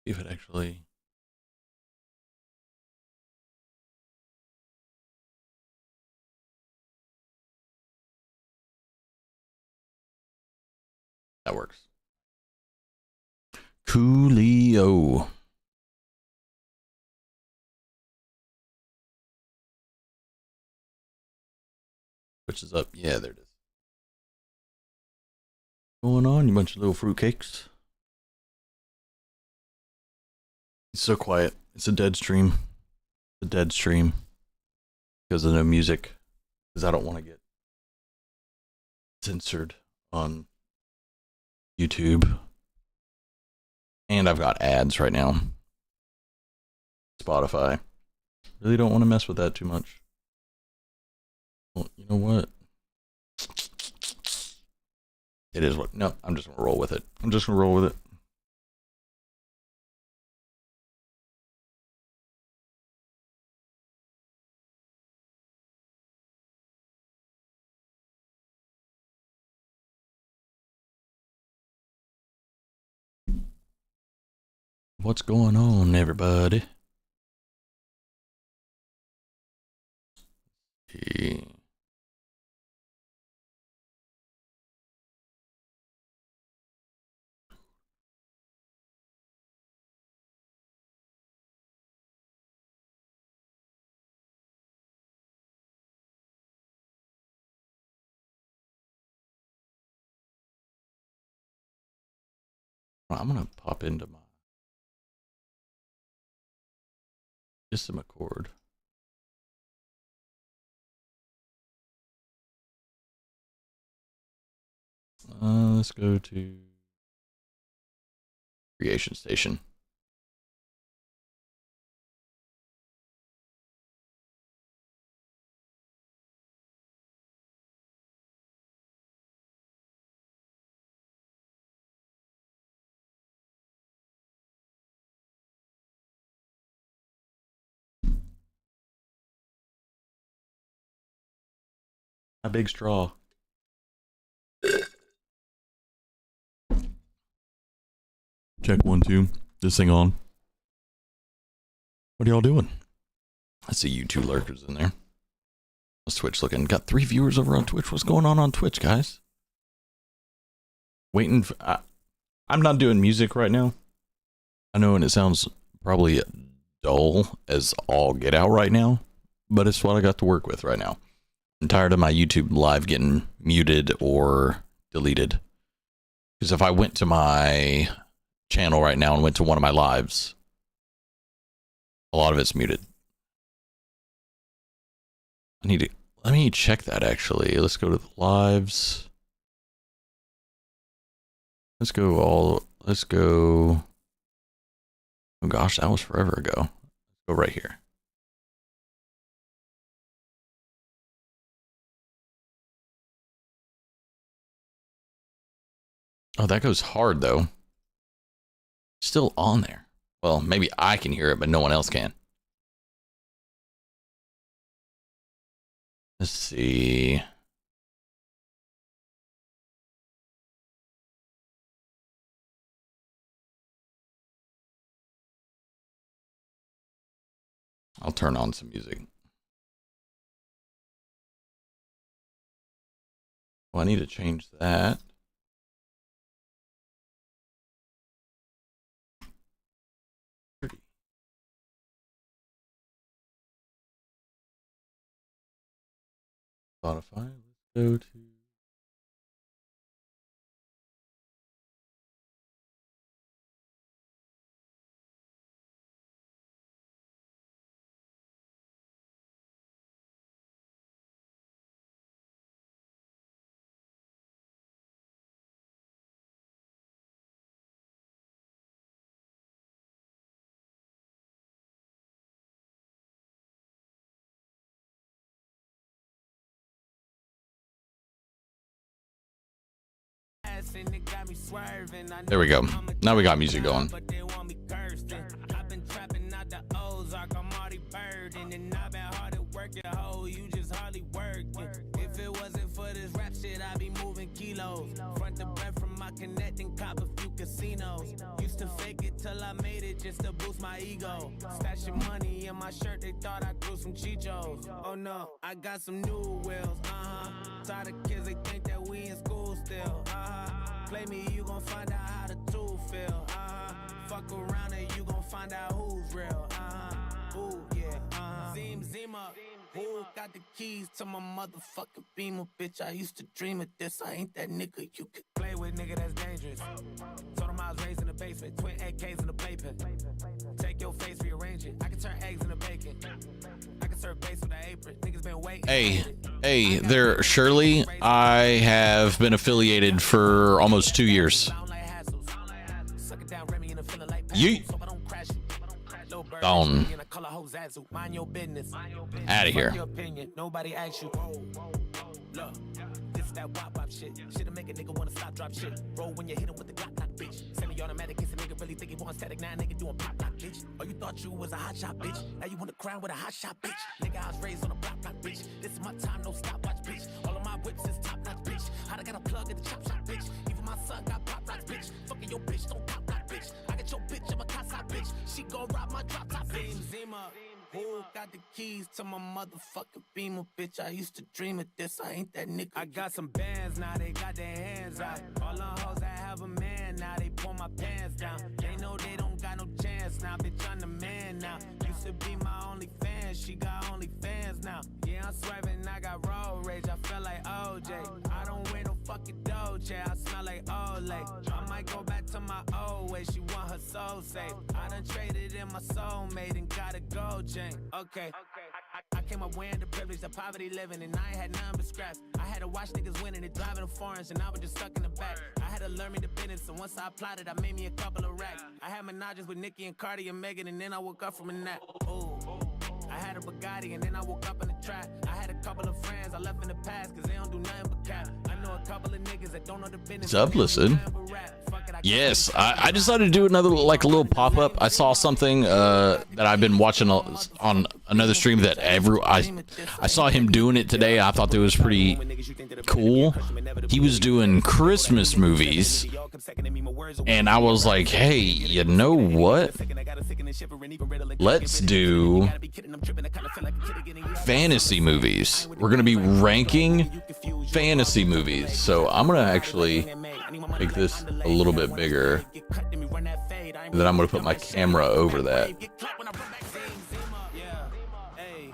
See if it actually. That works. Coolio. Which is up. Yeah, there it is. Going on, you bunch of little fruitcakes. It's so quiet. It's a dead stream. It's a dead stream. Because of no music. Because I don't want to get censored on YouTube. And I've got ads right now. Spotify. Really don't want to mess with that too much. Well, you know what? It is what. No, I'm just going to roll with it. I'm just going to roll with it. What's going on, everybody? Okay. I'm gonna pop into my system accord. Let's go to creation station. A big straw. Check 1 2. This thing on. What are y'all doing? I see you two lurkers in there. How's Twitch looking? Got 3 viewers over on Twitch. What's going on Twitch, guys? Waiting for... I'm not doing music right now. I know, and it sounds probably dull as all get out right now, but it's what I got to work with right now. I'm tired of my YouTube live getting muted or deleted. Because if I went to my channel right now and went to one of my lives, a lot of it's muted. I need to... Let me check that, actually. Let's go to the lives. Let's go... Oh gosh, that was forever ago. Let's go right here. Oh, that goes hard, though. Still on there. Well, maybe I can hear it, but no one else can. Let's see. I'll turn on some music. Well, I need to change that. Spotify. Let's go to... There we go. Now we got music going. If it wasn't for this rap shit, I'd be moving kilos. Front to back from my connecting cop a few casinos. Used to fake it till I made it just to boost my ego. Stashing money in my shirt, they thought I grew some chichos. Oh no, I got some new wheels, Tired of kids, they think that we in school still, Play me, you gon' find out how the two feel, Fuck around and you gon' find out who's real, Ooh, yeah, Zima. Who got the keys to my motherfucking Beamer, bitch? I used to dream of this. I ain't that nigga you could play with, nigga. That's dangerous. Told him I was raised in the basement, twin AKs in the playpen. Take your face, rearrange it. I can turn eggs into bacon. I can serve base with an apron. Niggas been waiting. Hey, there, Shirley. I have been affiliated for almost 2 years. Yeet. Gone. Out of here. Nobody asks you. Look, this that wop shit. Shit'll make a nigga wanna stop, drop shit. Roll when you hit him with the Glock, bitch. Semi-automatic, case a nigga really think he want static. Now nigga doing pop, bitch. Oh, you thought you was a hot shot, bitch. Now you want to crown with a hot shot, bitch. Nigga, I was raised on a block, bitch. This is my time, no stopwatch, bitch. All of my whips is top notch, bitch. I got a plug at the chop shop, bitch. Even my son got pop rocks, bitch. Fucking your bitch, don't pop rock, bitch. I got your bitch, I'm a casa, bitch. She gon' rob my drop top, bitch. Zima. Who got the keys to my motherfucking Beamer, bitch? I used to dream of this. I ain't that nigga. I got some bands now, they got their hands out. All the hoes that have a man now, they pull my pants down. They know they don't got no chance now, bitch. I'm the man now. Used to be my only fan, she got only fans now. Yeah, I'm swerving, I got road rage. I feel like OJ. I don't wear no fucking Doja, I smell like Olay. I might go back to my old way. She want her soul safe. I done traded in my soulmate and got a gold chain. Okay. I came up wearing the privilege of poverty living, and I ain't had none but scraps. I had to watch niggas winning and driving them foreigns, and I was just stuck in the back. I had to learn me the business, and once I applied it, I made me a couple of racks. I had menages with Nicki and Cardi and Megan, and then I woke up from a nap. Ooh. I had a Bugatti, and then I woke up in the trap. I had a couple of friends I left in the past, cause they don't do nothing but cap. I know a couple of niggas that don't know the business. What's up, listen? Yes, I decided to do another, like, a little pop-up. I saw something that I've been watching on another stream that I saw him doing it today. I thought that was pretty cool. He was doing Christmas movies, and I was like, hey, you know what? Let's do fantasy movies. We're gonna be ranking fantasy movies, so I'm gonna actually make this a little bit bigger, and then I'm gonna put my camera over that.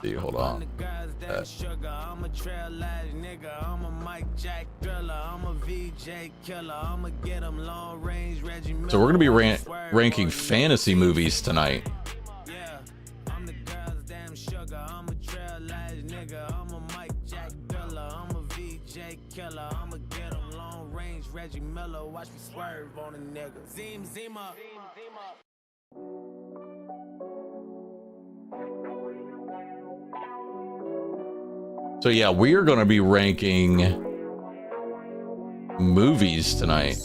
See, hold on. So we're gonna be ranking fantasy movies tonight. Watch me swerve on a nigga. Zima. So yeah, we are going to be ranking movies tonight.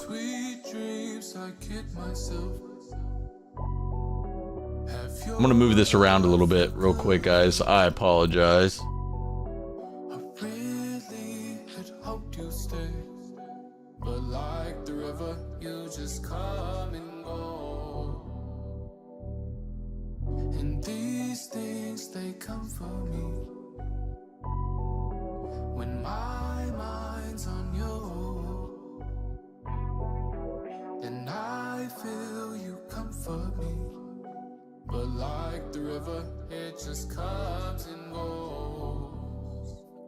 I'm going to move this around a little bit real quick, guys. I apologize. But like the river, you just come and go. And these things, they come for me when my mind's on you. And I feel you comfort me. But like the river, it just comes and goes.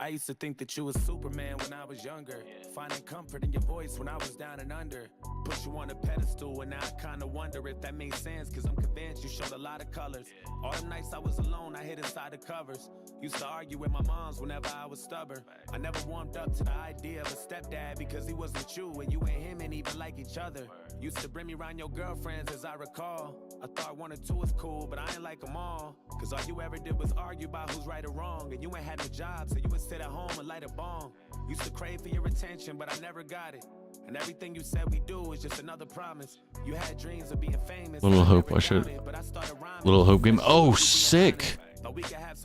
I used to think that you was Superman when I was younger. Finding comfort in your voice when I was down and under. Put you on a pedestal, and now I kinda wonder if that makes sense, cause I'm convinced you showed a lot of colors. All the nights I was alone, I hid inside the covers. Used to argue with my moms whenever I was stubborn. I never warmed up to the idea of a stepdad, because he wasn't you, and you and him ain't even like each other. Used to bring me around your girlfriends, as I recall. I thought 1 or 2 was cool, but I ain't like them all. Cause all you ever did was argue about who's right or wrong, and you ain't had no job, so you would sit at home and light a bomb. Used to crave for your attention, but I never got it. And everything you said we do is just another promise. You had dreams of being famous. Little Hope, I should. Little Hope game. Oh, sick.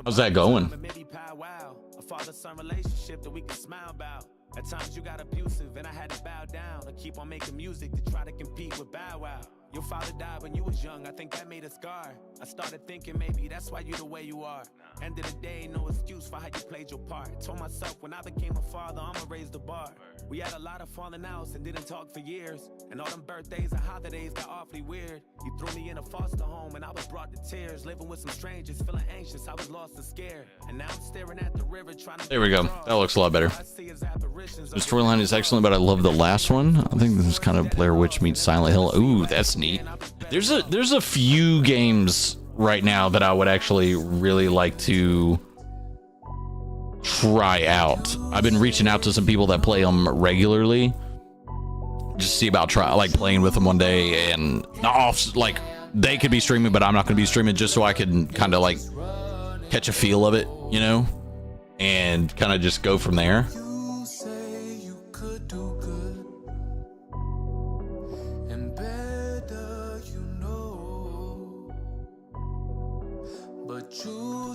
How's that going? A father-son relationship that we can smile about. At times you got abusive and I had to bow down. I keep on making music to try to compete with Bow Wow. Your father died when you was young, I think that made a scar. I started thinking maybe that's why you the way you are. End of the day, no excuse for how you played your part. Told myself when I became a father, I'ma raise the bar. We had a lot of falling outs and didn't talk for years. And all them birthdays and holidays got awfully weird. You threw me in a foster home and I was brought to tears. Living with some strangers, feeling anxious, I was lost and scared. And now I'm staring at the river trying to... There we go. That looks a lot better. The storyline is excellent, but I love the last one. I think this is kind of Blair Witch meets Silent Hill. Ooh, that's neat. There's a few games right now that I would actually really like to try out. I've been reaching out to some people that play them regularly, just see about playing with them one day, and like they could be streaming, but I'm not going to be streaming, just so I can kind of like catch a feel of it, you know, and kind of just go from there.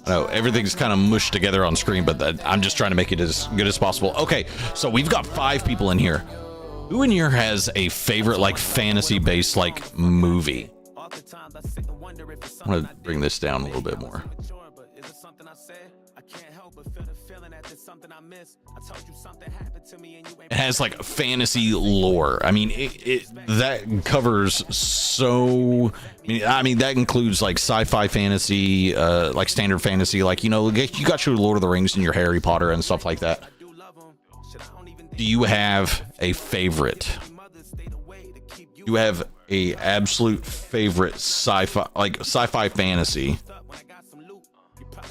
No, everything's kind of mushed together on screen, but I'm just trying to make it as good as possible. Okay, so we've got 5 people in here. Who in here has a favorite like fantasy-based like movie? I want to bring this down a little bit more. It has like fantasy lore. I mean, that covers so. I mean, that includes like sci-fi fantasy, like standard fantasy, like, you know, you got your Lord of the Rings and your Harry Potter and stuff like that. Do you have a favorite? Do you have a absolute favorite sci-fi fantasy?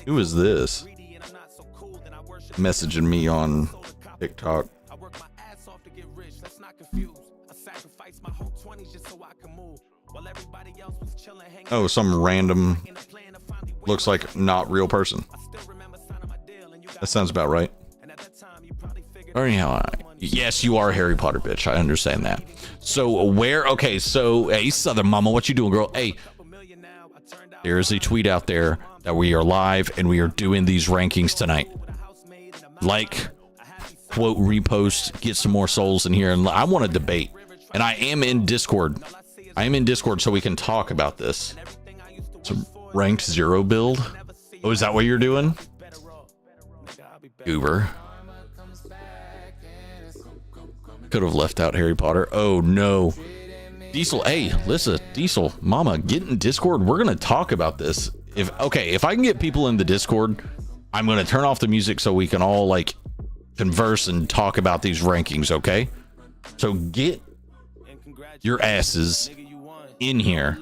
Who is this messaging me on TikTok? Oh, some random, looks like not real person. That sounds about right. Or anyhow, yes, you are Harry Potter, bitch. I understand that. So okay, so hey, Southern Mama, what you doing, girl? Hey, there's a tweet out there that we are live and we are doing these rankings tonight. Like, quote, repost, get some more souls in here, and I want to debate. And I am in Discord. I am in Discord so we can talk about this. Some ranked 0 build. Oh, is that what you're doing? Uber. Could have left out Harry Potter. Oh no. Diesel, hey, listen, Diesel, Mama, get in Discord. We're gonna talk about this. If I can get people in the Discord, I'm gonna turn off the music so we can all like converse and talk about these rankings, okay? So get your asses in here,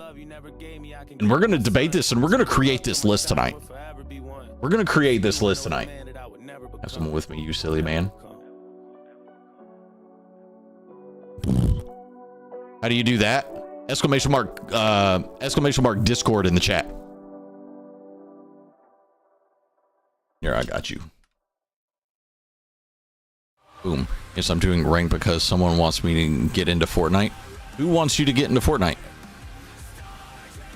and we're gonna debate this, and we're gonna create this list tonight. We're gonna create this list tonight. Have someone with me, you silly man. How do you do that? Exclamation mark Discord in the chat. Here, I got you. Boom. Yes, I'm doing rank because someone wants me to get into Fortnite. Who wants you to get into Fortnite?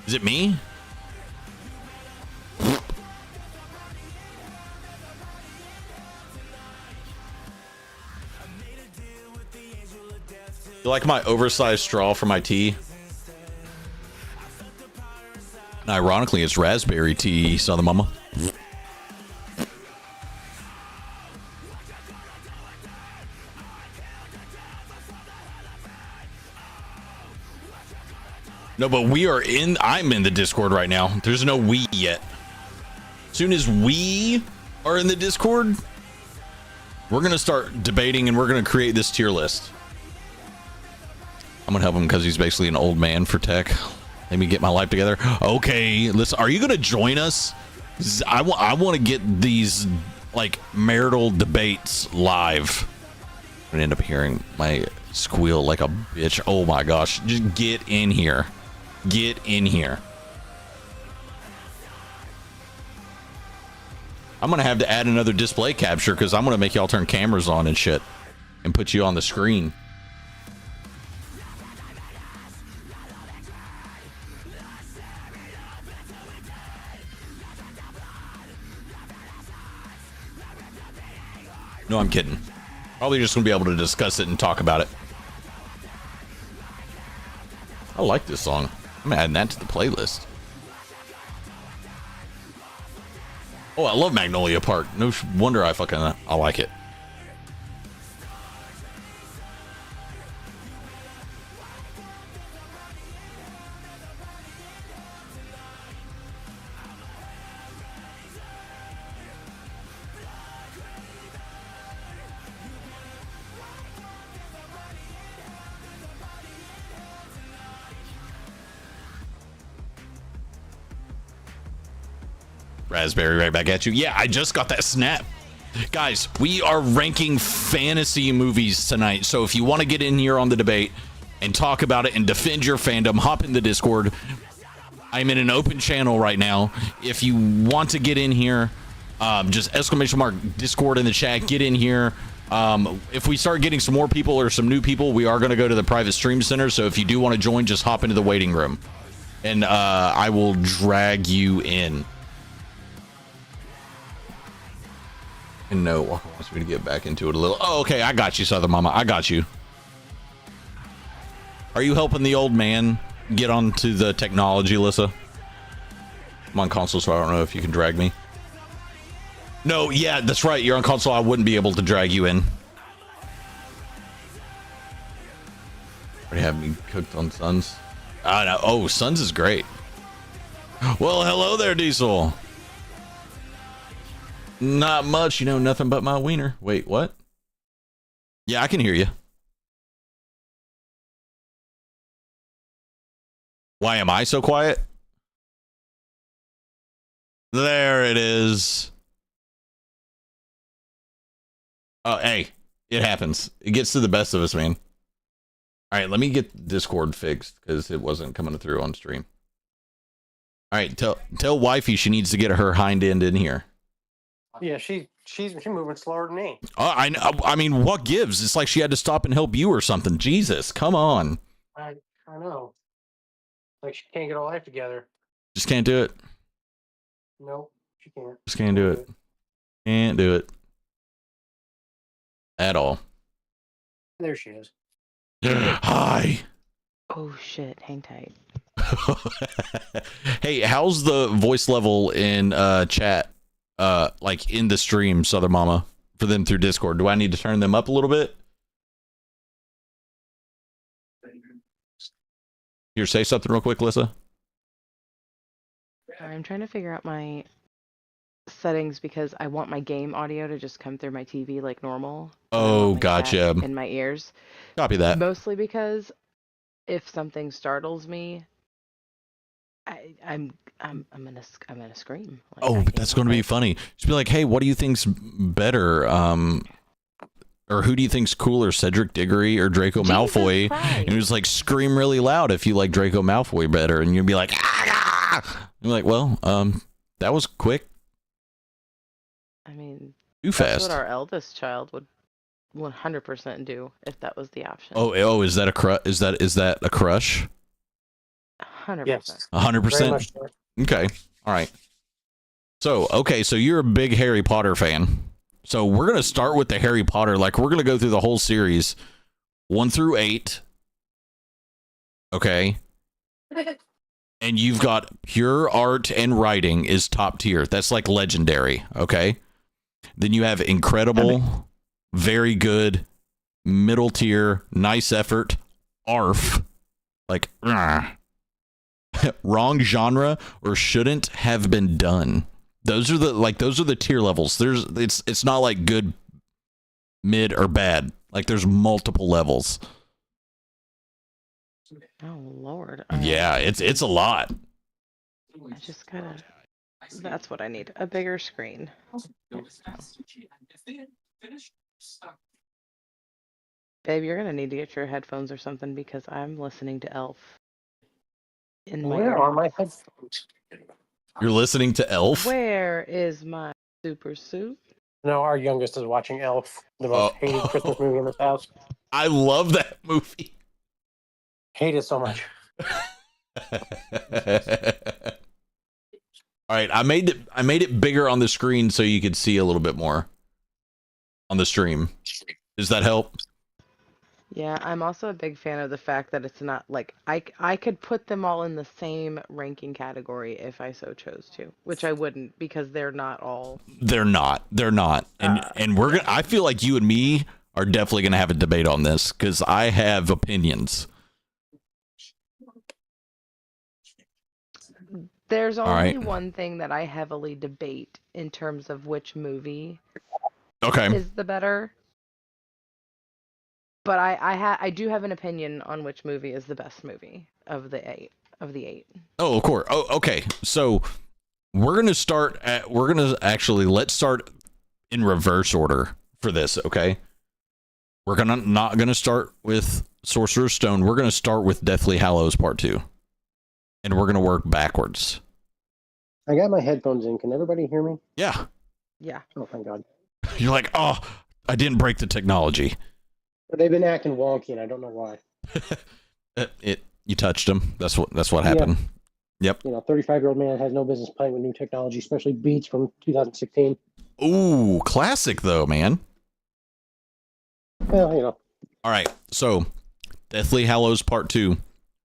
Is it me? You like my oversized straw for my tea? And ironically, it's raspberry tea, Southern Mama. No, but I'm in the Discord right now. There's no we yet. As soon as we are in the Discord, we're going to start debating and we're going to create this tier list. I'm going to help him because he's basically an old man for tech. Let me get my life together. Okay, listen, are you going to join us? I want to get these like marital debates live. I'm going to end up hearing my squeal like a bitch. Oh my gosh, just get in here. Get in here. I'm gonna have to add another display capture because I'm gonna make y'all turn cameras on and shit and put you on the screen. No, I'm kidding. Probably just gonna be able to discuss it and talk about it. I like this song. I'm adding that to the playlist. Oh, I love Magnolia Park. No wonder I like it. Raspberry right back at you. Yeah, I just got that snap. Guys, we are ranking fantasy movies tonight. So if you want to get in here on the debate and talk about it and defend your fandom, hop in the Discord. I'm in an open channel right now. If you want to get in here, just ! Discord in the chat. Get in here. If we start getting some more people or some new people, we are going to go to the private stream center. So if you do want to join, just hop into the waiting room. And I will drag you in. And no, Walker wants me to get back into it a little. Oh, okay, I got you, Southern Mama. I got you. Are you helping the old man get onto the technology, Alyssa? I'm on console, so I don't know if you can drag me. No, yeah, that's right. You're on console. I wouldn't be able to drag you in. Already have me cooked on Suns. No. Oh, Suns is great. Well, hello there, Diesel. Not much, you know, nothing but my wiener. Wait, what? Yeah, I can hear you. Why am I so quiet? There it is. Oh, hey, it happens. It gets to the best of us, man. All right, let me get Discord fixed because it wasn't coming through on stream. All right, tell wifey she needs to get her hind end in here. Yeah, she's moving slower than me. I mean, what gives? It's like she had to stop and help you or something. Jesus, come on. I know. Like she can't get her life together. Just can't do it. Nope, she can't. Just can't do it. Can't do it. At all. There she is. Hi. Oh shit, hang tight. Hey, how's the voice level in chat? Like in the stream, Southern Mama, for them through Discord. Do I need to turn them up a little bit? Here, say something real quick, Lissa. I'm trying to figure out my settings because I want my game audio to just come through my TV like normal. Oh, gotcha. In my ears. Copy that. Mostly because if something startles me, I'm gonna scream. Like, oh, but that's going to be funny. Just be like, hey, what do you think's better? Or who do you think's cooler, Cedric Diggory or Draco Malfoy? And he was like, scream really loud if you like Draco Malfoy better, and you'd be like, ah! You're like, well, that was quick. I mean, too fast. That's what our eldest child would 100% do if that was the option. Oh, is that a crush? Is that a crush? 100%. Yes. 100%. Okay. All right. So you're a big Harry Potter fan. So we're going to start with the Harry Potter. Like, we're going to go through the whole series 1 through 8. Okay. And you've got pure art and writing is top tier. That's like legendary. Okay. Then you have incredible, very good, middle tier, nice effort, ARF, like, wrong genre or shouldn't have been done. Those are the tier levels. It's not like good, mid, or bad. Like, there's multiple levels. Oh Lord. Yeah, it's a lot. I just gotta. That's what I need. A bigger screen. Babe, you're gonna need to get your headphones or something because I'm listening to Elf. Where are my headphones? You're listening to Elf? Where is my super suit? No, our youngest is watching Elf, the most hated Christmas movie in this house. I love that movie. Hate it so much. All right, I made it bigger on the screen so you could see a little bit more on the stream. Does that help? Yeah, I'm also a big fan of the fact that it's not like I could put them all in the same ranking category if I so chose to, which I wouldn't because they're not all. They're not. They're not. And we're Yeah. gonna. I feel like you and me are definitely gonna have a debate on this because I have opinions. There's All only right. one thing that I heavily debate in terms of which movie Okay. is the better, but I do have an opinion on which movie is the best movie of the eight. Oh, of course. Oh, okay. So we're gonna start at. We're gonna actually let's start in reverse order for this. Okay. We're not gonna start with Sorcerer's Stone. We're gonna start with Deathly Hallows Part 2, and we're gonna work backwards. I got my headphones in. Can everybody hear me? Yeah. Yeah. Oh, thank God. You're like, oh, I didn't break the technology. They've been acting wonky, and I don't know why. You touched them. That's what happened. Yep. 35-year-old man has no business playing with new technology, especially Beats from 2016. Ooh, classic though, man. Well, All right. So, Deathly Hallows Part 2.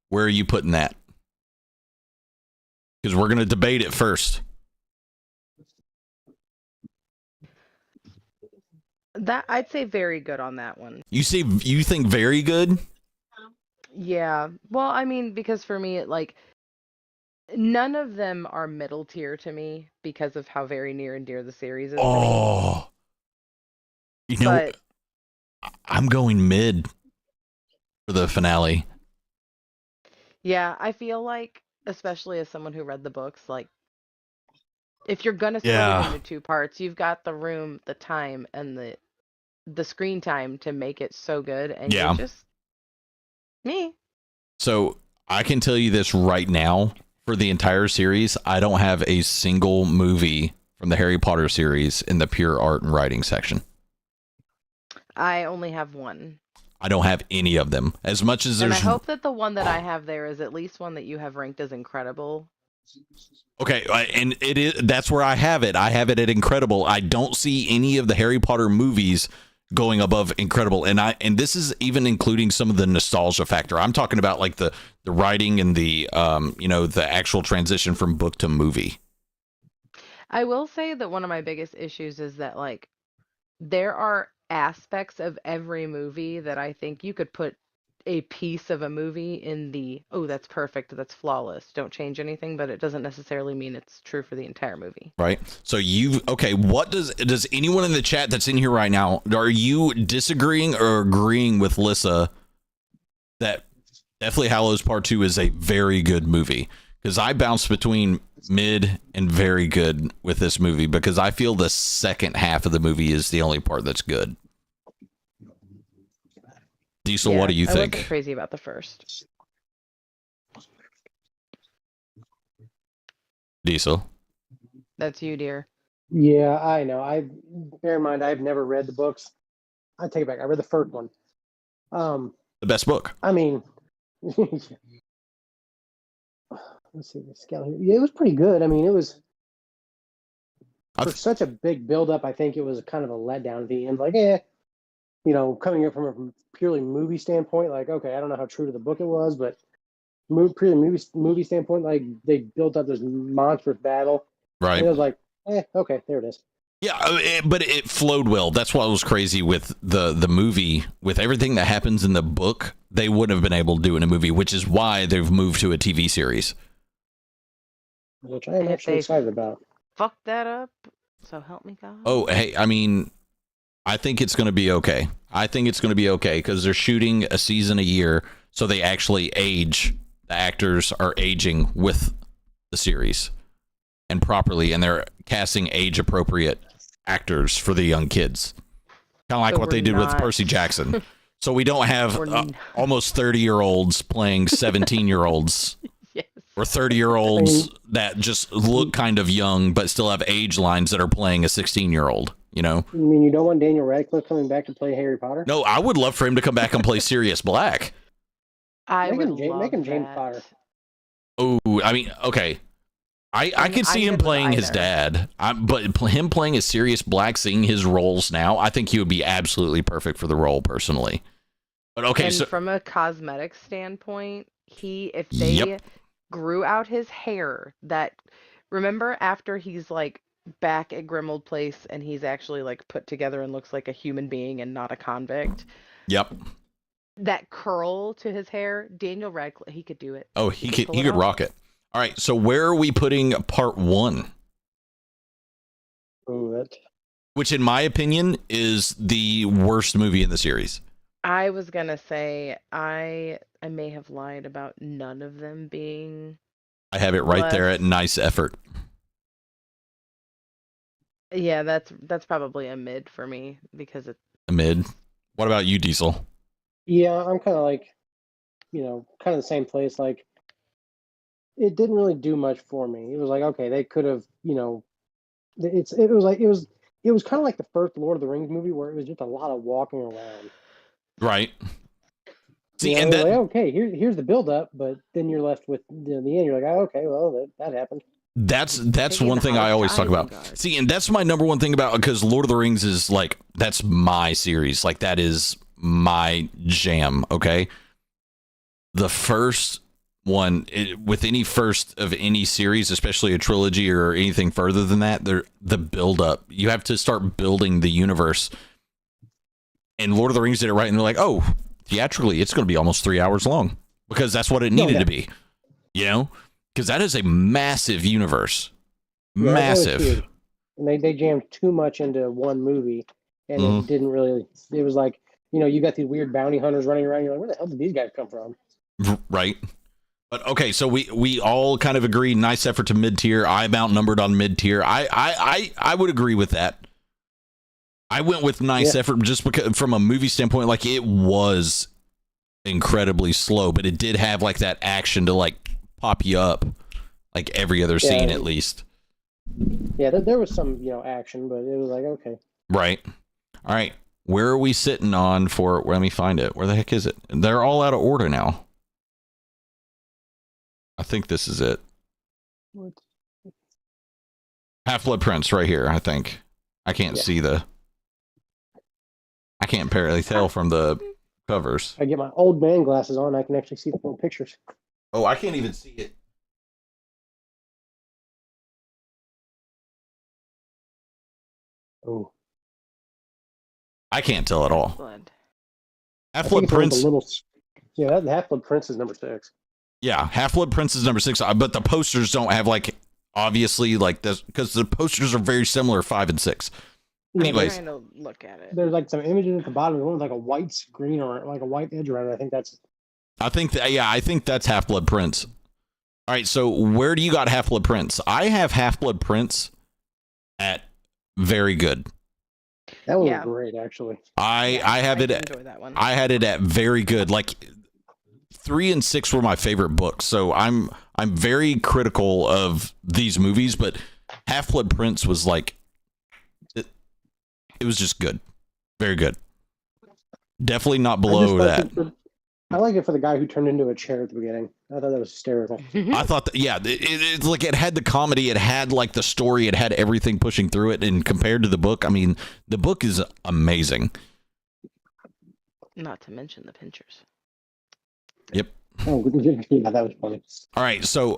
Where are you putting that? Because we're gonna debate it first. That I'd say very good on that one. You think very good? Yeah. Well, I mean, because for me, none of them are middle tier to me because of how very near and dear the series is to me. Oh, But I'm going mid for the finale. yeah, I feel like, especially as someone who read the books, if you're gonna split it into two parts, you've got the room, the time, and the screen time to make it so good, and Yeah. you're just me. So I can tell you this right now: for the entire series, I don't have a single movie from the Harry Potter series in the pure art and writing section. I only have one. I don't have any of them. As much as And there's I hope that the one that I have there is at least one that you have ranked as incredible. okay, and it is that's where I have it. I have it at incredible. I don't see any of the Harry Potter movies going above incredible, and this is even including some of the nostalgia factor. I'm talking about like the writing and the the actual transition from book to movie. I will say that one of my biggest issues is that there are aspects of every movie that I think you could put a piece of a movie in that's perfect, that's flawless, don't change anything, but it doesn't necessarily mean it's true for the entire movie. Right. So what does anyone in the chat that's in here right now, are you disagreeing or agreeing with Lissa that Deathly Hallows Part 2 is a very good movie? Because I bounce between mid and very good with this movie because I feel the second half of the movie is the only part that's good. Diesel, Yeah, what do you I think? wasn't crazy about the first. Diesel. That's you, dear. Yeah, I know. Bear in mind, I've never read the books. I take it back. I read the first one. The best book. I mean, let's see the scale here. Yeah, it was pretty good. I mean, it was for such a big buildup. I think it was kind of a letdown at the end. Coming up from a purely movie standpoint, okay, I don't know how true to the book it was, but purely movie standpoint, they built up this monstrous battle. Right. And it was like, okay, there it is. Yeah, but it flowed well. That's what was crazy with the movie. With everything that happens in the book, they wouldn't have been able to do in a movie, which is why they've moved to a TV series. Which I am actually excited about. Fuck that up, so help me God. Oh, hey, I mean, I think it's going to be okay. I think it's going to be okay because they're shooting a season a year, so they actually age. The actors are aging with the series and properly, and they're casting age-appropriate actors for the young kids. Kind of like what they did with Percy Jackson. So we don't have almost 30-year-olds playing 17-year-olds. Yes. Or 30-year-olds that just look kind of young but still have age lines that are playing a 16-year-old, You mean you don't want Daniel Radcliffe coming back to play Harry Potter? No, I would love for him to come back and play Sirius Black. Make him James Potter. Oh, I mean, okay. I could see him playing his dad, but him playing as Sirius Black, seeing his roles now, I think he would be absolutely perfect for the role, personally. But okay, And so from a cosmetic standpoint, if yep, they grew out his hair, remember after he's like back at Grimald Place and he's actually like put together and looks like a human being and not a convict, yep. that curl to his hair, Daniel Radcliffe, he could do it. Oh, He he pull it could off. rock it. All right, so where are we putting part 1? Ooh, that. Which, in my opinion, is the worst movie in the series. I was gonna say I may have lied about none of them being I have it right there at nice effort. Yeah, that's probably a mid for me because it's A mid. What about you, Diesel? Yeah, I'm kind of like, kind of the same place. Like, it didn't really do much for me. It was like, okay, they could have, it was kind of like the first Lord of the Rings movie where it was just a lot of walking around. Right. See, You know, and it was that like, okay, here's the build up, but then you're left with the end. You're like, oh, okay, well, that happened. that's taking one the thing I hobbits always to talk about. Isengard. See, and that's my number one thing about, because Lord of the Rings is like, that's my series. Like, that is my jam. Okay. The first one, with any first of any series, especially a trilogy or anything further than that, the build up, you have to start building the universe. And Lord of the Rings did it right, and they're like, oh, theatrically, it's going to be almost 3 hours long, because that's what it needed to be, because that is a massive universe. Yeah, Massive. it was huge. And they jammed too much into one movie, and it didn't really. It was like, you got these weird bounty hunters running around. You're like, where the hell did these guys come from? Right. But okay, so we all kind of agree. Nice effort to mid tier. I'm outnumbered on mid tier. I would agree with that. I went with nice effort just because, from a movie standpoint, like, it was incredibly slow, but it did have like that action to like pop you up, like every other scene at least. Yeah, there was some action, but it was like, okay. Right. All right. Where are we sitting on for? Let me find it. Where the heck is it? They're all out of order now. I think this is it. What? Half-Blood Prince right here, I think. I can't see I can't apparently tell from the covers. I get my old man glasses on, I can actually see the full pictures. Oh, I can't even see it. Oh. I can't tell at all. blood. Half-Blood Prince. That Half-Blood Prince is number 6. Yeah, Half-Blood Prince is number 6, but the posters don't have, like, obviously, like, this, because the posters are very similar, 5 and 6. Anyways, I'm trying to look at it. There's like some images at the bottom. One with like a white screen or like a white edge around it. I think that's Half-Blood Prince. All right, so where do you got Half-Blood Prince? I have Half-Blood Prince at very good. That one was great, actually. I have it. Enjoy that one. I had it at very good. Like, 3 and 6 were my favorite books, so I'm very critical of these movies. But Half-Blood Prince was like, it was just good, very good. Definitely not below that. I like it for the guy who turned into a chair at the beginning. I thought that was hysterical. I thought that, it's like, it had the comedy, it had like the story, it had everything pushing through it. And compared to the book, I mean, the book is amazing. Not to mention the pinchers. Yep. Oh, yeah, that was funny. All right, so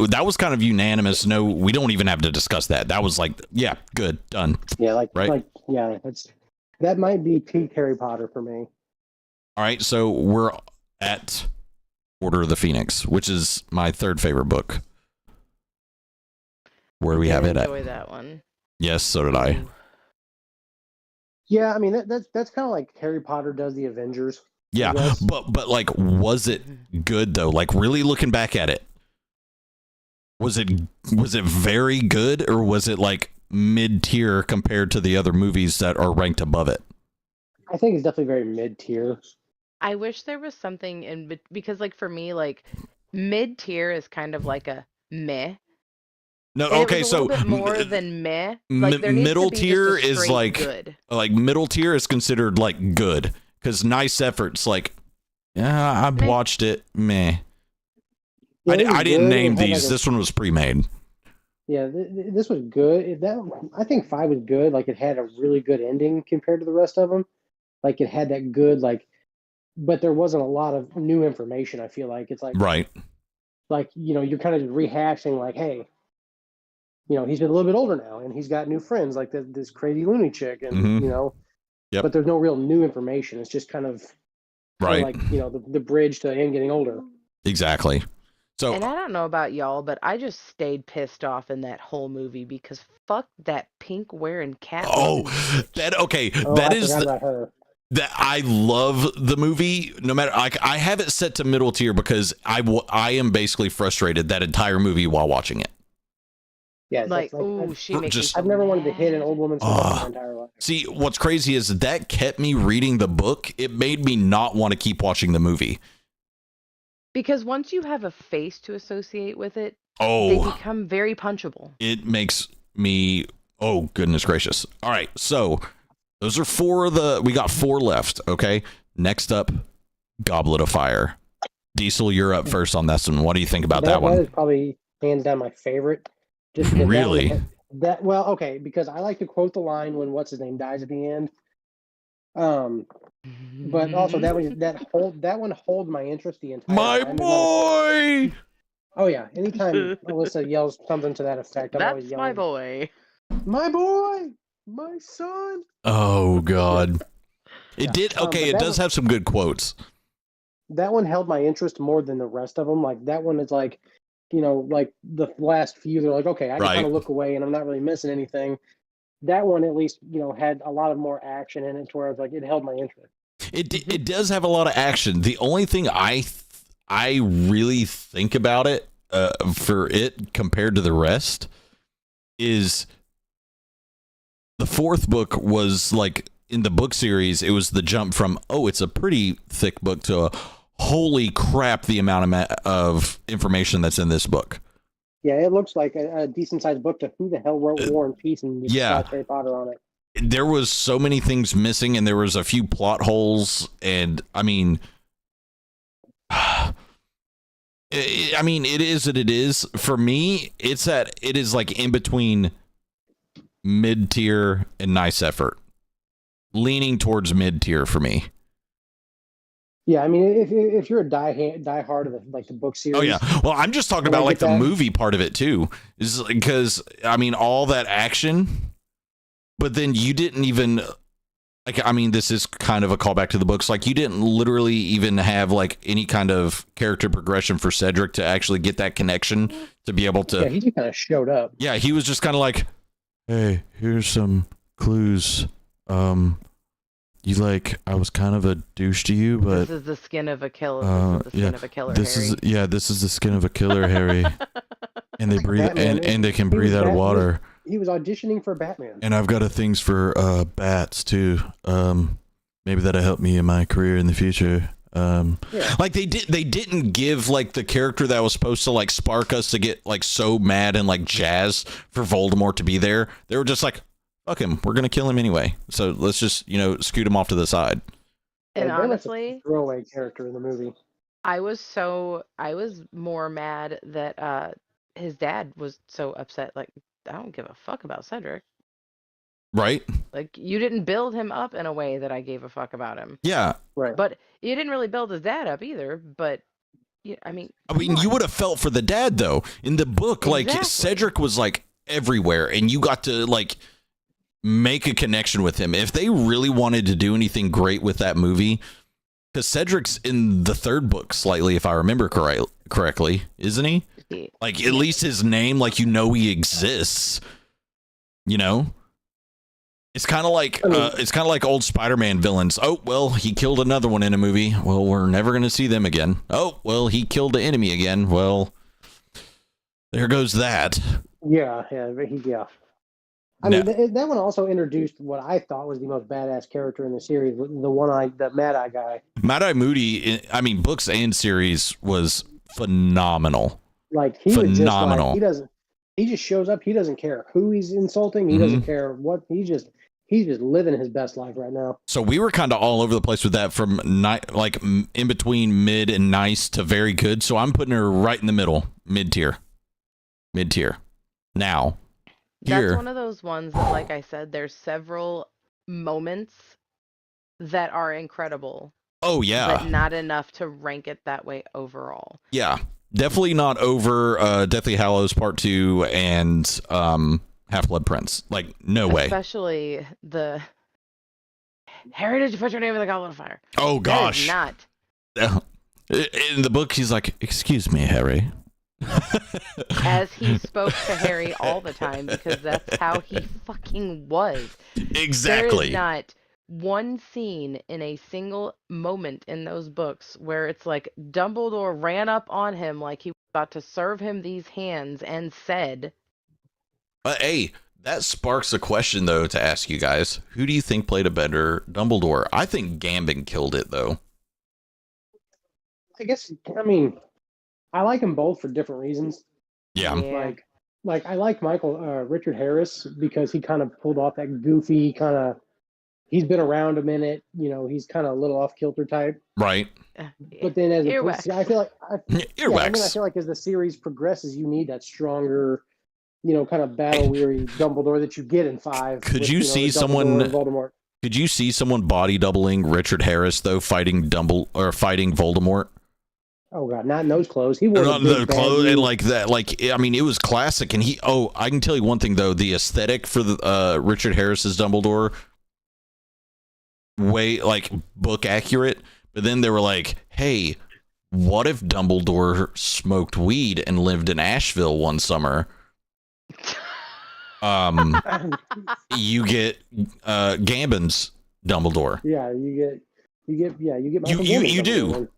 that was kind of unanimous. No, we don't even have to discuss that. That was like, yeah, good, done. Yeah, right. That might be peak Harry Potter for me. All right, so we're at Order of the Phoenix, which is my 3rd favorite book. Where do we have it at? Enjoy that one. Yes, so did I. Yeah, I mean that's kind of like Harry Potter does the Avengers. Yeah, but like, was it good though? Like, really looking back at it, was it very good, or was it like mid tier compared to the other movies that are ranked above it? I think it's definitely very mid tier. I wish there was something in because, like, for me, like, mid tier is kind of like a meh. No, And okay, it was a so little bit more than meh. Like, there needs middle to be tier just a is straight like good. Like, middle tier is considered like good, because nice efforts, like, yeah, I watched it, meh. Yeah, I didn't name these. Like this one was pre-made. Yeah, this was good. I think 5 was good. Like, it had a really good ending compared to the rest of them. Like, it had that good, like, but there wasn't a lot of new information. I feel like it's Right. like you're kind of rehashing like, hey, he's a little bit older now and he's got new friends like this crazy loony chick, and Mm-hmm. Yep. but there's no real new information. It's just kind of Right. like the bridge to him getting older. Exactly. So, And I don't know about y'all, but I just stayed pissed off in that whole movie because fuck that pink wearing cat. oh, that okay. Oh, That I is forgot about her. that I love the movie. No matter, like, I have it set to middle tier because I am basically frustrated that entire movie while watching it. Yeah, Like, like ooh, she makes me just- so I've never wanted to hit an mad. old woman so much in my entire life. See, what's crazy is that kept me reading the book. It made me not want to keep watching the movie. Because once you have a face to associate with it, they Oh, become very punchable. it makes me. Oh, goodness gracious. All right. So those are four of the. We got four left. Okay. Next up, Goblet of Fire. Diesel, you're up first on this one. What do you think about that one? That is probably hands down my favorite. Just because Really? that well, okay, because I like to quote the line when what's his name dies at the end. But also that one hold my interest the entire My time. boy. Oh yeah, anytime Alyssa yells something to that effect, I'm always That's yelling. my boy. My boy, my son. Oh God. It Yeah. did. Okay. But It that does one- have some good quotes. That one held my interest more than the rest of them. Like that one is like, like the last few, they're like, okay, I can Right. kind of look away and I'm not really missing anything. That one at least, had a lot of more action in it to where I was like, it held my interest. It does have a lot of action. The only thing I really think about it for it compared to the rest is the fourth book was like in the book series. It was the jump from it's a pretty thick book to holy crap the amount of information that's in this book. Yeah, it looks like a decent sized book to who the hell wrote War and Peace and just yeah. slapped Harry Potter on it. There was so many things missing, and there was a few plot holes, and I mean, it is what it is. For me, it is like in between mid tier and nice effort, leaning towards mid tier for me. Yeah, I mean, if you're a die hard of the book series. Oh yeah, well, I'm just talking about like the movie part of it too, is because I mean all that action, but then you didn't even like. I mean, this is kind of a callback to the books. Like you didn't literally even have like any kind of character progression for Cedric to actually get that connection to be able to. Yeah, he just kind of showed up. Yeah, he was just kind of like, hey, here's some clues. I was kind of a douche to you, but This is the skin of a killer. This is the skin of a killer. this Harry. this is the skin of a killer, Harry. And they breathe Batman, and they can breathe out of water. He was auditioning for Batman. And I've got a things for bats too. Maybe that'll help me in my career in the future. Yeah. Like they didn't give like the character that was supposed to like spark us to get like so mad and like jazz for Voldemort to be there. They were just like, fuck him, we're gonna kill him anyway. So let's just scoot him off to the side. And Like, Batman's honestly, a throwaway character in the movie. I was more mad that his dad was so upset. Like, I don't give a fuck about Cedric. Right? Like, you didn't build him up in a way that I gave a fuck about him. Yeah. Right. But you didn't really build his dad up either. But I mean, you would have felt for the dad though. In the book, like Exactly. Cedric was like everywhere, and you got to like make a connection with him. If they really wanted to do anything great with that movie, because Cedric's in the third book slightly, if I remember correctly, isn't he? Like at least his name, like he exists. It's kind of like old Spider-Man villains. Oh well, he killed another one in a movie. Well, we're never gonna see them again. Oh well, he killed the enemy again. Well, there goes that. Yeah. I mean, that one also introduced what I thought was the most badass character in the series, the Mad Eye guy. Mad Eye Moody, I mean, books and series was phenomenal. Like he Phenomenal. was just like, he just shows up. He doesn't care who he's insulting. He doesn't care what. He's just living his best life right now. So we were kind of all over the place with that, from like in between mid and nice to very good. So I'm putting her right in the middle, mid tier. Now, here, that's one of those ones that, like I said, there's several moments that are incredible. Oh yeah. but not enough to rank it that way overall. Yeah. Definitely not over Deathly Hallows Part 2 and Half-Blood Prince. Like, no way. Especially the Harry, did you put your name in the Goblet of Fire? Oh gosh. That is not. In the book, he's like, "Excuse me, Harry." As he spoke to Harry all the time, because that's how he fucking was. Exactly. There is not one scene in a single moment in those books where it's like Dumbledore ran up on him like he was about to serve him these hands and said, Hey, that sparks a question, though, to ask you guys. Who do you think played a better Dumbledore? I think Gambon killed it, though. I guess, I mean, I like them both for different reasons. Yeah. Like I like Richard Harris because he kind of pulled off that goofy kind of, he's been around a minute, you know, he's kind of a little off kilter type. Right. But then as Earwax. I feel like, Earwax. I feel like as the series progresses, you need that stronger, you know, kind of battle weary Dumbledore that you get in 5. Could you see someone? Voldemort. Could you see someone body doubling Richard Harris though, fighting fighting Voldemort? Oh god, not in those clothes. He wore the clothes and like that. Like, I mean, it was classic. And I can tell you one thing though: the aesthetic for the Richard Harris's Dumbledore, way like book accurate. But then they were like, "Hey, what if Dumbledore smoked weed and lived in Asheville one summer?" You get Gambon's Dumbledore. Yeah, you get You do.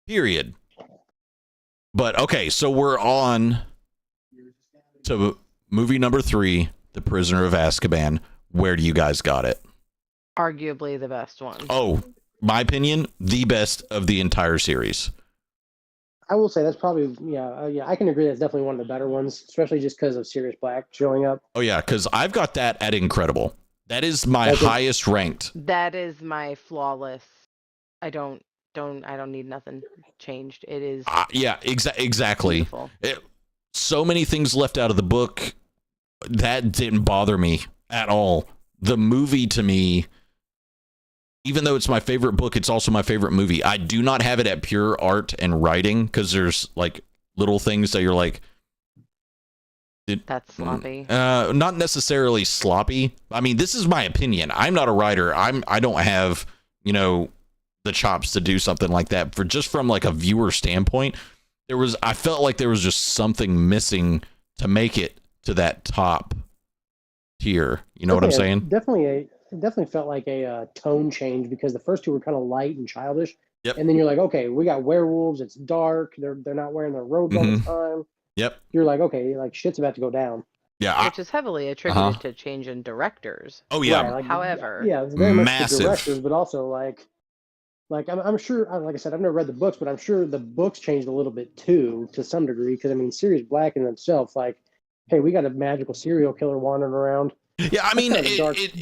Period. But okay, so we're on to movie number 3, The Prisoner of Azkaban. Where do you guys got it? Arguably the best one. Oh, my opinion, the best of the entire series. I will say that's probably I can agree that's definitely one of the better ones, especially just because of Sirius Black showing up. Oh yeah, because I've got that at incredible. That is my highest ranked. That is my flawless. I don't need nothing changed. It is exactly. So many things left out of the book that didn't bother me at all. The movie, to me, even though it's my favorite book, it's also my favorite movie. I do not have it at pure art and writing because there's like little things that you're like, that's sloppy. Not necessarily sloppy. I mean, this is my opinion. I'm not a writer. I don't have, the chops to do something like that. From like a viewer standpoint, I felt like there was just something missing to make it to that top tier. You know what I'm saying? Definitely felt like a tone change because the first 2 were kind of light and childish. Yep. And then you're like, okay, we got werewolves. It's dark. They're not wearing their robes all the time. Yep. You're like, okay, like shit's about to go down. Yeah. Which is heavily attributed to change in directors. Oh yeah. Right, However, it's very much massive. the directors, but also like I'm sure, like I said, I've never read the books, but I'm sure the books changed a little bit too, to some degree. Because I mean, Sirius Black in itself, like, hey, we got a magical serial killer wandering around. Yeah, I mean,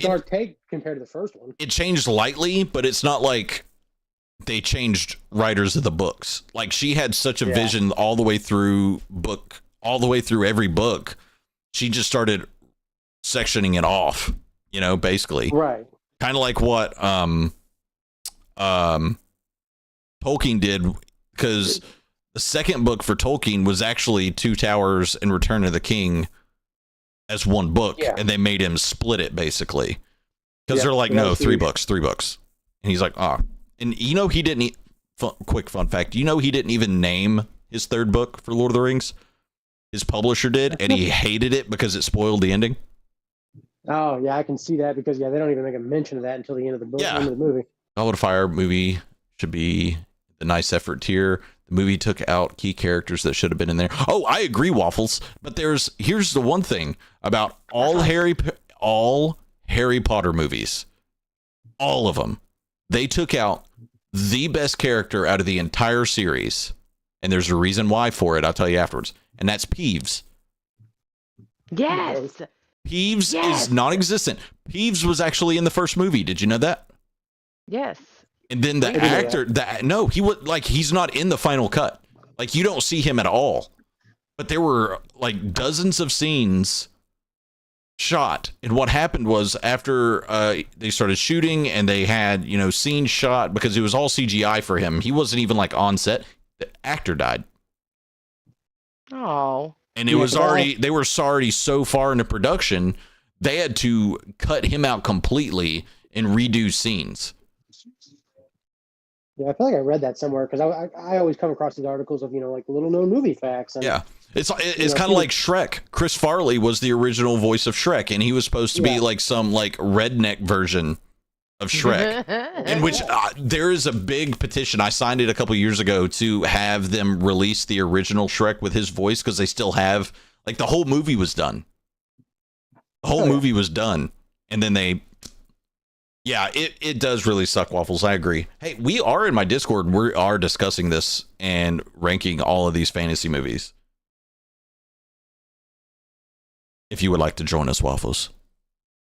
dark take compared to the first one. It changed lightly, but it's not like they changed writers of the books. Like, she had such a vision all the way through every book. She just started sectioning it off, basically. Right. Kind of like what Tolkien did, because the second book for Tolkien was actually Two Towers and Return of the King as one book, and they made him split it basically because they're like, no, 3 books, and he's like, and he didn't. Quick fun fact: he didn't even name his 3rd book for Lord of the Rings. His publisher did, and he hated it because it spoiled the ending. Oh yeah, I can see that because they don't even make a mention of that until the end of the book, end of the movie. Goblet of Fire movie should be the nice effort tier. The movie took out key characters that should have been in there. Oh, I agree, Waffles. But here's the one thing about all Harry Potter movies, all of them, they took out the best character out of the entire series, and there's a reason why for it. I'll tell you afterwards, and that's Peeves. Yes. Peeves is non-existent. Peeves was actually in the first movie. Did you know that? Yes. And then the actor, he was like, he's not in the final cut. Like, you don't see him at all. But there were like dozens of scenes shot. And what happened was after they started shooting and they had, scenes shot because it was all CGI for him. He wasn't even like on set. The actor died. Oh. And it was already, they were already so far into production, they had to cut him out completely and redo scenes. Yeah, I feel like I read that somewhere because I always come across these articles of, like little known movie facts. And, yeah. It's kind of like Shrek. Chris Farley was the original voice of Shrek, and he was supposed to be like some like redneck version of Shrek, in which there is a big petition. I signed it a couple years ago to have them release the original Shrek with his voice because they still have like the whole movie was done. The whole movie was done, and then it does really suck, Waffles. I agree. Hey, we are in my Discord. We are discussing this and ranking all of these fantasy movies. If you would like to join us, Waffles,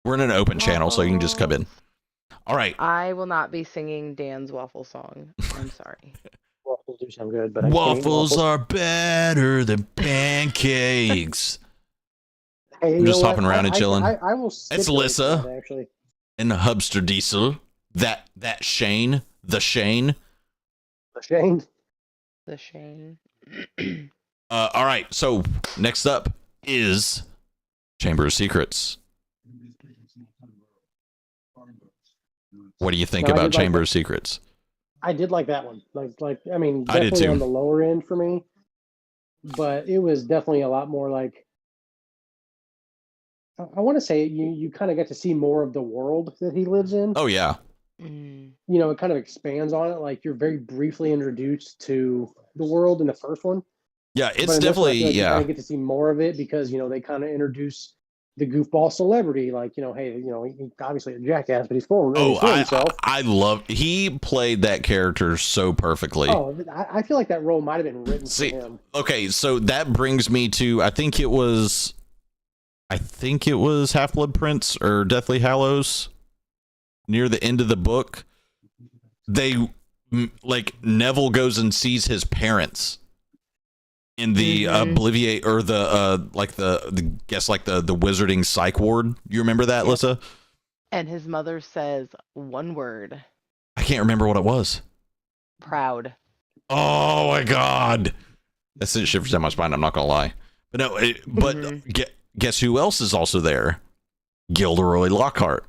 we're in an open channel, so you can just come in. All right. I will not be singing Dan's waffle song. I'm sorry. Waffles do sound good, but waffles are better than pancakes. Hey, I'm just hopping around and chilling. I will. It's Alyssa actually. And the Hubster Diesel. That Shane, the Shane. The Shane. All right. So next up is Chamber of Secrets. What do you think about Chamber of Secrets? I did like that one. Like I mean, I did definitely too. on the lower end for me, but it was definitely a lot more like. I want to say you kind of get to see more of the world that he lives in. Oh yeah. It kind of expands on it. Like you're very briefly introduced to the world in the first one. Yeah, it's definitely you kind of get to see more of it because they kind of introduce the goofball celebrity. Like hey, he's obviously a jackass, but he's full. I love. He played that character so perfectly. Oh, I feel like that role might have been written for him. Okay, so that brings me to I think it was Half-Blood Prince or Deathly Hallows. Near the end of the book, they Neville goes and sees his parents in the Obliviate or the the wizarding psych ward. You remember that, Lissa? And his mother says one word. I can't remember what it was. Proud. Oh my god, that sent shivers down my spine. I'm not gonna lie, but no. Guess who else is also there? Gilderoy Lockhart.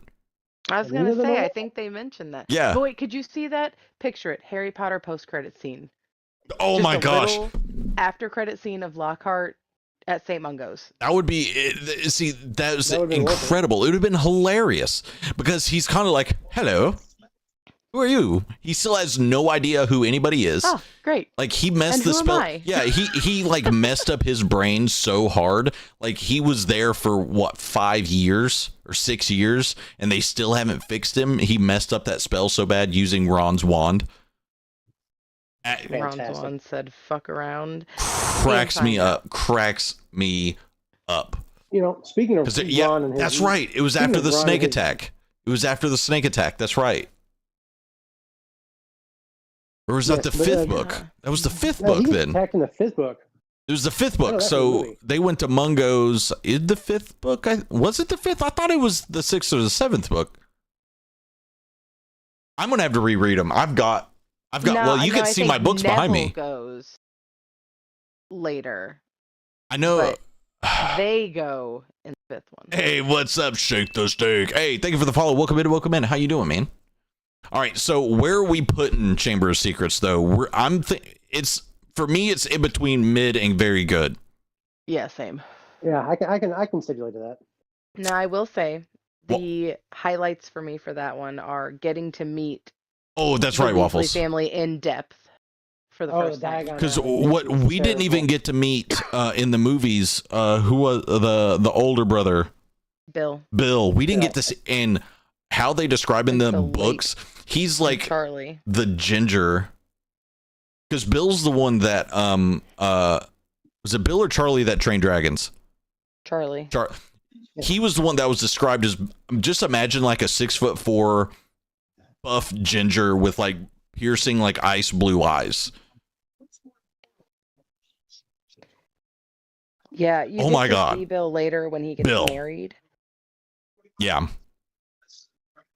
I was gonna say, I think they mentioned that. Yeah. But wait, could you see that? Picture it, Harry Potter post-credit scene. Oh my gosh! After credit scene of Lockhart at St. Mungo's. That would be. See, that was incredible. It would have been hilarious because he's kind of like, "Hello, who are you?" He still has no idea who anybody is. Oh, great! Like he messed the spell. Yeah, he like messed up his brain so hard. Like he was there for what 5 years or 6 years, and they still haven't fixed him. He messed up that spell so bad using Ron's wand. Ron's wand said "fuck around." Cracks me up. Speaking of Ron and his, that's right. It was after the snake attack. That's right. Or was that the fifth book? That was the fifth book then. Attacked in the fifth book. It was the fifth book. So they went to Mungo's. In the fifth book? Was it the fifth? I thought it was the sixth or the seventh book. I'm gonna have to reread them. I've got. Well, you can see my books behind me. Goes later. I know. They go in the fifth one. Hey, what's up? Shake the steak. Hey, thank you for the follow. Welcome in. How you doing, man? All right, so where are we putting Chamber of Secrets though? It's for me. It's in between mid and very good. Yeah, same. Yeah, I can stipulate to that. Now I will say the highlights for me for that one are getting to meet. Oh, that's right, Waffles. Family in depth for the first time. Because what we didn't even get to meet in the movies, who was the older brother? Bill. We didn't get to see, and how they describe in the books. He's like Charlie, the ginger. Because Bill's the one that was it Bill or Charlie that trained dragons? Charlie. He was the one that was described as, just imagine like a 6'4" buff ginger with like piercing like ice blue eyes. Yeah. You oh my god. See Bill later when he gets married. Yeah.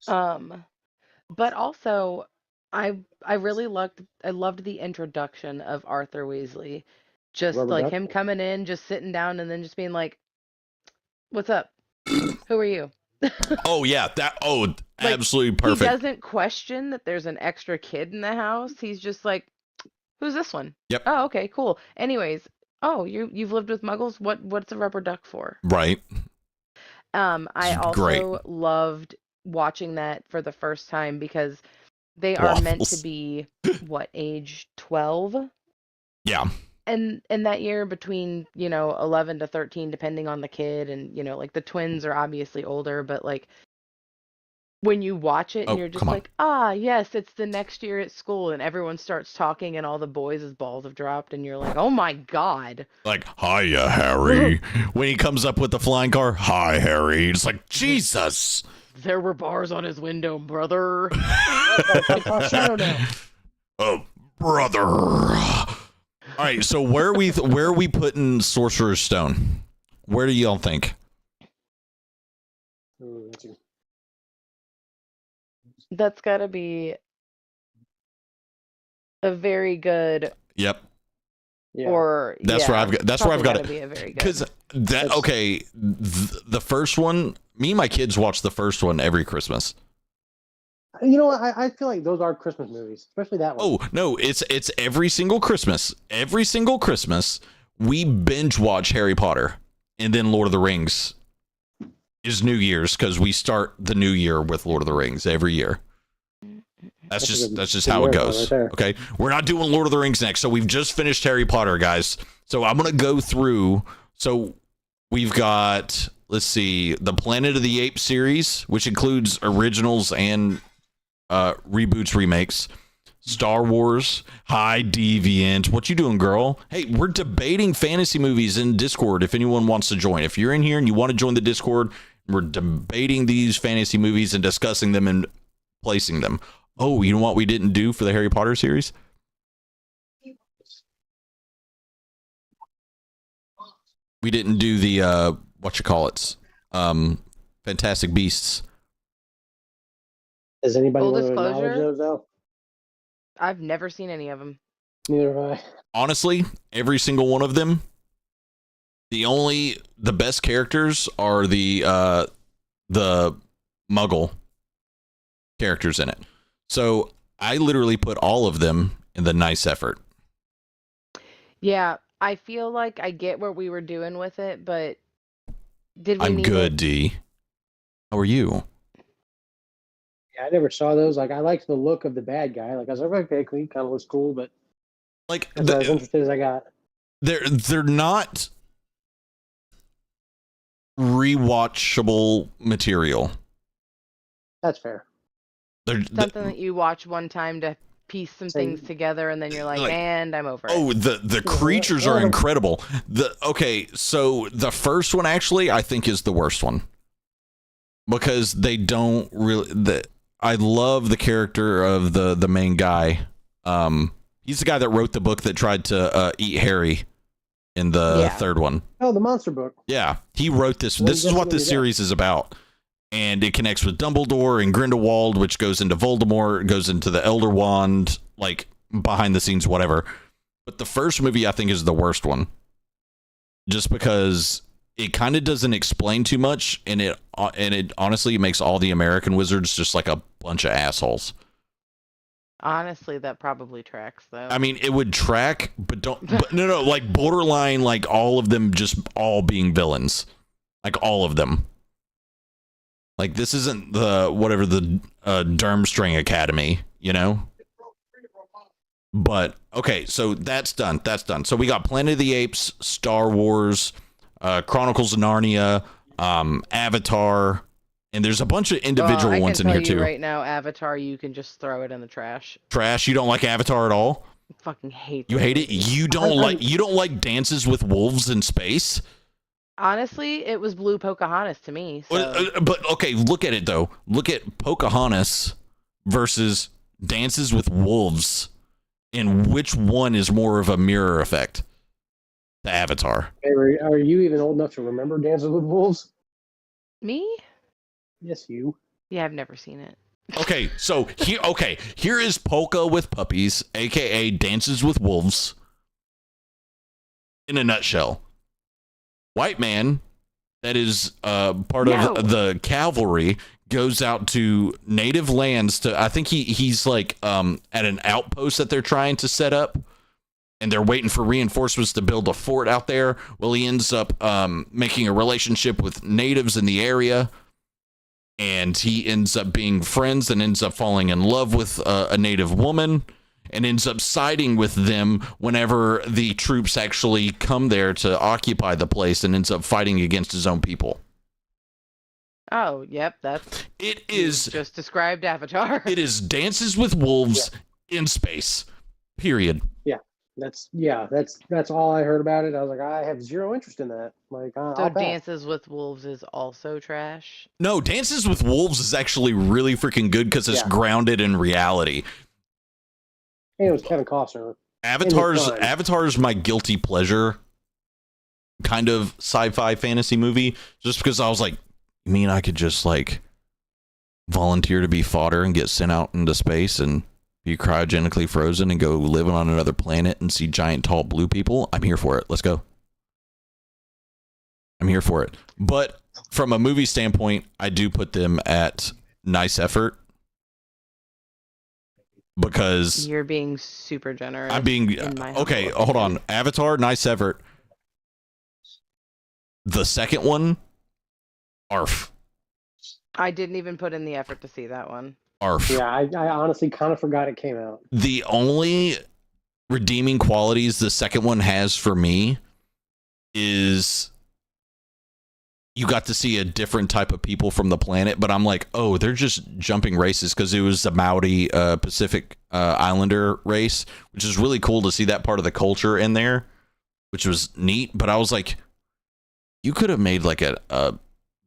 But also I really loved the introduction of Arthur Weasley. Just Rubber like duck. him coming in, just sitting down and then just being like, "What's up? Who are you?" Oh yeah, Like, absolutely he perfect. doesn't question that there's an extra kid in the house. He's just like, "Who's this one?" Yep. Oh, okay, cool. Anyways, oh, you've lived with muggles? What's a rubber duck for? Right. I It's great. also loved watching that for the first time because they are meant to Waffles. be what, age 12? Yeah. And in that year between, 11 to 13 depending on the kid, and like the twins are obviously older, but like when you watch it and Oh, you're just come on. like, "Ah, yes, it's the next year at school," and everyone starts talking and all the boys' balls have dropped and you're like, "Oh my God." Like, hiya, Harry. When he comes up with the flying car, hi, Harry. It's like, Jesus. There were bars on his window, brother. Shadow now. Oh, brother. All right, so where are we putting Sorcerer's Stone? Where do y'all think? That's got to be a very good. Yep. Yeah. Or That's yeah, where I've got. That's where I've got to it. be a very good. Because that okay, the first one. Me and my kids watch the first one every Christmas. You know what? I feel like those are Christmas movies, especially that one. Oh no, it's every single Christmas. Every single Christmas, we binge watch Harry Potter, and then Lord of the Rings is New Year's because we start the new year with Lord of the Rings every year. That's just how it goes. Right, okay, we're not doing Lord of the Rings next, so we've just finished Harry Potter, guys. So I'm gonna go through. So we've got, let's see, the Planet of the Apes series, which includes originals and reboots, remakes. Star Wars, High Deviant. What you doing, girl? Hey, we're debating fantasy movies in Discord if anyone wants to join. If you're in here and you want to join the Discord, we're debating these fantasy movies and discussing them and placing them. Oh, you know what we didn't do for the Harry Potter series? We didn't do the Fantastic Beasts. Does anybody Full want to acknowledge disclosure, those though? I've never seen any of them. Neither have I. Honestly, every single one of them. The best characters are the Muggle characters in it. So I literally put all of them in the nice effort. Yeah, I feel like I get what we were doing with it, but did we I'm need good, it? D. How are you? Yeah, I never saw those. Like, I liked the look of the bad guy. Like, I was like, okay, he kind of looks cool, but Like that's as interested as I got. they're not rewatchable material. That's fair. Something that you watch one time to piece some things together, and then you're like, and I'm over it. Oh, the creatures are incredible. So the first one actually I think is the worst one because they don't really. I love the character of the main guy. He's the guy that wrote the book that tried to eat Harry in the third one. Oh, the monster book. Yeah, he wrote this. This is what this series is about. And it connects with Dumbledore and Grindelwald, which goes into Voldemort, goes into the Elder Wand, like behind the scenes, whatever. But the first movie, I think, is the worst one. Just because it kind of doesn't explain too much, and it honestly makes all the American wizards just like a bunch of assholes. Honestly, that probably tracks, though. I mean, it would track, but no, like borderline, like all of them just all being villains. Like all of them. Like, this isn't the Durmstrang Academy, you know? But, okay, so that's done. So we got Planet of the Apes, Star Wars, Chronicles of Narnia, Avatar, and there's a bunch of individual ones in here, too. Right now, Avatar, you can just throw it in the trash. Trash? You don't like Avatar at all? I fucking hate You hate it? You don't like Dances with Wolves in Space? Honestly, it was Blue Pocahontas to me. So. But okay, look at it though. Look at Pocahontas versus Dances with Wolves, and which one is more of a mirror effect? The Avatar. Hey, are you even old enough to remember Dances with Wolves? Me? Yes, you. Yeah, I've never seen it. Okay, so here is Polka with Puppies, aka Dances with Wolves, in a nutshell. White man that is part No. of the cavalry goes out to native lands to, I think he's like at an outpost that they're trying to set up, and they're waiting for reinforcements to build a fort out there. Well, he ends up making a relationship with natives in the area, and he ends up being friends and ends up falling in love with a native woman, and ends up siding with them whenever the troops actually come there to occupy the place, and ends up fighting against his own people. Oh, yep, It you is just described Avatar. it is Dances with Wolves in space. Period. That's all I heard about it. I was like, I have zero interest in that. Like, So I'll pass. Dances with Wolves is also trash. No, Dances with Wolves is actually really freaking good because it's grounded in reality. And it was Kevin Costner. Avatar's my guilty pleasure kind of sci-fi fantasy movie, just because I was like, you mean I could just like volunteer to be fodder and get sent out into space and be cryogenically frozen and go live on another planet and see giant tall blue people? I'm here for it. Let's go. I'm here for it. But from a movie standpoint, I do put them at nice effort, because You're being super generous. I'm being okay. Hold on. Avatar, nice effort. The second one, ARF. I didn't even put in the effort to see that one. ARF. Yeah, I honestly kind of forgot it came out. The only redeeming qualities the second one has for me is you got to see a different type of people from the planet, but I'm like, oh, they're just jumping races, because it was the Maori Pacific Islander race, which is really cool to see that part of the culture in there, which was neat. But I was like, you could have made like a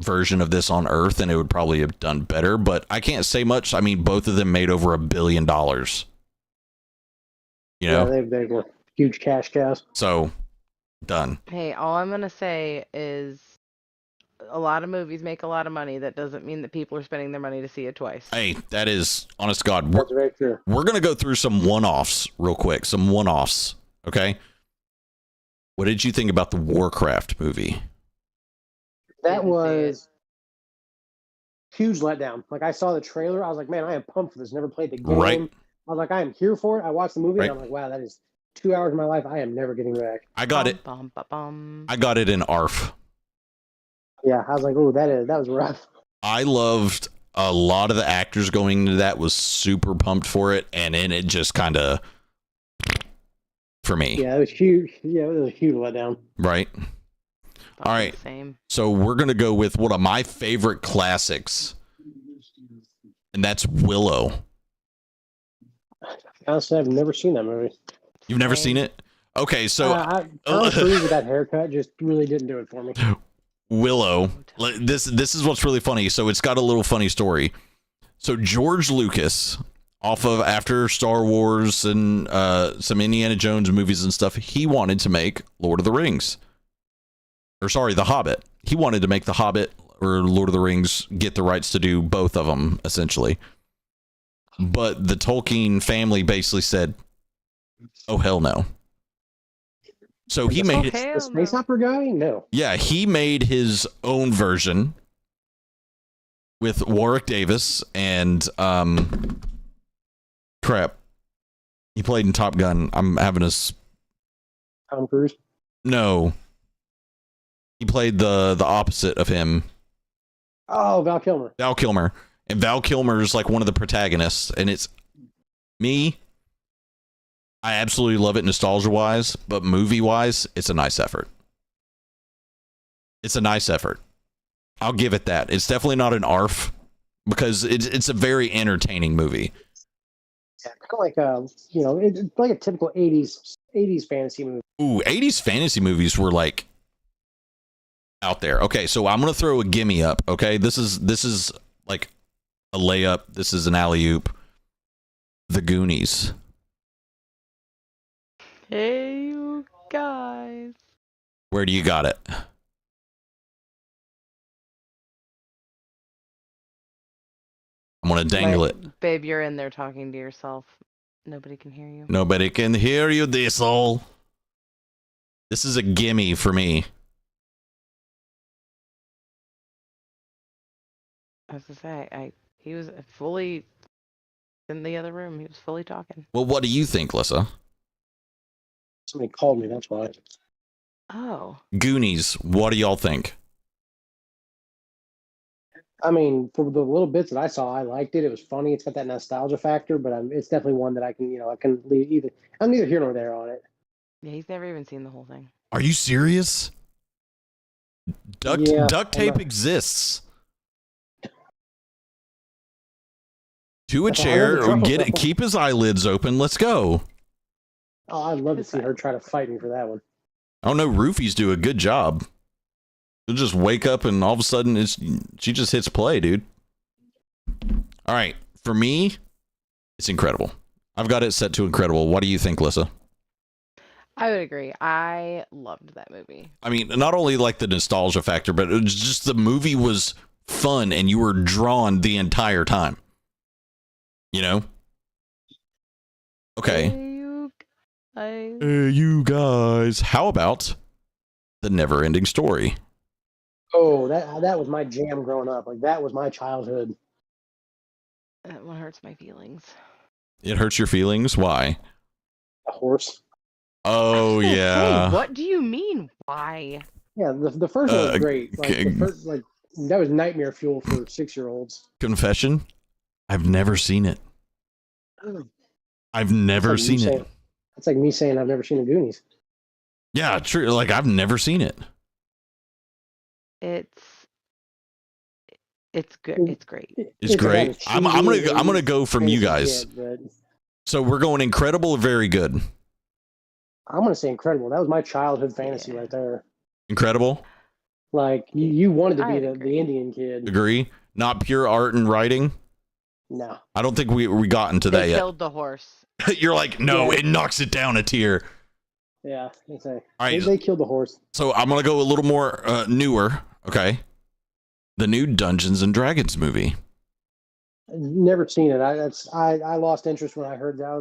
version of this on Earth and it would probably have done better, but I can't say much. I mean, both of them made over $1 billion. You know? Yeah, they were huge cash cows. So, done. Hey, all I'm going to say is a lot of movies make a lot of money. That doesn't mean that people are spending their money to see it twice. Hey, that is, honest to God. That's very true. We're going to go through some one-offs real quick. Some one-offs, okay? What did you think about the Warcraft movie? That was huge letdown. Like, I saw the trailer. I was like, man, I am pumped for this. Never played the game. Right. I was like, I am here for it. I watched the movie and I'm like, wow, that is 2 hours of my life I am never getting back. I got it. I got it in ARF. Yeah, I was like, oh, that was rough. I loved a lot of the actors going into that, was super pumped for it, and then it just kind of, for me. Yeah, it was huge. Yeah, it was a huge letdown. Right. All right. Same. So we're going to go with one of my favorite classics, and that's Willow. Honestly, I've never seen that movie. You've never seen it? Okay, so Tom Cruise with that haircut just really didn't do it for me. Willow. This is what's really funny. So it's got a little funny story. So George Lucas, off of after Star Wars and some Indiana Jones movies and stuff, he wanted to make Lord of the Rings. Or sorry, The Hobbit. He wanted to make The Hobbit or Lord of the Rings, get the rights to do both of them, essentially. But the Tolkien family basically said, oh, hell no. So he made it. The space opera guy? No. Yeah, he made his own version with Warwick Davis and crap. He played in Top Gun. I'm having a Tom Cruise? No. He played the opposite of him. Oh, Val Kilmer. Val Kilmer. And Val Kilmer is like one of the protagonists, and it's me. I absolutely love it nostalgia-wise, but movie-wise, it's a nice effort. It's a nice effort. I'll give it that. It's definitely not an ARF, because it's a very entertaining movie. Yeah, kind of like it's like a typical 80s fantasy movie. Ooh, 80s fantasy movies were like out there. Okay, so I'm gonna throw a gimme up. Okay, this is like a layup. This is an alley-oop. The Goonies. Hey, you guys. Where do you got it? gonna dangle it. Babe, you're in there talking to yourself. Nobody can hear you. Nobody can hear you, Diesel. This is a gimme for me. I was to say, he was fully in the other room. He was fully talking. Well, what do you think, Lissa? Somebody called me, that's why. Oh. Goonies, what do y'all think? I mean, for the little bits that I saw, I liked it. It was funny. It's got that nostalgia factor, but it's definitely one that I can leave either. I'm neither here nor there on it. Yeah, he's never even seen the whole thing. Are you serious? Duct tape exists. To a chair, keep his eyelids open. Let's go. Oh, I'd love to see her try to fight me for that one. Oh no, roofies do a good job. They'll just wake up and all of a sudden she just hits play, dude. All right, for me, it's incredible. I've got it set to incredible. What do you think, Lissa? I would agree. I loved that movie. I mean, not only like the nostalgia factor, but it was just the movie was fun and you were drawn the entire time. You know? Okay. Hey, you guys. How about The Never-Ending Story? Oh, that was my jam growing up. Like, that was my childhood. That one hurts my feelings. It hurts your feelings? Why? A horse. Oh, yeah. Say, what do you mean? Why? Yeah, the first one was great. Like, that was nightmare fuel for 6-year-olds. Confession? I've never seen it. I've never seen it. That's like me saying I've never seen the Goonies. Yeah, true. Like, I've never seen it. It's good. It's great. It's great. I'm gonna go from you guys. So we're going incredible or very good? I'm gonna say incredible. That was my childhood fantasy right there. Incredible. Like you wanted to be the Indian kid. Agree. Not pure art and writing. No. I don't think we got into that yet. They killed the horse. You're like, no, it knocks it down a tier. Yeah. All right. They killed the horse. So I'm gonna go a little more newer. Okay. The new Dungeons and Dragons movie. Never seen it. I lost interest when I heard that. I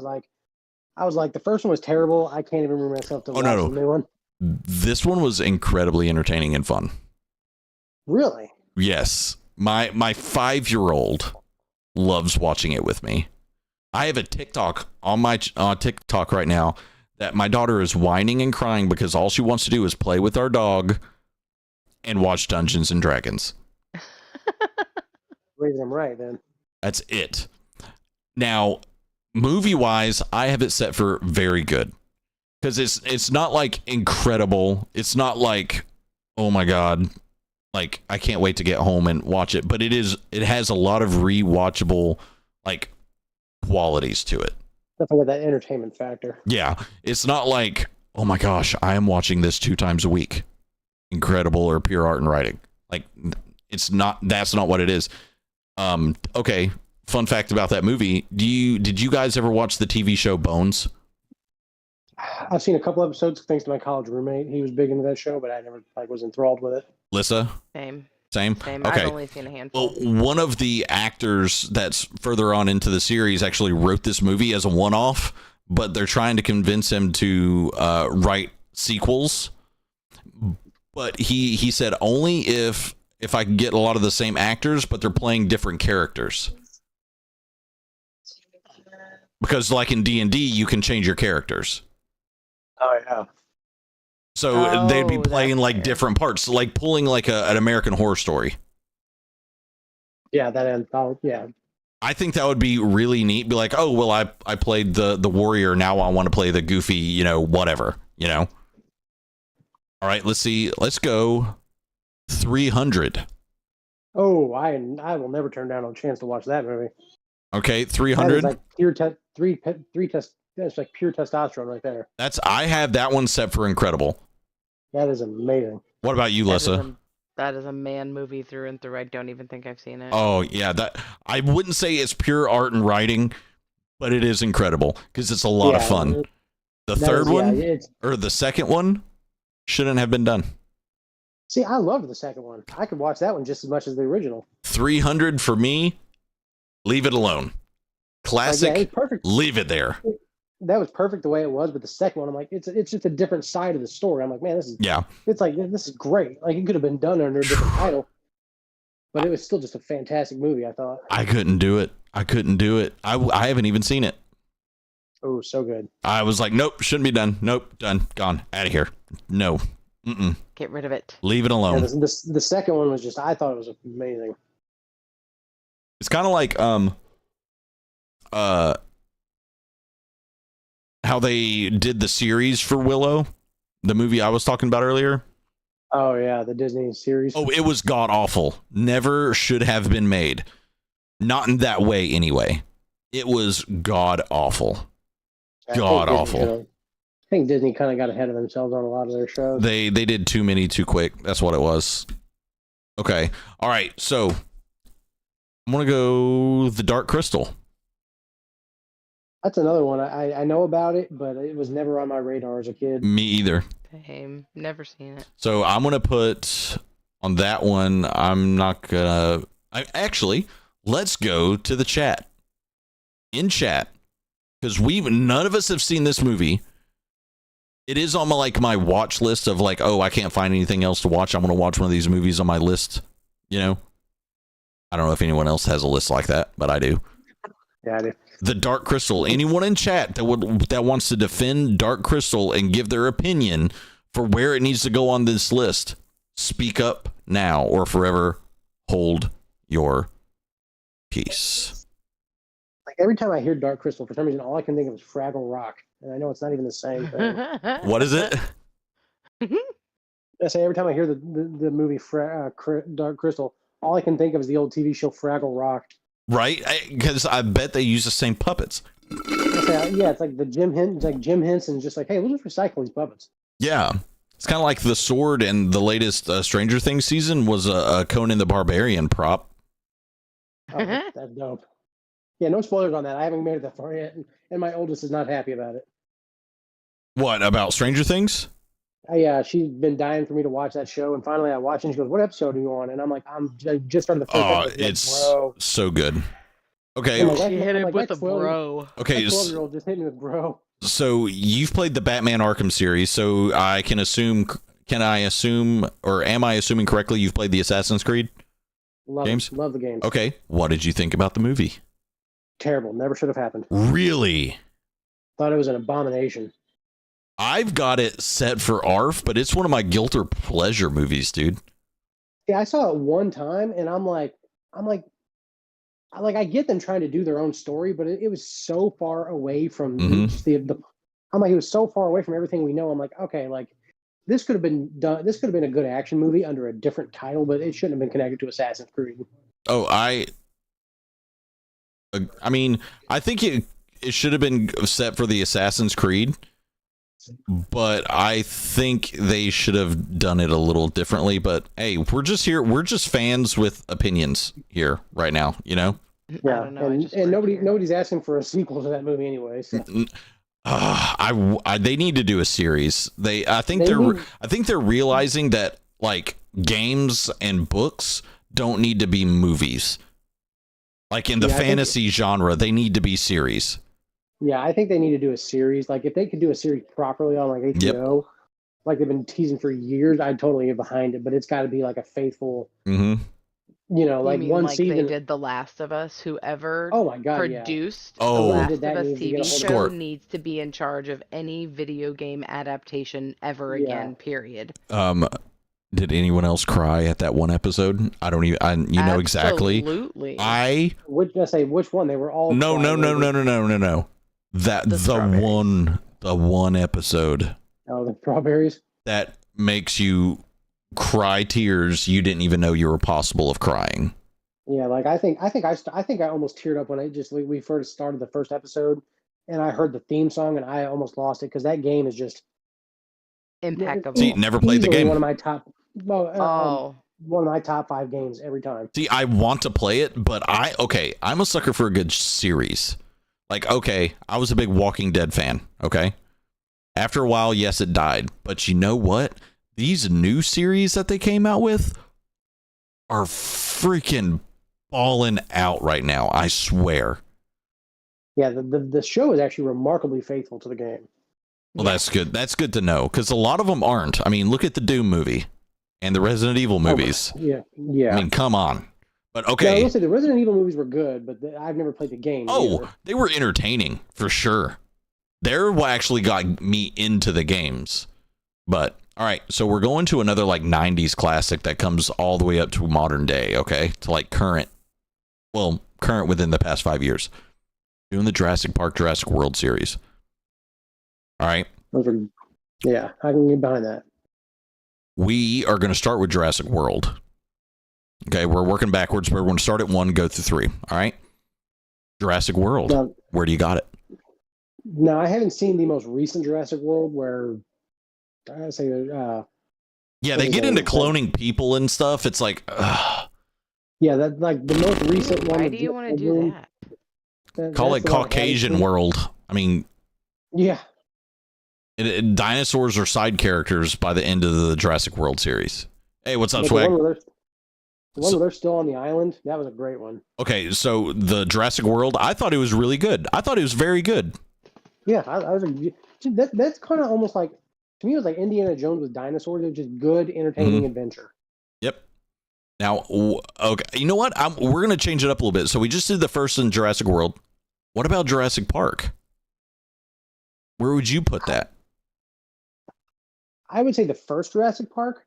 was like, the first one was terrible. I can't even remember myself to watch the new one. This one was incredibly entertaining and fun. Really? Yes. My 5-year-old loves watching it with me. I have a TikTok on my TikTok right now that my daughter is whining and crying because all she wants to do is play with our dog and watch Dungeons and Dragons. Raising them right then. That's it. Now, movie-wise, I have it set for very good. Because it's not like incredible. It's not like, oh my God, like I can't wait to get home and watch it. But it has a lot of rewatchable like qualities to it. Definitely got that entertainment factor. Yeah. It's not like, oh my gosh, I am watching this 2 times a week. Incredible or pure art and writing. Like that's not what it is. Okay. Fun fact about that movie. Did you guys ever watch the TV show Bones? I've seen a couple episodes thanks to my college roommate. He was big into that show, but I never was enthralled with it. Lissa? Same. Okay. I've only seen a handful. Well, one of the actors that's further on into the series actually wrote this movie as a one-off, but they're trying to convince him to write sequels. But he said only if I can get a lot of the same actors, but they're playing different characters. Because like in D&D, you can change your characters. Oh, yeah. So they'd be playing like different parts, like pulling like an American Horror Story. Yeah, yeah. I think that would be really neat. Be like, oh, well, I played the warrior. Now I want to play the goofy, whatever, All right, let's see. Let's go 300. Oh, I will never turn down a chance to watch that movie. Okay, 300. That is like that's like pure testosterone right there. I have that one set for incredible. That is amazing. What about you, Lissa? That is a man movie through and through. I don't even think I've seen it. Oh, yeah. That I wouldn't say it's pure art and writing, but it is incredible because it's a lot of fun. The third one or the second one shouldn't have been done. See, I loved the second one. I could watch that one just as much as the original. 300 for me. Leave it alone. Classic. It was perfect. Leave it there. That was perfect the way it was, but the second one, I'm like, it's just a different side of the story. I'm like, man, this is this is great. Like, it could have been done under a different title, but it was still just a fantastic movie, I thought. I couldn't do it. I haven't even seen it. Oh, so good. I was like, nope, shouldn't be done. Nope, done, gone, out of here. No. Mm-mm. Get rid of it. Leave it alone. Yeah, the second one was just, I thought it was amazing. It's kind of like how they did the series for Willow, the movie I was talking about earlier. Oh yeah, the Disney series. Oh, it was god awful. Never should have been made. Not in that way anyway. It was god awful. God awful. I think Disney kind of got ahead of themselves on a lot of their shows. They did too many too quick. That's what it was. Okay. All right. So I'm gonna go The Dark Crystal. That's another one. I know about it, but it was never on my radar as a kid. Me either. Same. Never seen it. So I'm gonna put on that one. I'm not gonna. Actually, let's go to the chat. In chat, because none of us have seen this movie. It is on my watch list of like, oh, I can't find anything else to watch. I'm gonna watch one of these movies on my list. You know, I don't know if anyone else has a list like that, but I do. Yeah, I do. The Dark Crystal. Anyone in chat that wants to defend Dark Crystal and give their opinion for where it needs to go on this list, speak up now or forever hold your peace. Like, every time I hear Dark Crystal, for some reason, all I can think of is Fraggle Rock, and I know it's not even the same thing. What is it? I say every time I hear the movie Dark Crystal, all I can think of is the old TV show Fraggle Rock. Right? Because I bet they use the same puppets. Yeah, it's like Jim Henson, just like, hey, we'll just recycle these puppets. Yeah. It's kind of like the sword in the latest Stranger Things season was a Conan the Barbarian prop. Oh, that's dope. Yeah, no spoilers on that. I haven't made it that far yet, and my oldest is not happy about it. What, about Stranger Things? Yeah, she's been dying for me to watch that show, and finally I watched it, and she goes, what episode are you on? And I'm like, I just started the first episode. It's bro. So good. Okay. She hit him with a bro. Okay. 12-year-old just hit me with bro. So you've played the Batman Arkham series, so I can assume, or am I assuming correctly you've played the Assassin's Creed games? Love the games. Okay. What did you think about the movie? Terrible. Never should have happened. Really? Thought it was an abomination. I've got it set for ARF, but it's one of my guilt or pleasure movies, dude. Yeah, I saw it one time, and I'm like, I get them trying to do their own story, but it was so far away from I'm like, it was so far away from everything we know. I'm like, okay, like this could have been done. This could have been a good action movie under a different title, but it shouldn't have been connected to Assassin's Creed. Oh, I mean, I think it should have been set for the Assassin's Creed, but I think they should have done it a little differently. But hey, we're just fans with opinions here right now, you know? Yeah, and nobody's asking for a sequel to that movie anyway. So. They need to do a series. I think they're realizing that like games and books don't need to be movies. Like in the fantasy genre, they need to be series. Yeah, I think they need to do a series. Like if they could do a series properly on like HBO, like they've been teasing for years, I'd totally get behind it. But it's got to be like a faithful, you know, like one season. They did The Last of Us. Whoever produced The Oh, Last of Us TV show needs to be in charge of any video game adaptation ever again. Period. Did anyone else cry at that one episode? I don't even. You know exactly. Absolutely. Which one? They were all. No. That the one episode. Oh, the strawberries. That makes you cry tears you didn't even know you were possible of crying. Yeah, like I think I almost teared up when we first started the first episode, and I heard the theme song, and I almost lost it because that game is just impeccable. See, never played the game. One of my top. One of my top 5 games every time. See, I want to play it, but I'm a sucker for a good series. Like, okay, I was a big Walking Dead fan, okay? After a while, yes, it died. But you know what? These new series that they came out with are freaking balling out right now. I swear. Yeah, the show is actually remarkably faithful to the game. Well, that's good. That's good to know because a lot of them aren't. I mean, look at the Doom movie and the Resident Evil movies. Yeah. I mean, come on. But Yeah, I okay. will say the Resident Evil movies were good, but I've never played the game. Oh, either. they were entertaining for sure. They're what actually got me into the games. But all right, so we're going to another like 90s classic that comes all the way up to modern day, okay? To like current within the past 5 years. Doing the Jurassic Park, Jurassic World series. All right. Yeah, I can get behind that. We are going to start with Jurassic World. Okay, we're working backwards. We're going to start at 1, go through 3. All right. Jurassic World. Now, where do you got it? No, I haven't seen the most recent Jurassic World where I say yeah, they get into cloning people and stuff. It's like yeah, that like the most recent one. Why do you want to do that? Call it Caucasian World. I mean, yeah. Dinosaurs are side characters by the end of the Jurassic World series. Hey, what's up, The Swag? one where they're still on the island, that was a great one. Okay, so the Jurassic World, I thought it was really good. I thought it was very good. Yeah, that's kind of almost like, to me, it was like Indiana Jones with dinosaurs. It was just good, entertaining adventure. Yep. Now, okay, you know what? We're going to change it up a little bit. So we just did the first in Jurassic World. What about Jurassic Park? Where would you put that? I would say the first Jurassic Park,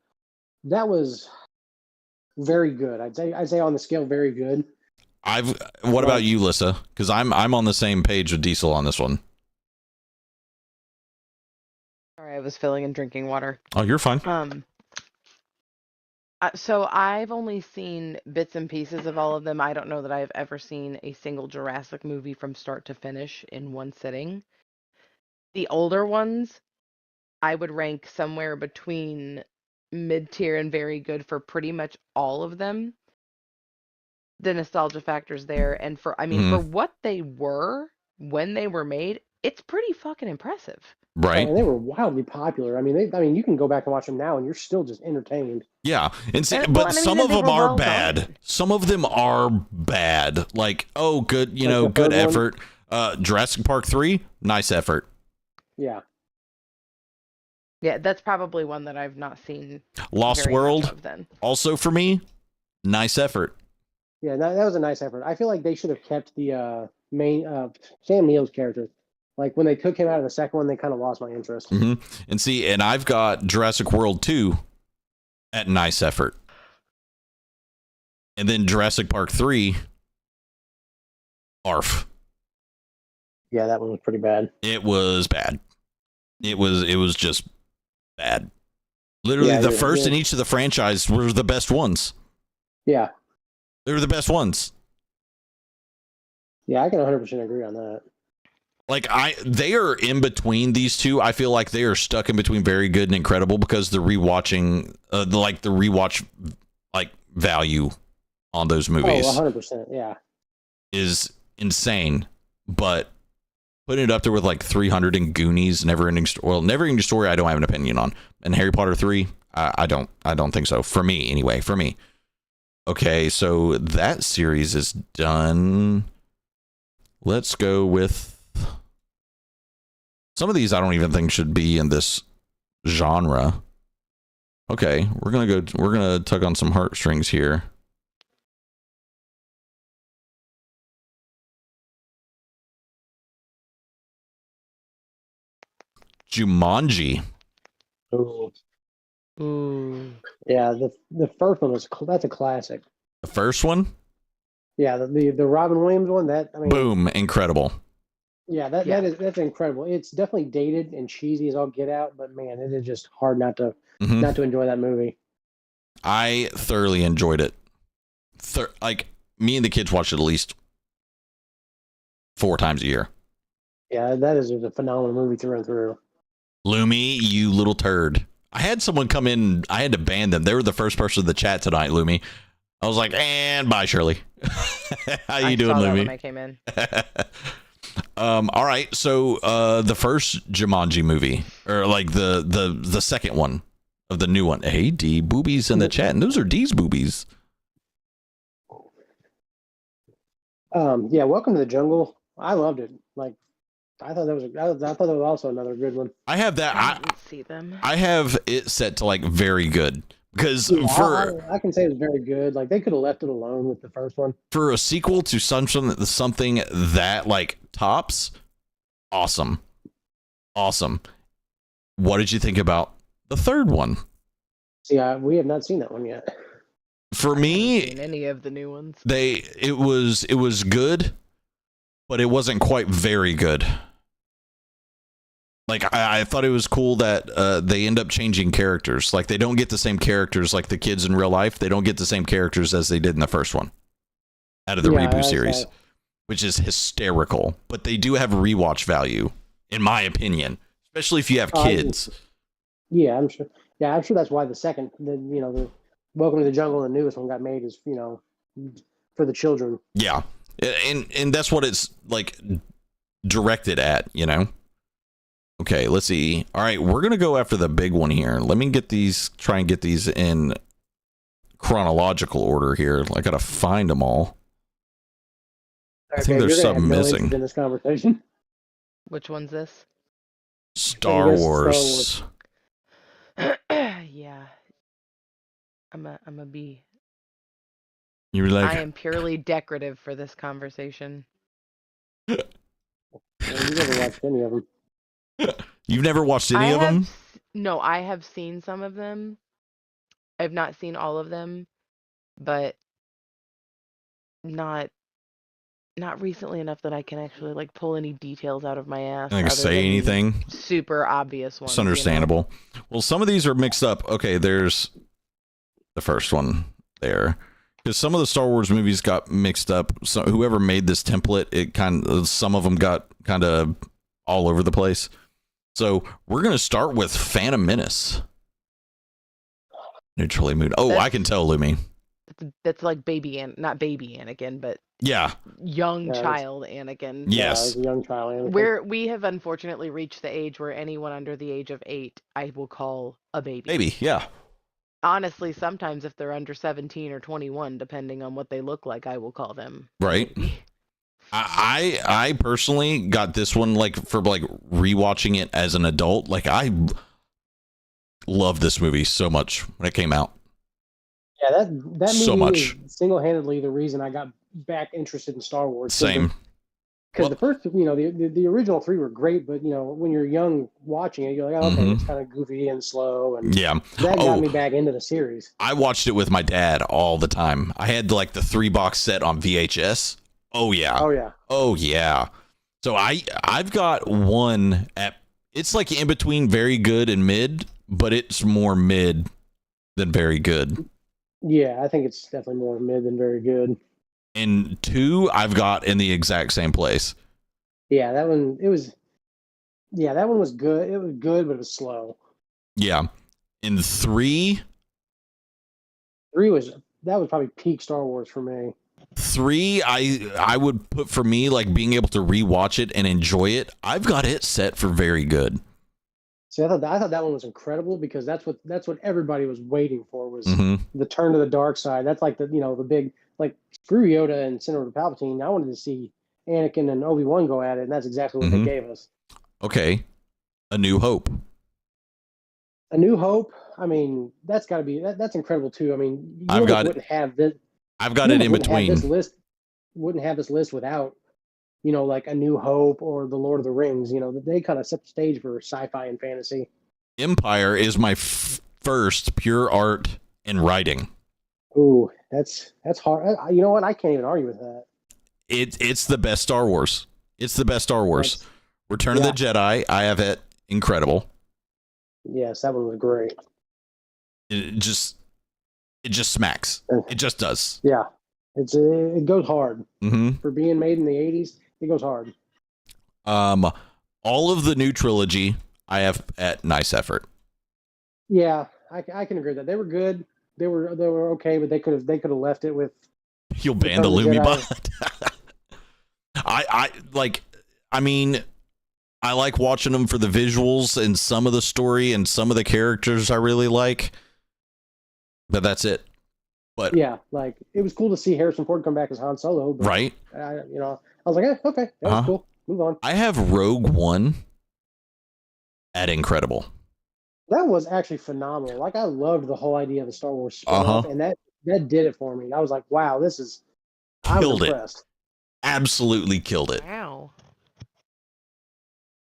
that was very good. I'd say on the scale, very good. What about you, Lissa? Because I'm on the same page with Diesel on this one. Sorry, I was filling and drinking water. Oh, you're fine. So I've only seen bits and pieces of all of them. I don't know that I've ever seen a single Jurassic movie from start to finish in one sitting. The older ones, I would rank somewhere between mid-tier and very good for pretty much all of them. The nostalgia factor's there, and for what they were when they were made, it's pretty fucking impressive. Right. And they were wildly popular. I mean, you can go back and watch them now, and you're still just entertained. Yeah, and some of them are bad. Some of them are bad. Like, oh, good, good effort. Jurassic Park 3, nice effort. Yeah. Yeah, that's probably one that I've not seen. Lost World, also for me, nice effort. Yeah, that was a nice effort. I feel like they should have kept the main Sam Neill's character. Like when they took him out of the second one, they kind of lost my interest. Mm-hmm. And I've got Jurassic World 2 at nice effort. And then Jurassic Park 3, ARF. Yeah, that one was pretty bad. It was bad. It was just bad. Literally, the first in each of the franchise were the best ones. Yeah. They were the best ones. Yeah, I can 100% agree on that. Like they are in between these two. I feel like they are stuck in between very good and incredible because the rewatching, the rewatch value on those movies. Oh, 100%. Yeah. Is insane. But putting it up there with like 300 and Goonies, Neverending Story, I don't have an opinion on. And Harry Potter 3, I don't think so. For me, anyway. For me. Okay, so that series is done. Let's go with some of these. I don't even think should be in this genre. Okay, we're gonna tug on some heartstrings here. Jumanji. Ooh. Yeah, the first one that's a classic. The first one? Yeah, the Robin Williams one, boom, incredible. Yeah, that's incredible. It's definitely dated and cheesy as all get out, but man, it is just hard not to enjoy that movie. I thoroughly enjoyed it. Like me and the kids watched it at least 4 times a year. Yeah, that is a phenomenal movie through and through. Lumi, you little turd. I had someone come in. I had to ban them. They were the first person in the chat tonight, Lumi. I was like, and bye, Shirley. How you doing, Lumi? When I came in. All right. So the first Jumanji movie, or like the second one of the new one. Hey, D boobies in the chat, and those are D's boobies. Yeah, Welcome to the Jungle. I loved it. Like, I thought I thought that was also another good one. I have that. I didn't see them. I have it set to like very good because Yeah, for I can say it was very good. Like, they could have left it alone with the first one. a sequel to something that like tops, awesome. What did you think about the third one? See, we have not seen that one yet. For I haven't me, seen any of the new ones. it was good, but it wasn't quite very good. Like I thought it was cool that they end up changing characters. Like they don't get the same characters like the kids in real life. They don't get the same characters as they did in the first one out of the reboot series, which is hysterical. But they do have rewatch value, in my opinion, especially if you have kids. Yeah, I'm sure. Yeah, I'm sure that's why the Welcome to the Jungle, the newest one, got made is for the children. Yeah, and that's what it's like directed at. Okay, let's see. All right, we're gonna go after the big one here. Let me try and get these in chronological order here. I gotta find them all. I think there's something missing in this conversation. Which one's this? Star Wars. Yeah. I'm a be. You're like, I am purely decorative for this conversation. You never watched any of them. You've never watched any of them? No, I have seen some of them. I've not seen all of them, but not recently enough that I can actually like pull any details out of my ass. I can say anything. Super obvious ones. It's understandable. Well, some of these are mixed up. Okay, there's the first one there. Because some of the Star Wars movies got mixed up. So whoever made this template, some of them got kind of all over the place. So we're gonna start with Phantom Menace. Neutrally mood. Oh, I can tell, Lumi. That's like not baby Anakin, but yeah, young child Anakin. Yes, young child Anakin. We have unfortunately reached the age where anyone under the age of 8, I will call a baby. Baby, yeah. Honestly, sometimes if they're under 17 or 21, depending on what they look like, I will call them right. I personally got this one like for like rewatching it as an adult. Like I loved this movie so much when it came out. Yeah, that movie so much is single-handedly the reason I got back interested in Star Wars. Same. Because the first, the original 3 were great, but when you're young watching it, you're like, oh, okay, it's kind of goofy and slow, and that got me back into the series. I watched it with my dad all the time. I had like the 3-box set on VHS. Oh yeah. So I've got one it's like in between very good and mid, but it's more mid than very good. Yeah, I think it's definitely more mid than very good. And 2, I've got in the exact same place. Yeah, that one that one was good. It was good, but it was slow. Yeah. And 3 was probably peak Star Wars for me. 3, I would put for me like being able to rewatch it and enjoy it. I've got it set for very good. See, I thought that one was incredible because that's what everybody was waiting for was the turn to the dark side. That's like the big like screw Yoda and Senator Palpatine. I wanted to see Anakin and Obi-Wan go at it, and that's exactly what they gave us. Okay, A New Hope. A New Hope. I mean, that's got to be that's incredible too. I mean, I've got it in between. Wouldn't have this list without like A New Hope or The Lord of the Rings. They kind of set the stage for sci-fi and fantasy. Empire is my first pure art and writing. Ooh, that's hard. You know what? I can't even argue with that. It's the best Star Wars. It's the best Star Wars. Return of the Jedi. I have it incredible. Yes, that one was great. It just smacks. It just does. Yeah, it goes hard for being made in the 80s. It goes hard. All of the new trilogy, I have at nice effort. Yeah, I can agree with that. They were good. They were okay, but they could have left it with. You'll ban the Lumi bot. I mean, I like watching them for the visuals and some of the story and some of the characters I really like. But that's it. But yeah, like it was cool to see Harrison Ford come back as Han Solo. But right, I was like, okay, that was cool. Move on. I have Rogue One at incredible. That was actually phenomenal. Like I loved the whole idea of the Star Wars spin-off, and that did it for me. I was like, wow, I was Killed it. impressed. Absolutely killed it. Wow.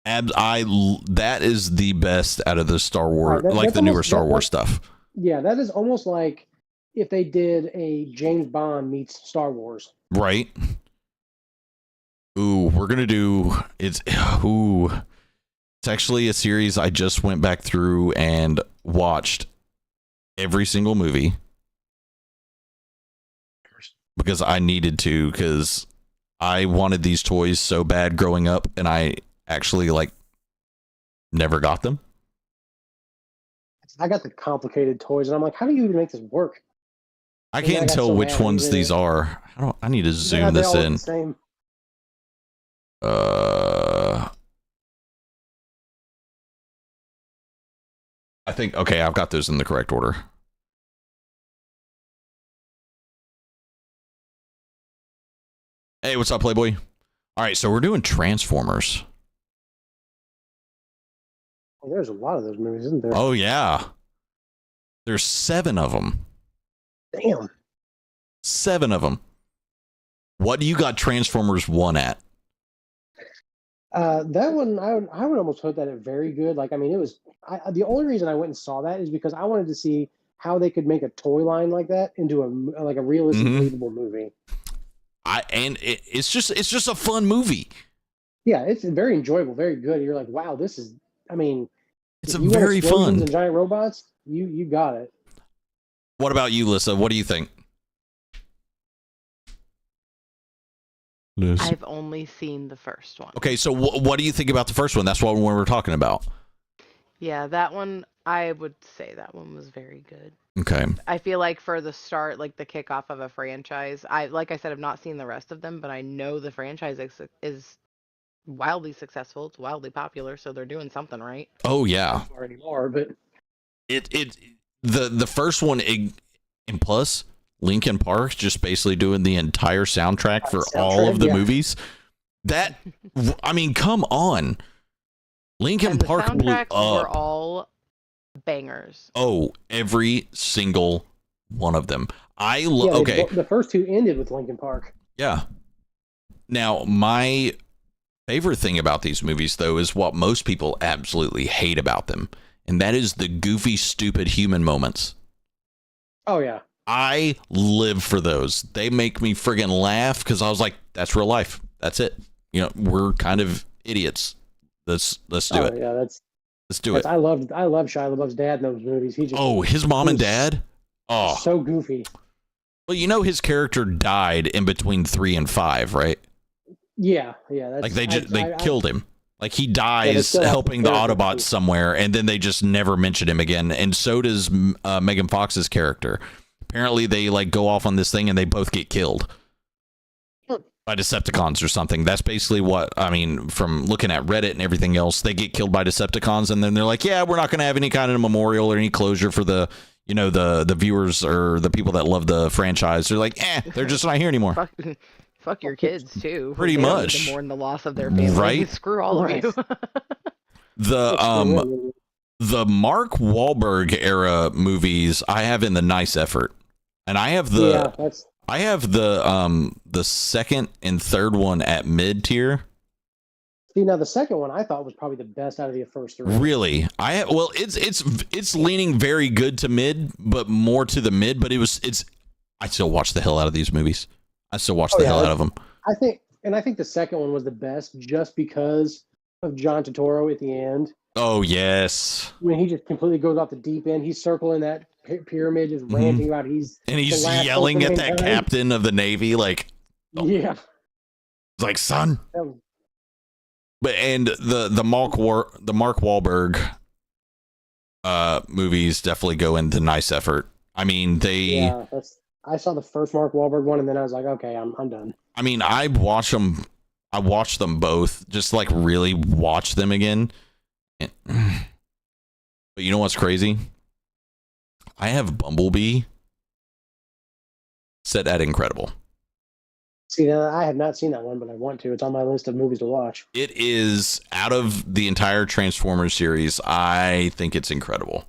That is the best out of the Star Wars, Right, the newer Star Wars stuff. Yeah, that is almost like if they did a James Bond meets Star Wars. Right. Ooh, we're gonna do it's actually a series I just went back through and watched every single movie because I needed to, because I wanted these toys so bad growing up, and I actually never got them. I got the complicated toys, and I'm like, how do you even make this work? I can't tell which ones these are. I need to zoom this in. Same. I think, okay, I've got those in the correct order. Hey, what's up, Playboy? All right, so we're doing Transformers. Well, there's a lot of those movies, isn't there? Oh, yeah. There's 7 of them. Damn. 7 of them. What do you got Transformers 1 at? That one, I would almost put that at very good. Like, I mean, it was the only reason I went and saw that is because I wanted to see how they could make a toy line like that into a realistic, believable movie. It's just a fun movie. Yeah, it's very enjoyable, very good. You're like, wow, this is. I mean, it's very fun. And giant robots, you got it. What about you, Lissa? What do you think? I've only seen the first one. Okay, so what do you think about the first one? That's what we were talking about. Yeah, that one, I would say that one was very good. Okay. I feel like for the start, like the kickoff of a franchise, like I said, I've not seen the rest of them, but I know the franchise is wildly successful. It's wildly popular, so they're doing something right. Oh yeah. Not anymore, but the first one, and plus Linkin Park just basically doing the entire soundtrack for all of the movies. That, I mean, come on. Linkin Park blew up. Were all bangers. Oh, every single one of them. The first 2 ended with Linkin Park. Yeah. Now, my favorite thing about these movies, though, is what most people absolutely hate about them, and that is the goofy, stupid human moments. Oh, yeah. I live for those. They make me friggin' laugh because I was like, that's real life. That's it. You know, we're kind of idiots. Let's do it. Yeah, let's do it. I love Shia LaBeouf's dad in those movies. His mom and dad. Oh, so goofy. Well, you know, his character died in between 3 and 5, right? Yeah. That's, like they killed him. Like he dies helping the Autobots somewhere, and then they just never mention him again. And so does Megan Fox's character. Apparently, they go off on this thing, and they both get killed by Decepticons or something. That's basically what I mean from looking at Reddit and everything else. They get killed by Decepticons, and then they're like, "Yeah, we're not going to have any kind of memorial or any closure for the viewers or the people that love the franchise." They're like, they're just not here anymore. Fuck your kids too. Pretty much. To mourn the loss of their family. Right? Screw all of you. The Mark Wahlberg era movies I have in the nice effort, and I have the second and third one at mid tier. See, now the second one I thought was probably the best out of the first 3. Really, it's leaning very good to mid, but more to the mid. But I still watch the hell out of these movies. I still watch the hell out of them. I think the second one was the best just because of John Turturro at the end. Oh yes, when he just completely goes off the deep end, he's circling that pyramid, just ranting about he's yelling at that captain of the Navy, like, yeah, it's like, son. But and the Mark Wahlberg movies definitely go into nice effort. I mean, I saw the first Mark Wahlberg one, and then I was like, okay, I'm done. I mean, I watched them both, just really watch them again. But you know what's crazy? I have Bumblebee set at incredible. See, I have not seen that one, but I want to. It's on my list of movies to watch. It is, out of the entire Transformers series, I think it's incredible.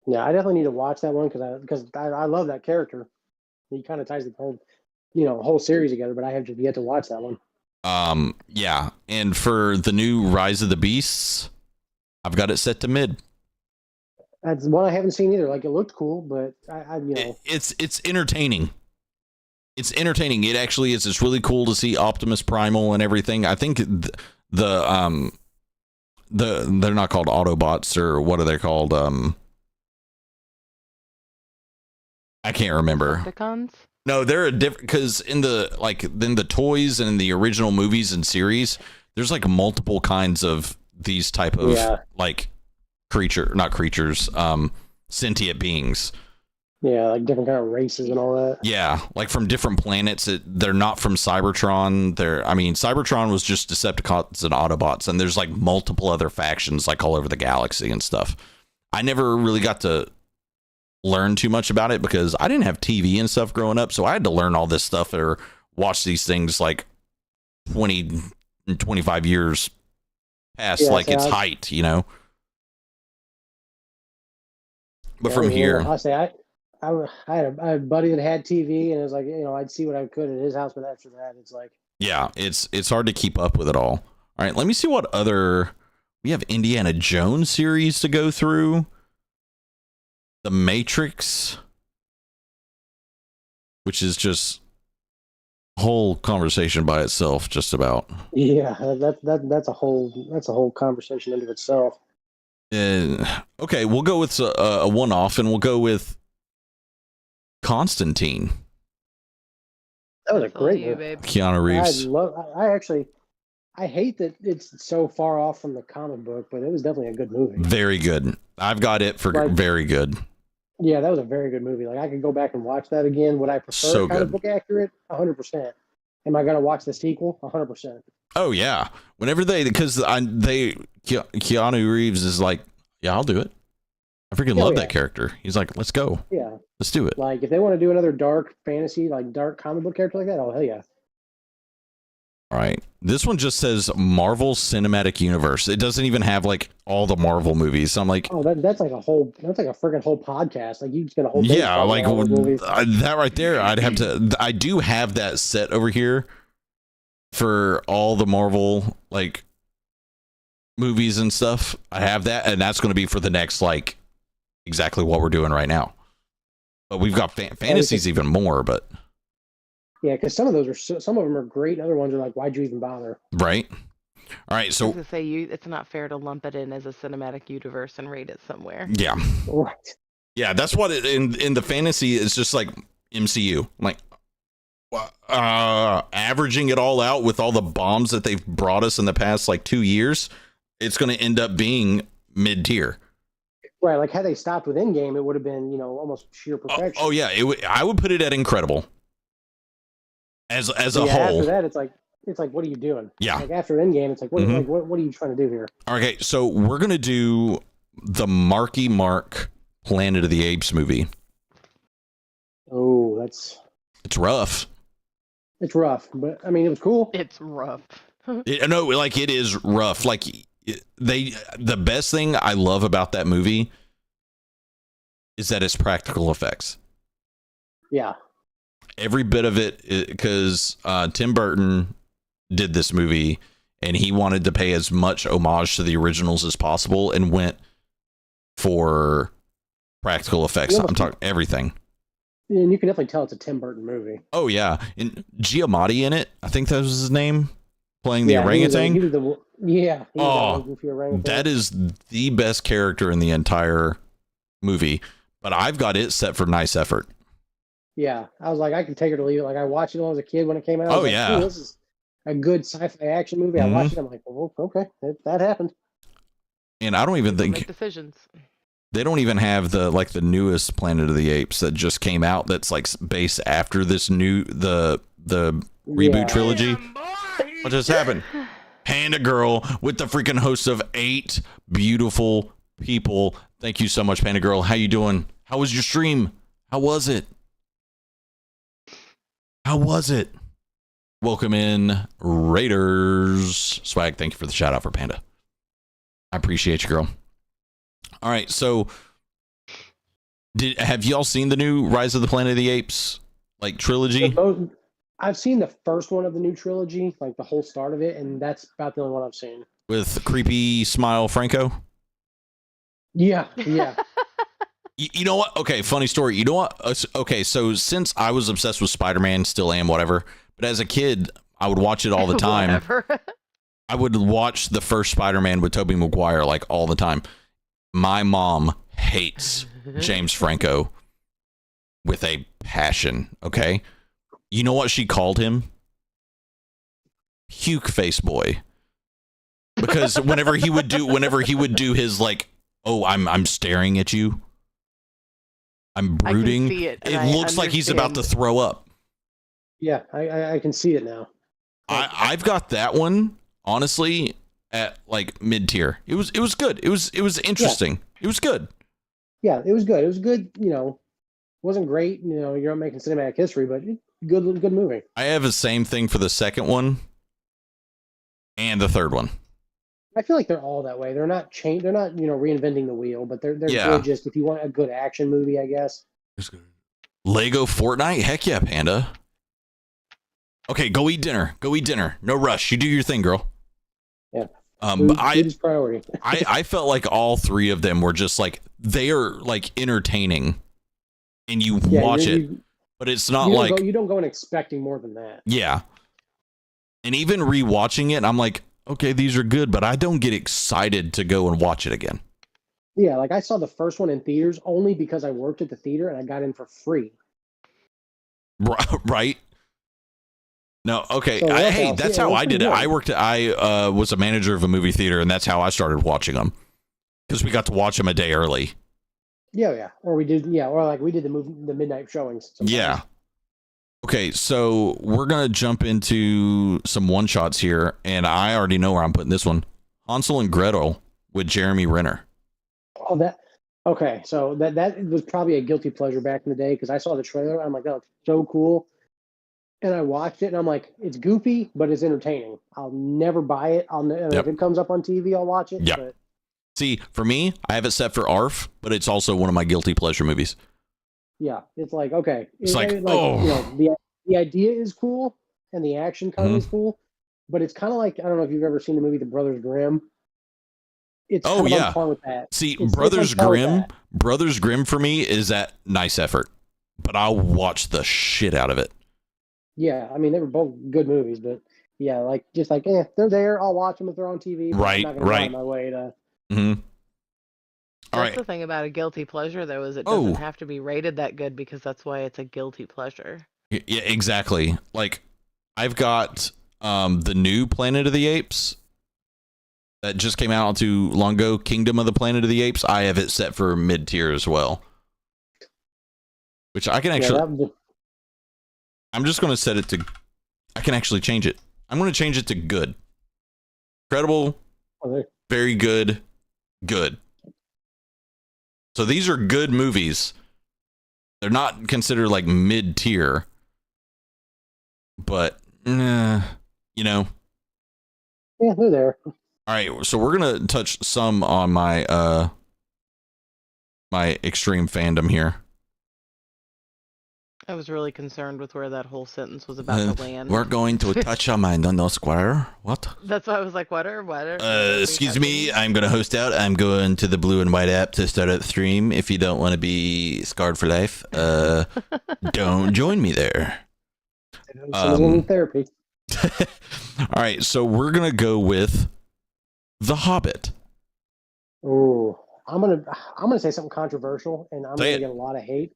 Yeah, I definitely need to watch that one because I love that character. He kind of ties the whole series together, but I have yet to watch that one. Yeah, and for the new Rise of the Beasts, I've got it set to mid. That's one I haven't seen either. Like, it looked cool, but It's entertaining. It's entertaining. It actually is. It's really cool to see Optimus Primal and everything. I think they're not called Autobots, or what are they called? I can't remember. Decepticons? No, they're a different, because in the toys and in the original movies and series, there's like multiple kinds of these type of sentient beings. Yeah, like different kind of races and all that. Yeah, like from different planets. They're not from Cybertron. Cybertron was just Decepticons and Autobots, and there's like multiple other factions like all over the galaxy and stuff. I never really got to learn too much about it because I didn't have TV and stuff growing up, so I had to learn all this stuff or watch these things like 20 and 25 years past its height, you know. But from here, I had a buddy that had TV, and it was like, I'd see what I could at his house, but after that, it's like, yeah, it's hard to keep up with it all. All right, let me see what other we have. Indiana Jones series to go through. The Matrix, which is just a whole conversation by itself, just about. Yeah, that's a whole conversation into itself. Okay, we'll go with a one-off, and we'll go with Constantine. That was a great movie. Keanu Reeves. I hate that it's so far off from the comic book, but it was definitely a good movie. Very good. I've got it for very good. Yeah, that was a very good movie. Like, I could go back and watch that again. Would I prefer comic book accurate? 100%. Am I going to watch the sequel? 100%. Oh yeah. Whenever Keanu Reeves is like, yeah, I'll do it. I freaking love that character. He's like, let's go. Yeah. Let's do it. Like, if they want to do another dark fantasy, like dark comic book character like that, oh hell yeah. All right. This one just says Marvel Cinematic Universe. It doesn't even have like all the Marvel movies. So I'm like, oh, that's like a freaking whole podcast. Like, you just get a whole that right there. I do have that set over here for all the Marvel like movies and stuff. I have that, and that's going to be for the next like exactly what we're doing right now. But we've got fantasies even more, but. Yeah, because some of them are great, and other ones are like, why'd you even bother? Right. All right. So it's not fair to lump it in as a cinematic universe and rate it somewhere. Yeah. Right. Yeah, that's what in the fantasy is just like MCU. I'm like, averaging it all out with all the bombs that they've brought us in the past like 2 years, it's going to end up being mid-tier. Right. Like, had they stopped with Endgame, it would have been almost sheer perfection. Oh yeah. I would put it at incredible. As a whole. After that, it's like, what are you doing? Yeah. Like, after Endgame, it's like, what are you trying to do here? Okay, so we're gonna do the Marky Mark Planet of the Apes movie. Oh, it's rough. It's rough, but I mean, it was cool. It's rough. It is rough. Like the best thing I love about that movie is that it's practical effects. Yeah. Every bit of it, because Tim Burton did this movie and he wanted to pay as much homage to the originals as possible and went for practical effects. I'm talking everything. And you can definitely tell it's a Tim Burton movie. Oh yeah, and Giamatti in it. I think that was his name, playing the orangutan. That is the best character in the entire movie. But I've got it set for nice effort. Yeah, I was like, I can take it or leave it. Like, I watched it when I was a kid when it came out. Oh, yeah. This is a good sci-fi action movie. I watched it. I'm like, well, okay, that happened. And I don't even think make decisions. They don't even have the newest Planet of the Apes that just came out. That's like based after this new the reboot trilogy. What just happened? Panda Girl with the freaking host of 8 beautiful people. Thank you so much, Panda Girl. How you doing? How was your stream? How was it? How was it? Welcome in, Raiders. Swag, thank you for the shout out for Panda. I appreciate you, girl. All right, so have y'all seen the new Rise of the Planet of the Apes trilogy? I've seen the first one of the new trilogy, like the whole start of it, and that's about the only one I've seen. With creepy smile Franco? Yeah. You know what? Okay, funny story. You know what? Okay, so since I was obsessed with Spider-Man, still am, whatever, but as a kid, I would watch it all the time. I would watch the first Spider-Man with Tobey Maguire all the time. My mom hates James Franco with a passion, okay? You know what she called him? Puke face boy. Because whenever he would do his oh, I'm staring at you. I'm brooding. I can see it. It looks like he's about to throw up. Yeah, I can see it now. I've got that one, honestly, at mid-tier. It was good. It was interesting. Yeah. It was good. Yeah, it was good. It was good, wasn't great, you're not making cinematic history, but good movie. I have the same thing for the second one and the third one. I feel like they're all that way. They're not they're not, reinventing the wheel, but they're good just if you want a good action movie, I guess. Lego Fortnite? Heck yeah, Panda. Okay, go eat dinner. Go eat dinner. No rush. You do your thing, girl. Yeah. Food is priority. I felt like all three of them were just they are entertaining, and you watch it, but it's not you don't go in expecting more than that. Yeah. And even rewatching it, I'm like, okay, these are good, but I don't get excited to go and watch it again. Yeah, I saw the first one in theaters only because I worked at the theater and I got in for free. Right? No, okay. So that's how I did it. I was a manager of a movie theater, and that's how I started watching them, because we got to watch them a day early. Yeah. Or we did the midnight showings. Sometimes. Yeah. Okay, so we're gonna jump into some one shots here, and I already know where I'm putting this one. Hansel and Gretel with Jeremy Renner. Oh, okay. So that was probably a guilty pleasure back in the day, because I saw the trailer. I'm like, oh, it's so cool. And I watched it, and I'm like, it's goofy, but it's entertaining. I'll never buy it. If it comes up on TV, I'll watch it. Yeah. But... See, for me, I have it set for ARF, but it's also one of my guilty pleasure movies. Yeah, it's okay. It's oh. The idea is cool, and the action kind of is cool, but it's kind of I don't know if you've ever seen the movie The Brothers Grimm. It's kind of on par with that. See, Brothers Grimm for me is that nice effort, but I'll watch the shit out of it. Yeah, I mean, they were both good movies, but yeah, they're there. I'll watch them if they're on TV. Right, I'm not gonna find my way to. Mm-hmm. That's the thing about a guilty pleasure, though, is it doesn't have to be rated that good, because that's why it's a guilty pleasure. Yeah, exactly. I've got the new Planet of the Apes that just came out not too long ago, Kingdom of the Planet of the Apes. I have it set for mid-tier as well, which I can actually... I'm just going to set it to... I can actually change it. I'm going to change it to good. Incredible, very good, good. So these are good movies. They're not considered mid-tier, but, Yeah, they're there. All right, so we're going to touch some on my my extreme fandom here. I was really concerned with where that whole sentence was about to land. We're going to touch on my no square. What? That's why I was like, what are excuse me, I'm going to host out. I'm going to the blue and white app to start a stream. If you don't want to be scarred for life, don't join me there. Therapy. All right, so we're going to go with The Hobbit. Oh, I'm gonna say something controversial, and I'm going to get a lot of hate.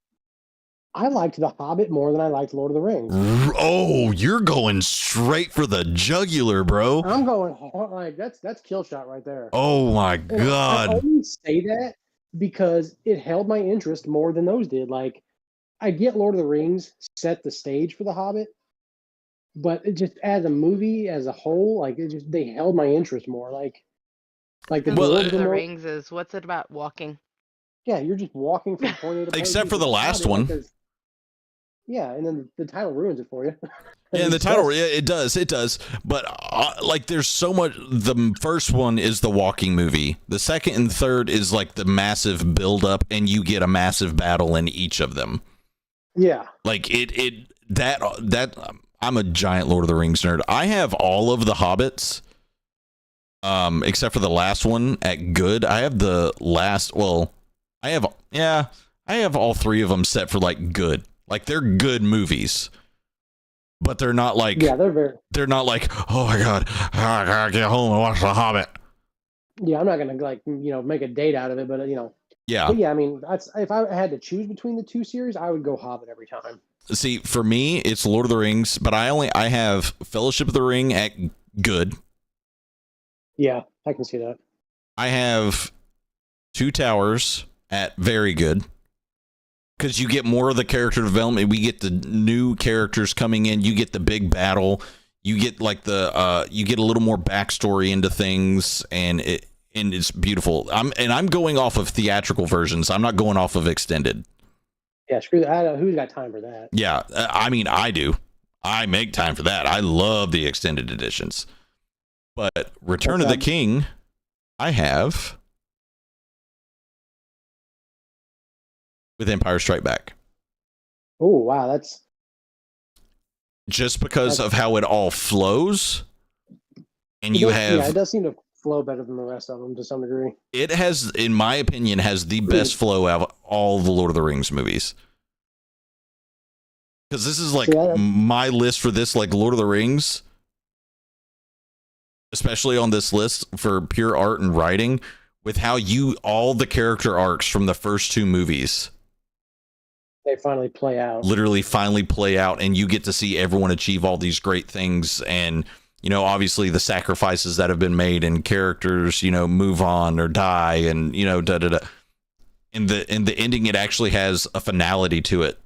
I liked The Hobbit more than I liked Lord of the Rings. Oh, you're going straight for the jugular, bro. I'm going that's kill shot right there. Oh my God. I only say that because it held my interest more than those did. I get Lord of the Rings set the stage for The Hobbit, but it just as a movie as a whole, they held my interest more. The Lord of the Rings is, what's it about walking? Yeah, you're just walking from point A to point B. Except for the last one. Yeah, and then the title ruins it for you. Yeah, the title, it does. But like, there's so much. The first one is the walking movie. The second and third is like the massive build up, and you get a massive battle in each of them. Yeah, like that. I'm a giant Lord of the Rings nerd. I have all of the Hobbits, except for the last one at good. I have the last. Well, I have all three of them set for like good. Like, they're good movies. But they're not like, they're not like, oh my god, I gotta get home and watch The Hobbit. Yeah, I'm not gonna like make a date out of it, but Yeah. But yeah, I mean, if I had to choose between the two series, I would go Hobbit every time. See, for me, it's Lord of the Rings, but I have Fellowship of the Ring at good. Yeah, I can see that. I have Two Towers at very good. Because you get more of the character development. We get the new characters coming in. You get the big battle. You get like you get a little more backstory into things, and it's beautiful. I'm going off of theatrical versions. I'm not going off of extended. Yeah, screw that. Who's got time for that? Yeah, I mean, I do. I make time for that. I love the extended editions. But Return of the King, I have with Empire Strike Back. Oh, wow, that's just because of how it all flows, and it does seem to flow better than the rest of them to some degree. It has, in my opinion, has the best flow out of all the Lord of the Rings movies. Because this is like my list for this, like Lord of the Rings, especially on this list for pure art and writing, with how all the character arcs from the first two movies, they finally play out. Literally finally play out, and you get to see everyone achieve all these great things, and obviously the sacrifices that have been made, and characters move on or die, and da da da. In the ending, it actually has a finality to it.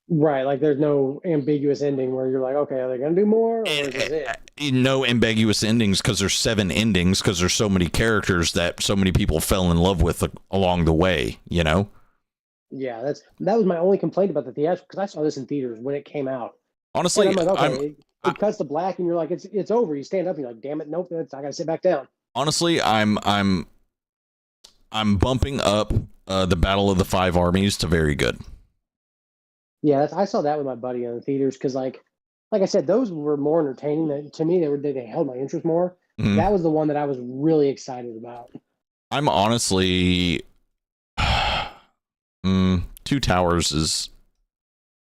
Right, like there's no ambiguous ending where you're like, okay, are they gonna do more, or is it? No ambiguous endings, because there's 7 endings, because there's so many characters that so many people fell in love with along the way. Yeah, that was my only complaint about the theatrical, because I saw this in theaters when it came out. Honestly, and I'm like, okay, it cuts to black, and you're like, it's over. You stand up, and you're like, damn it, nope, I gotta sit back down. Honestly, I'm bumping up the Battle of the Five Armies to very good. Yeah, I saw that with my buddy in the theaters, because like I said, those were more entertaining. To me, they held my interest more. Mm-hmm. That was the one that I was really excited about. I'm honestly, Two Towers is,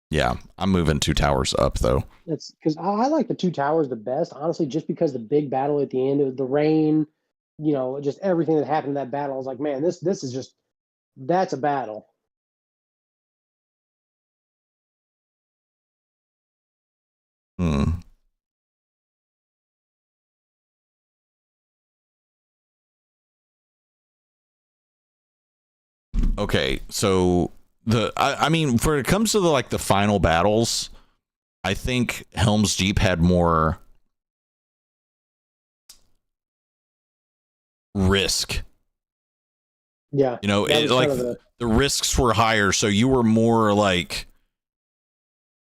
yeah, I'm moving Two Towers up though. That's because I like the Two Towers the best, honestly, just because the big battle at the end, of the rain, just everything that happened in that battle. I was like, man, this is just, that's a battle. Okay, so I mean, when it comes to the final battles, I think Helm's Deep had more risk. Yeah, the risks were higher, so you were more like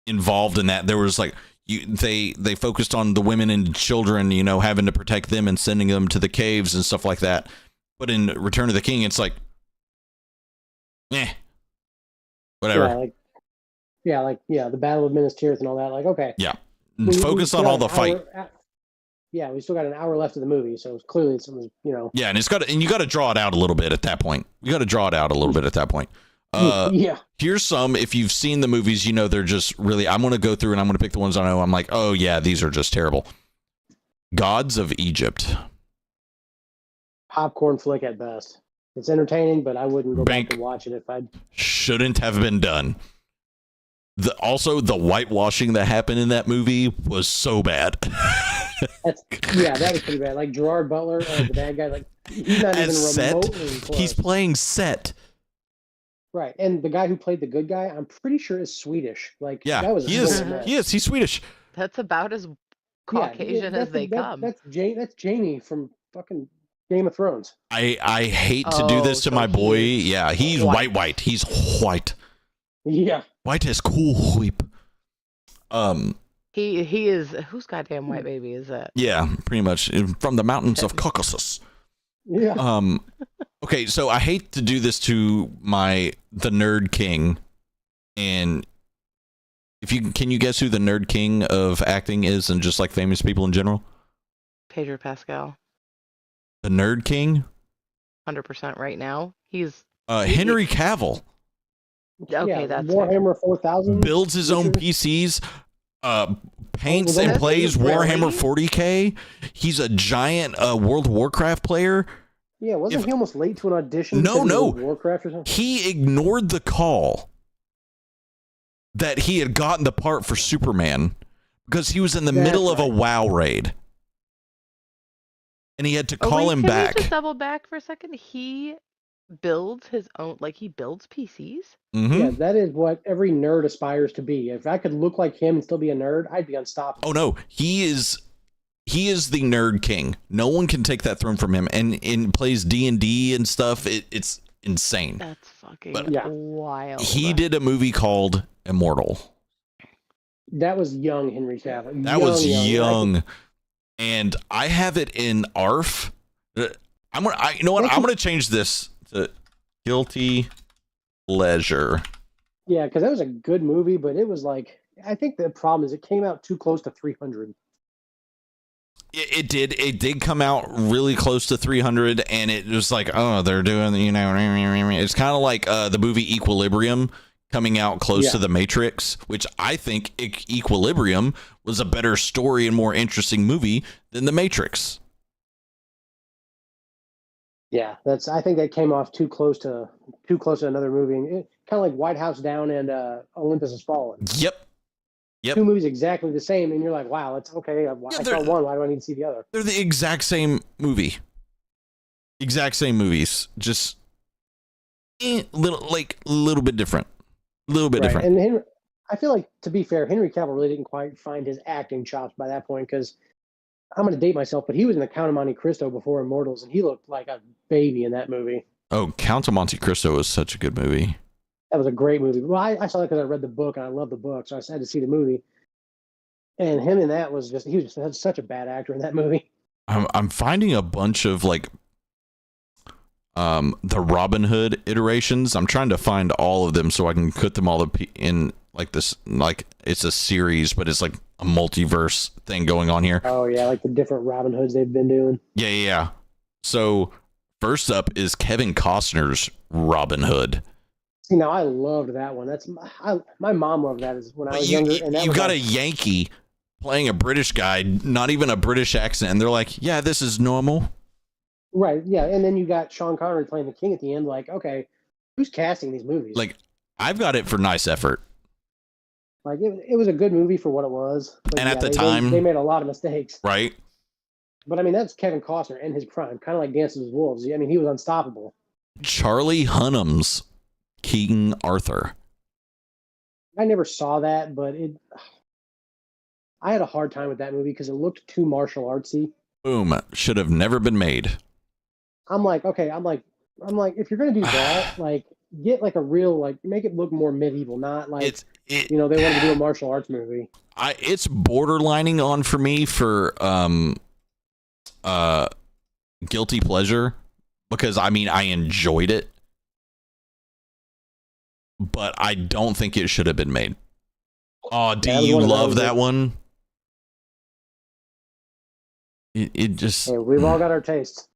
involved in that. There was they focused on the women and children, having to protect them and sending them to the caves and stuff like that. But in Return of the King, it's like, whatever. Yeah, the Battle of Minas Tirith and all that. Like, okay. Yeah. Focus on all the fight. Yeah, we still got an hour left of the movie, so clearly something's, Yeah, and you got to draw it out a little bit at that point. Yeah. Here's some, if you've seen the movies, they're just really, I'm going to go through and I'm going to pick the ones I know. I'm like, oh yeah, these are just terrible. Gods of Egypt. Popcorn flick at best. It's entertaining, but I wouldn't go back and watch it if I'd. Shouldn't have been done. Also, the whitewashing that happened in that movie was so bad. That was pretty bad. Like Gerard Butler, the bad guy, he's not even remotely close. He's playing Set. Right, and the guy who played the good guy, I'm pretty sure is Swedish. That was he is. He's Swedish. That's about as Caucasian as they come. That's Jamie from fucking Game of Thrones. I hate to do this to my boy. Yeah, he's white. He's white. Yeah. White is cool whip. He is whose goddamn white baby is that? Yeah, pretty much from the mountains of Caucasus. Yeah. Okay, so I hate to do this to the nerd king, and can you guess who the nerd king of acting is, and just like famous people in general? Pedro Pascal. The nerd king? 100% right now. He's Henry Cavill. okay. Yeah, That's Warhammer 4000. Builds his own PCs. Paints and plays Warhammer 40K. He's a giant World of Warcraft player. Yeah, wasn't he almost late to an audition? No. Warcraft or something. He ignored the call that he had gotten the part for Superman because he was in the middle of a WoW raid, and he had to call him back. Can we just double back for a second? He builds his own, like he builds PCs. Mm-hmm. Yeah, that is what every nerd aspires to be. If I could look like him and still be a nerd, I'd be unstoppable. Oh no, he is the nerd king. No one can take that throne from him, and plays D&D and stuff. It's insane. That's fucking wild. He did a movie called Immortal. That was young Henry Cavill. That was young. And I have it in ARF. You know what? I'm gonna change this to guilty pleasure. Yeah, because that was a good movie, but it was like, I think the problem is it came out too close to 300. It did come out really close to 300, and it was like, oh, they're doing, it's kind of like the movie Equilibrium coming out close to The Matrix, which I think Equilibrium was a better story and more interesting movie than The Matrix. Yeah, I think that came off too close to another movie. Kind of like White House Down and Olympus Has Fallen. Yep. Two movies exactly the same, and you're like, wow, it's okay. I saw one. Why do I need to see the other? They're the exact same movie. Exact same movies. Just little bit different. A little bit different. And I feel like, to be fair, Henry Cavill really didn't quite find his acting chops by that point, because I'm going to date myself, but he was in The Count of Monte Cristo before Immortals, and he looked like a baby in that movie. Oh, Count of Monte Cristo was such a good movie. That was a great movie. Well, I saw that because I read the book, and I love the book, so I had to see the movie. And him in that he was just such a bad actor in that movie. I'm finding a bunch of the Robin Hood iterations. I'm trying to find all of them so I can put them all in this, it's a series, but it's like a multiverse thing going on here. Oh yeah, like the different Robin Hoods they've been doing. Yeah. So first up is Kevin Costner's Robin Hood. See, now I loved that one. My mom loved that when I was younger. And you got a Yankee playing a British guy, not even a British accent, and they're like, yeah, this is normal. Right, yeah. And then you got Sean Connery playing the king at the end, like, okay, who's casting these movies? Like, I've got it for nice effort. Like, it was a good movie for what it was. But and at the time... They made a lot of mistakes. Right. But, I mean, that's Kevin Costner in his prime, kind of like Dances with Wolves. I mean, he was unstoppable. Charlie Hunnam's King Arthur. I never saw that, but I had a hard time with that movie because it looked too martial artsy. Boom. Should have never been made. I'm like, if you're gonna do that, get a real, make it look more medieval, not like they wanted to do a martial arts movie. It's borderlining on for me for guilty pleasure, because I enjoyed it, but I don't think it should have been made. Oh, do you love that one? It just... Hey, we've all got our tastes.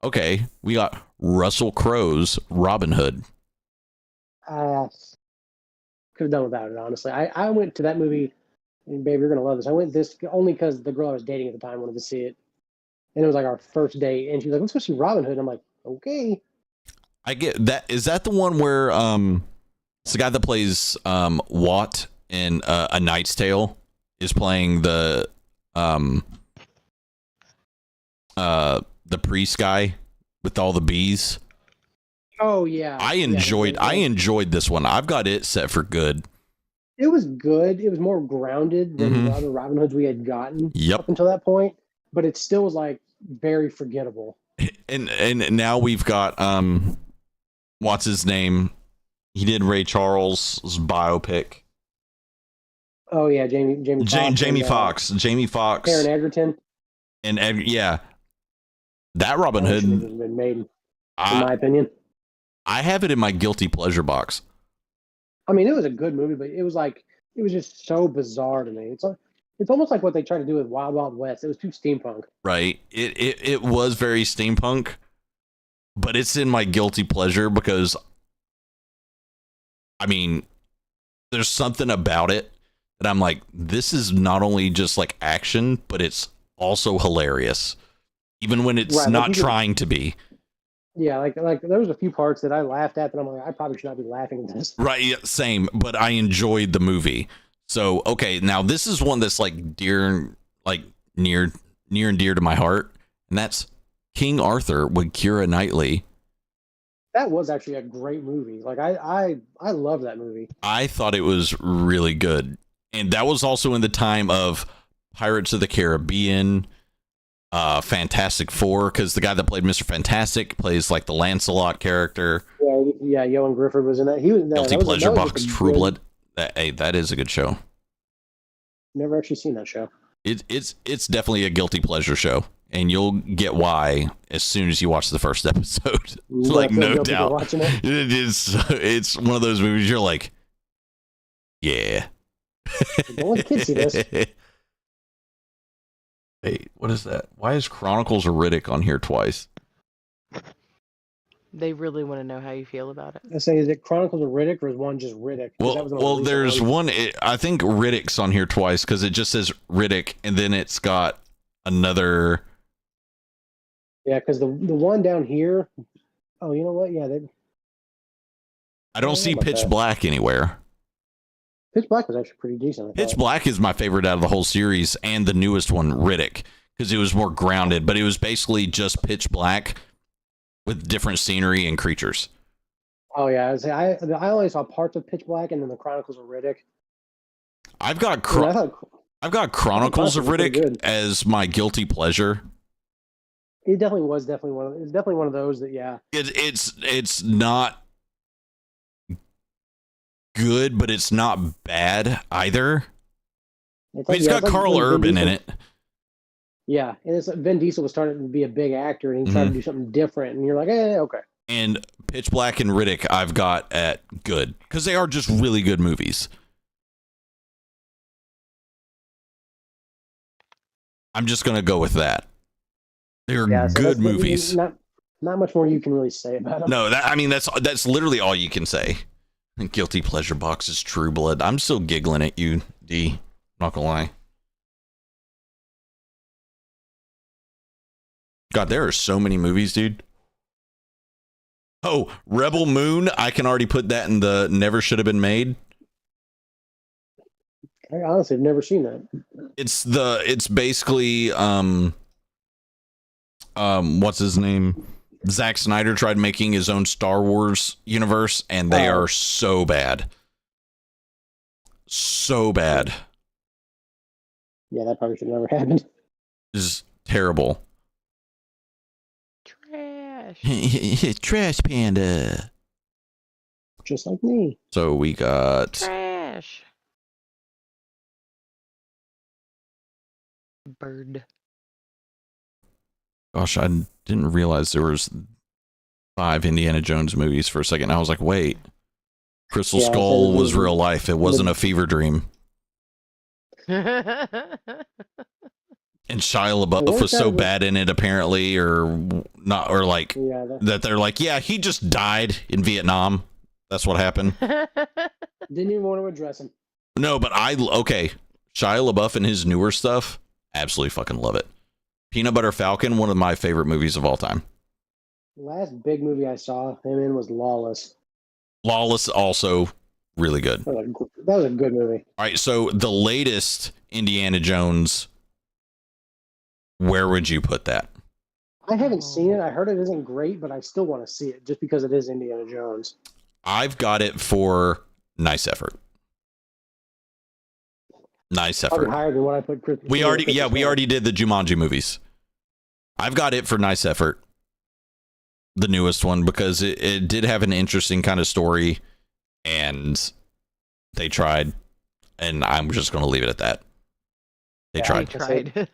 Okay, we got Russell Crowe's Robin Hood. Could have done without it, honestly. I went to that movie, and babe, you're going to love this. I went this only because the girl I was dating at the time wanted to see it. And it was like our first date, and she was like, let's go see Robin Hood. And I'm like, okay. I get that. Is that the one where it's the guy that plays Watt in A Knight's Tale is playing the priest guy with all the bees? Oh yeah. I enjoyed this one. I've got it set for good. It was good. It was more grounded than the other Robin Hoods we had gotten up until that point, but it still was very forgettable. And now we've got what's his name? He did Ray Charles' biopic. Oh yeah, Jamie Foxx. Jamie Foxx. Jamie Foxx. Taron Egerton. And yeah. That Robin Hood has been made, in my opinion. I have it in my guilty pleasure box. I mean, it was a good movie, but it was just so bizarre to me. It's almost like what they tried to do with Wild Wild West. It was too steampunk. Right. It was very steampunk, but it's in my guilty pleasure because, I mean, there's something about it that I'm like, this is not only just like action, but it's also hilarious, even when it's not trying to be. Yeah, like there was a few parts that I laughed at that I'm like, I probably should not be laughing at this. Right, yeah, same, but I enjoyed the movie. So, okay, now this is one that's like near and dear to my heart, and that's King Arthur with Keira Knightley. That was actually a great movie. Like I love that movie. I thought it was really good. And that was also in the time of Pirates of the Caribbean, Fantastic Four, because the guy that played Mr. Fantastic plays like the Lancelot character. Yeah, Johan Griffith was in that. He was Guilty Pleasure Box, True Blood. That is a good show. Never actually seen that show. It's definitely a guilty pleasure show, and you'll get why as soon as you watch the first episode. Like, no doubt. It's one of those movies you're like, yeah. Don't let the kids see this. Hey, what is that? Why is Chronicles of Riddick on here twice? They really want to know how you feel about it. I say, is it Chronicles of Riddick or is one just Riddick? Well, there's one. I think Riddick's on here twice because it just says Riddick, and then it's got another. Yeah, because the one down here. Oh, you know what? Yeah, I don't see Pitch Black anywhere. Pitch Black was actually pretty decent. Pitch Black is my favorite out of the whole series, and the newest one, Riddick, because it was more grounded, but it was basically just Pitch Black with different scenery and creatures. Oh yeah, I only saw parts of Pitch Black and then the Chronicles of Riddick. I've got Chronicles of Riddick as my guilty pleasure. It definitely was one of those that, yeah. It's not good, but it's not bad either. It's got Carl Urban in it. Yeah, and Vin Diesel was starting to be a big actor, and he tried to do something different, and you're like, okay. And Pitch Black and Riddick I've got at good, because they are just really good movies. I'm just going to go with that. They're good movies. Not much more you can really say about them. No, that's literally all you can say. Guilty Pleasure Box is True Blood. I'm still giggling at you, D. Not gonna lie. God, there are so many movies, dude. Oh, Rebel Moon. I can already put that in the never should have been made. I honestly have never seen that. It's basically what's his name? Zack Snyder tried making his own Star Wars universe, and they are so bad. So bad. Yeah, that probably should never happened. It's terrible. Trash. Trash panda. Just like me. So we got Trash. Bird. Gosh, I didn't realize there was 5 Indiana Jones movies for a second. I was like, wait. Crystal Skull was real life. It wasn't a fever dream. And Shia LaBeouf was so bad in it, apparently, or not, or like that they're like, yeah, he just died in Vietnam. That's what happened. Didn't even want to address him. No, but Shia LaBeouf and his newer stuff, absolutely fucking love it. Peanut Butter Falcon, one of my favorite movies of all time. The last big movie I saw him in was Lawless. Lawless, also really good. That was a good movie. All right, so the latest Indiana Jones, where would you put that? I haven't seen it. I heard it isn't great, but I still want to see it just because it is Indiana Jones. I've got it for nice effort. Nice effort. Probably higher than what I put. We already did the Jumanji movies. I've got it for nice effort. The newest one, because it did have an interesting kind of story. and they tried, and I'm just going to leave it at that. They tried.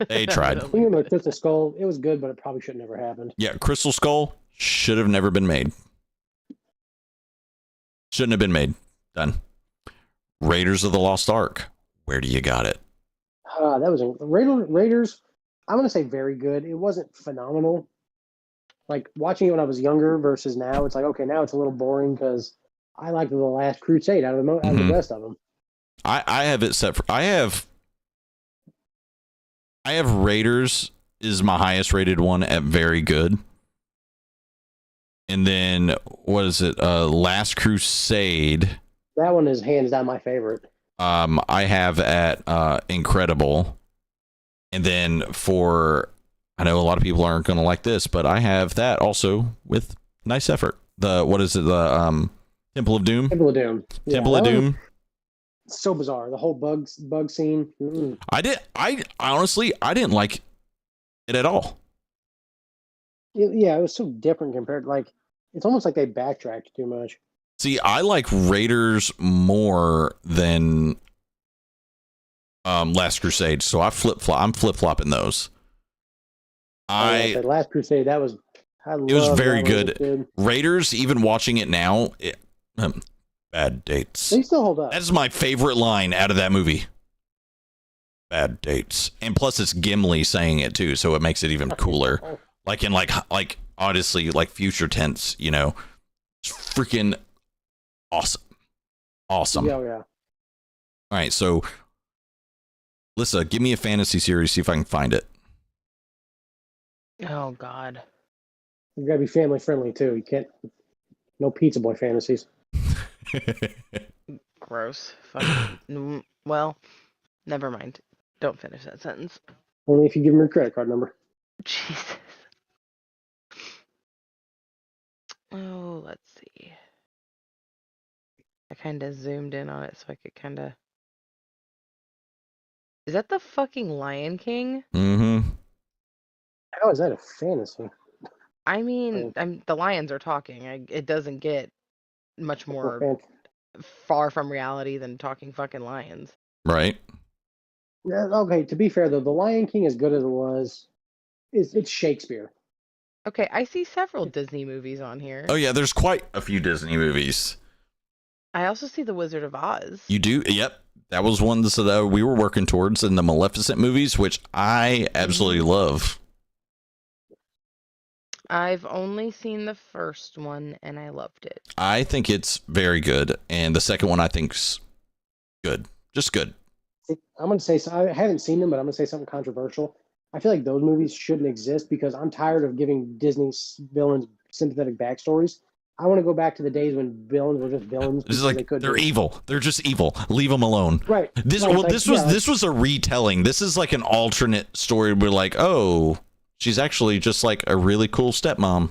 They tried. Even with Crystal Skull, it was good, but it probably should never happened. Yeah, Crystal Skull should have never been made. Shouldn't have been made. Done. Raiders of the Lost Ark. Where do you got it? That was Raiders. I'm gonna say very good. It wasn't phenomenal. Like watching it when I was younger versus now, it's like okay, now it's a little boring because I liked the Last Crusade out of the rest of them. I have it set for. I have Raiders is my highest rated one at very good. And then what is it? Last Crusade. That one is hands down my favorite. I have at incredible. And then I know a lot of people aren't going to like this, but I have that also with nice effort. What is it? The Temple of Doom. Temple of Doom. Yeah, Temple of Doom. So bizarre. The whole bug scene. Mm-mm. I honestly didn't like it at all. Yeah, it was so different compared. Like it's almost like they backtracked too much. See, I like Raiders more than Last Crusade, so I'm flip flopping those. The Last Crusade, it was very good. Raiders, even watching it now, bad dates. They still hold up. That is my favorite line out of that movie. Bad dates, and plus it's Gimli saying it too, so it makes it even cooler. Like in like honestly, like future tense, you know, it's freaking awesome. Yeah. All right, so Lissa, give me a fantasy series, see if I can find it. Oh God. You gotta be family friendly too. You can't. No Pizza Boy fantasies. Gross. Fucking. Well, never mind. Don't finish that sentence. Only if you give them your credit card number. Jesus. Oh, let's see. I kind of zoomed in on it so I could kind of. Is that the fucking Lion King? Mm-hmm. How is that a fantasy? I mean, the lions are talking. It doesn't get much more far from reality than talking fucking lions. Right. Yeah, okay, to be fair though, The Lion King, as good as it was, it's Shakespeare. Okay, I see several Disney movies on here. Oh yeah, there's quite a few Disney movies. I also see The Wizard of Oz. You do? Yep. That was one that we were working towards in the Maleficent movies, which I absolutely love. I've only seen the first one, and I loved it. I think it's very good, and the second one I think's good. Just good. I'm going to say, I haven't seen them, but I'm going to say something controversial. I feel like those movies shouldn't exist because I'm tired of giving Disney villains sympathetic backstories. I want to go back to the days when villains were just villains. This is like they're evil. They're just evil. Leave them alone. Right. This was a retelling. This is like an alternate story. We're like, oh, she's actually just like a really cool stepmom.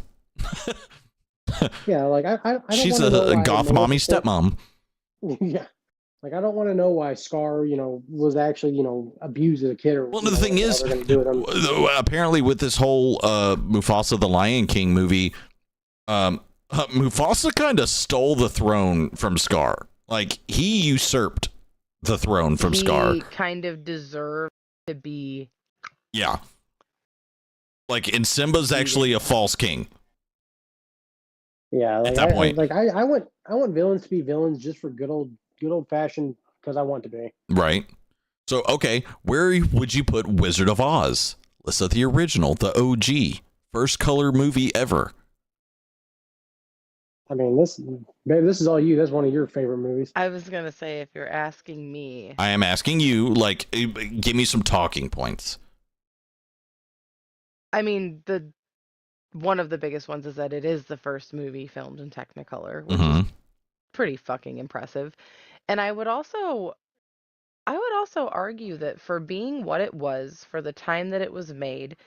Yeah, like I don't she's a goth mommy stepmom. Yeah. Like, I don't want to know why Scar, was actually, abused as a kid. Or, well, the thing is, apparently with this whole Mufasa the Lion King movie, Mufasa kind of stole the throne from Scar. Like, he usurped the throne from Scar. He kind of deserved to be... Yeah. Like, and Simba's actually a false king. Yeah, like, at that point. I want villains to be villains just for good old fashioned because I want to be. Right. So, okay, where would you put Wizard of Oz? Let's say the original, the OG, first color movie ever. I mean, this is all you. That's one of your favorite movies. I was gonna say, if you're asking me, I am asking you. Like, give me some talking points. I mean, one of the biggest ones is that it is the first movie filmed in Technicolor, which is pretty fucking impressive. And I would also argue that for being what it was, for the time that it was made,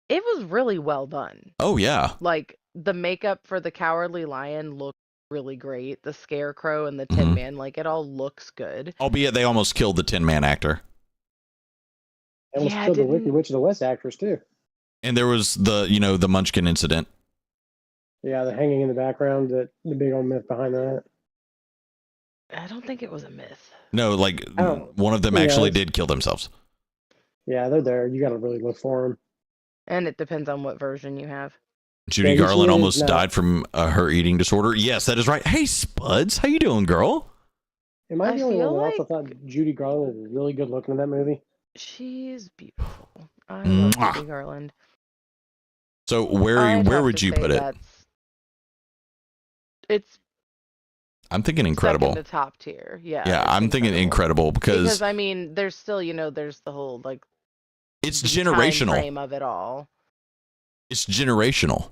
it was really well done. Oh yeah. Like, the makeup for the Cowardly Lion looked really great. The Scarecrow and the Tin Man, like, it all looks good. Albeit they almost killed the Tin Man actor. They almost killed the Wicked Witch of the West actress too. And there was the Munchkin incident. Yeah, the hanging in the background, the big old myth behind that. I don't think it was a myth. No, like Oh, one of them yeah, actually it's- did kill themselves. Yeah, they're there. You got to really look for them. And it depends on what version you have. Judy Yeah, Garland it is almost not. died from her eating disorder. Yes, that is right. Hey, Spuds, how you doing, girl? Am I I the only one feel that also like thought Judy Garland was really good looking in that movie? she's beautiful. I love Mwah. Judy Garland. So where I'd have would to you say put it? It's I'm thinking incredible. second to top tier. Yeah. Yeah, it's I'm thinking incredible because I mean, there's still, there's the whole like it's the generational. time frame of it all. It's generational.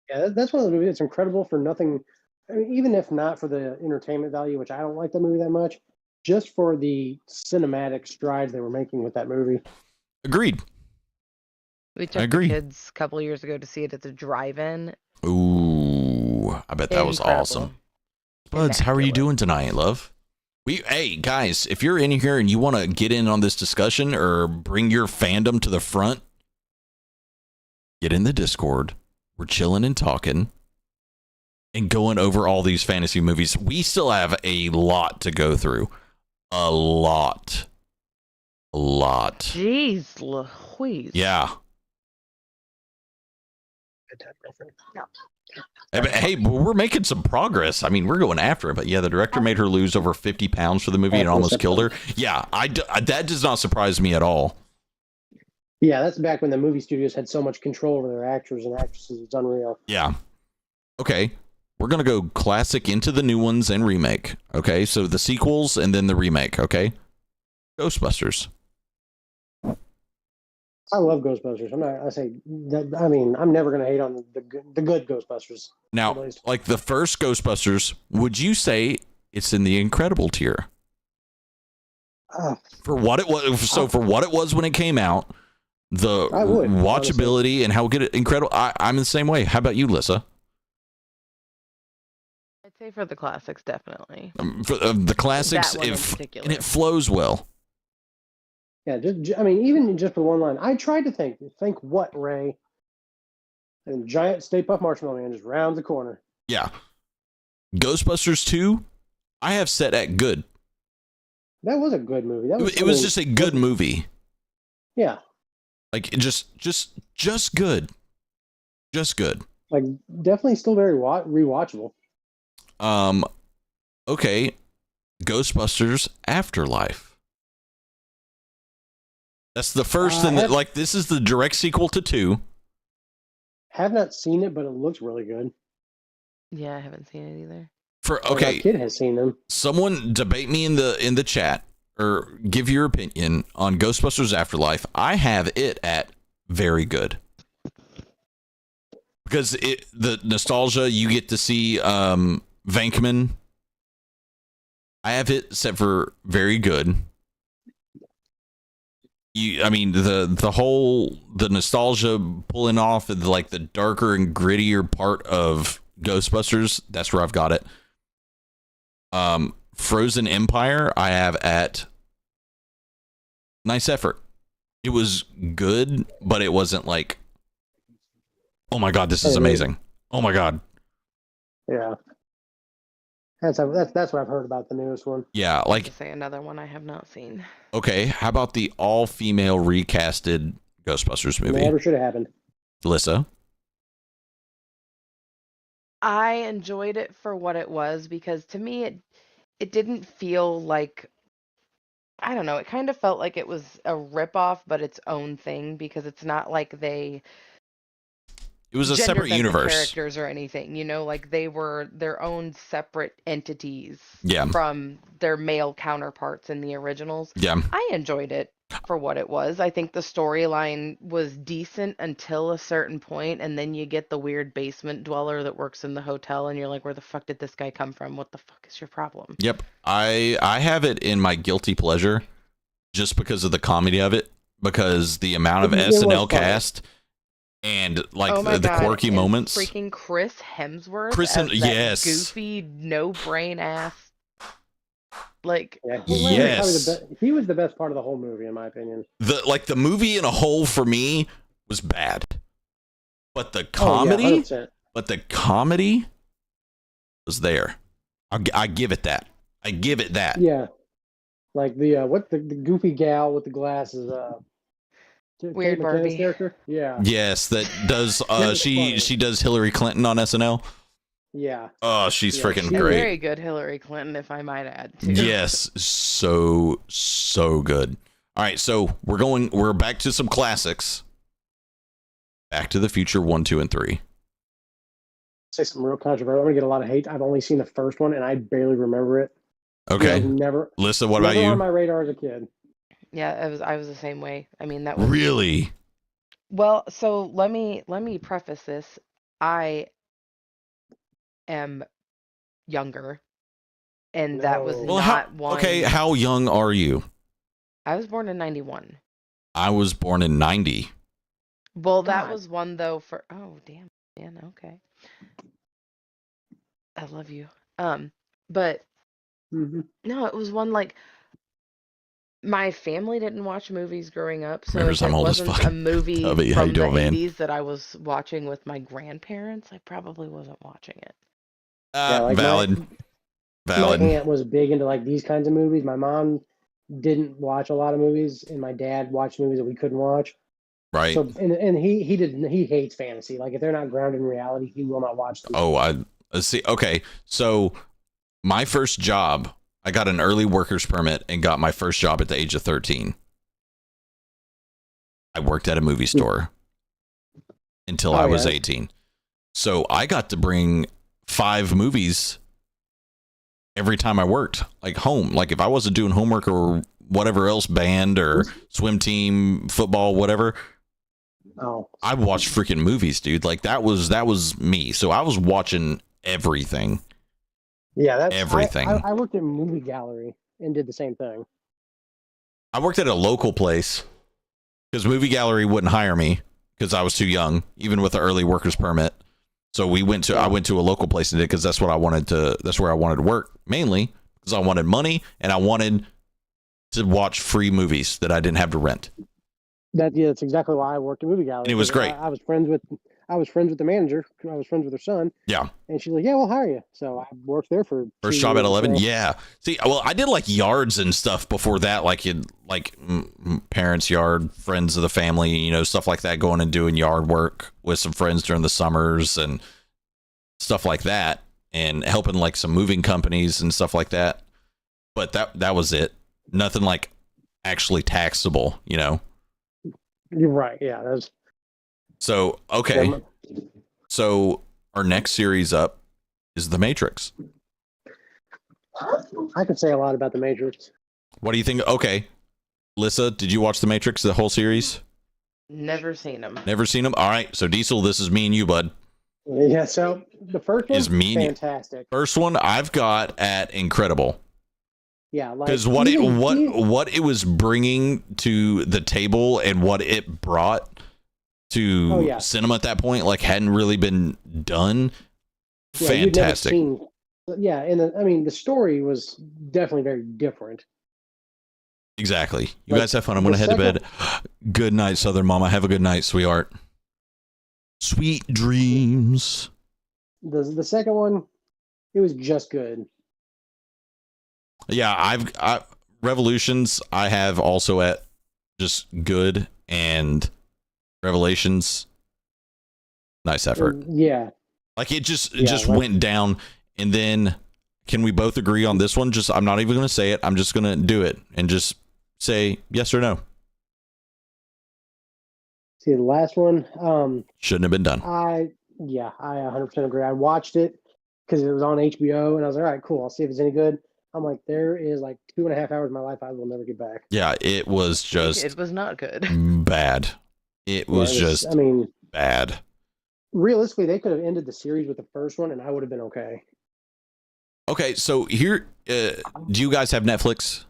Yeah, that's one of the movies that's incredible for nothing. I mean, even if not for the entertainment value, which I don't like the movie that much, just for the cinematic strides they were making with that movie. Agreed. We I took the agree. kids a couple years ago to see it at the drive-in. Ooh, I bet that was Incredible. awesome. Buds, how are you Immaculate. doing tonight, love? Hey guys, if you're in here and you want to get in on this discussion or bring your fandom to the front, get in the Discord. We're chilling and talking and going over all these fantasy movies. We still have a lot to go through. A lot. Jeez Louise. Yeah. Hey, but we're making some progress. I mean, we're going after it. But yeah, the director made her lose over 50 pounds for the movie and almost killed her. Yeah, that does not surprise me at all. Yeah, that's back when the movie studios had so much control over their actors and actresses. It's unreal. Yeah. Okay. We're going to go classic into the new ones and remake. Okay. So the sequels and then the remake. Okay. Ghostbusters. I love Ghostbusters. I'm never going to hate on the good Ghostbusters. Now, like the first Ghostbusters, would you say it's in the incredible tier? For what it was, for what it was when it came out, the watchability honestly. And how good incredible. I'm the same way. How about you, Lissa? I'd say for the classics, definitely. For the classics, and it flows well. Yeah, even just for one line, I tried to think what, Ray? And giant Stay Puft Marshmallow Man just rounds the corner. Yeah. Ghostbusters 2, I have set at good. That was a good movie. It was just a good movie. Yeah. Like just good. Just good. Like definitely still very rewatchable. Okay. Ghostbusters Afterlife. That's the first thing this is the direct sequel to 2. Have not seen it, but it looks really good. Yeah, I haven't seen it either. My kid has seen them. Someone debate me in the chat or give your opinion on Ghostbusters Afterlife. I have it at very good. Because the nostalgia, you get to see Venkman. I have it set for very good. The nostalgia pulling off of like the darker and grittier part of Ghostbusters, that's where I've got it. Frozen Empire, I have at nice effort. It was good, but it wasn't like, oh my god, this is amazing. Oh my god. Yeah. That's what I've heard about the newest one. Yeah, like to say another one I have not seen. Okay, how about the all-female recasted Ghostbusters movie? Never should have happened. Lissa? I enjoyed it for what it was because to me it didn't feel like, I don't know, it kind of felt like it was a ripoff but its own thing because it's not like they It was a separate universe. Characters or anything, like they were their own separate entities Yeah. from their male counterparts in the originals. Yeah. I enjoyed it for what it was. I think the storyline was decent until a certain point, and then you get the weird basement dweller that works in the hotel, and you're like, where the fuck did this guy come from? What the fuck is your problem? Yep. I have it in my guilty pleasure just because of the comedy of it, because the amount of SNL cast and like the quirky moments. Freaking Chris Hemsworth. Yes. Goofy, no brain ass. Like, yeah, yes. He was the best part of the whole movie, in my opinion. The movie in a whole for me was bad, but the comedy, was there. I give it that. I give it that. Yeah, like the goofy gal with the glasses, Kate Weird McKinnon's Barbie. character. Yeah, Yes, that does. that was funny. She does Hillary Clinton on SNL. Yeah, Oh, she's Yeah, freaking she- A great. very good Hillary Clinton, if I might add. Too. Yes, so good. All right, so we're back to some classics. Back to the Future 1, 2, and 3. say something real controversial. I'm gonna get a lot of hate. I've only seen the first one, and I barely remember it. Okay, It was never, Lisa, what about never on you? my radar as a kid. Yeah, I was the same way. I mean, that was Really? well. So let me preface this. I am younger, and that was No. Well, not one. okay, how young are you? I was born in 91. I was born in 90. Well, that God. was one though for oh damn man, okay. I love you. But Mhm. no, it was one like my family didn't watch movies growing up, so Remembers if I'm it old as wasn't fuck. a movie Tubby, how you from the doing, man? 80s that I was watching with my grandparents, I probably wasn't watching it. Yeah, like Valid. My Valid. aunt was big into like these kinds of movies. My mom didn't watch a lot of movies, and my dad watched movies that we couldn't watch. Right. So, and he hates fantasy. Like if they're not grounded in reality, he will not watch them. Oh, let's see. Okay, so my first job, I got an early workers permit and got my first job at the age of 13. I worked at a movie store until I was yeah. 18. So I got to bring 5 movies every time I worked, like home. Like if I wasn't doing homework or whatever else, band or swim team, football, whatever, Oh, I watched freaking movies, dude. Like that was me. So I was watching everything. yeah, that's Everything. I worked at a movie gallery and did the same thing. I worked at a local place because movie gallery wouldn't hire me because I was too young, even with the early workers permit. So I went to a local place and did because that's where I wanted to work, mainly because I wanted money and I wanted to watch free movies that I didn't have to rent. That's exactly why I worked at a movie gallery. And it was great. I was friends with the manager. I was friends with her son. Yeah. And she's like, "Yeah, we'll hire you." So I worked there for First 2 job at years, 11. so- Yeah. See, well, I did like yards and stuff before that, like parents' yard, friends of the family, stuff like that, going and doing yard work with some friends during the summers and stuff like that, and helping like some moving companies and stuff like that. But that was it. Nothing like actually taxable, You're right. Yeah, that's So, okay. So our next series up is The Matrix. I could say a lot about the Matrix. What do you think? Okay. Lissa, did you watch The Matrix, the whole series? Never seen them. Never seen them? All right. So Diesel, this is me and you, bud. Yeah. So the first one Is me and you. fantastic. First one I've got at incredible. Yeah, like Because what it was bringing to the table and what it brought to cinema at that point, like hadn't really been done. Yeah, you'd never Fantastic. seen- yeah, and the story was definitely very different. Exactly. You Like, guys have fun. I'm going to head to bed. Good night, Southern Mama. Have a good night, sweetheart. Sweet dreams. The second one, it was just good. Yeah, I Revolutions I have also at just good, and Revelations nice effort. Yeah. Like it just like- went down, and then can we both agree on this one? Just I'm not even going to say it. I'm just going to do it and just say yes or no. See the last one. Shouldn't have been done. I 100% agree. I watched it because it was on HBO, and I was like, all right, cool. I'll see if it's any good. I'm like, there is like 2.5 hours of my life I will never get back. Yeah, it was just It was not good. bad. It was just I mean, bad. realistically, they could have ended the series with the first one, and I would have been okay. Okay, so here, do you guys have Netflix?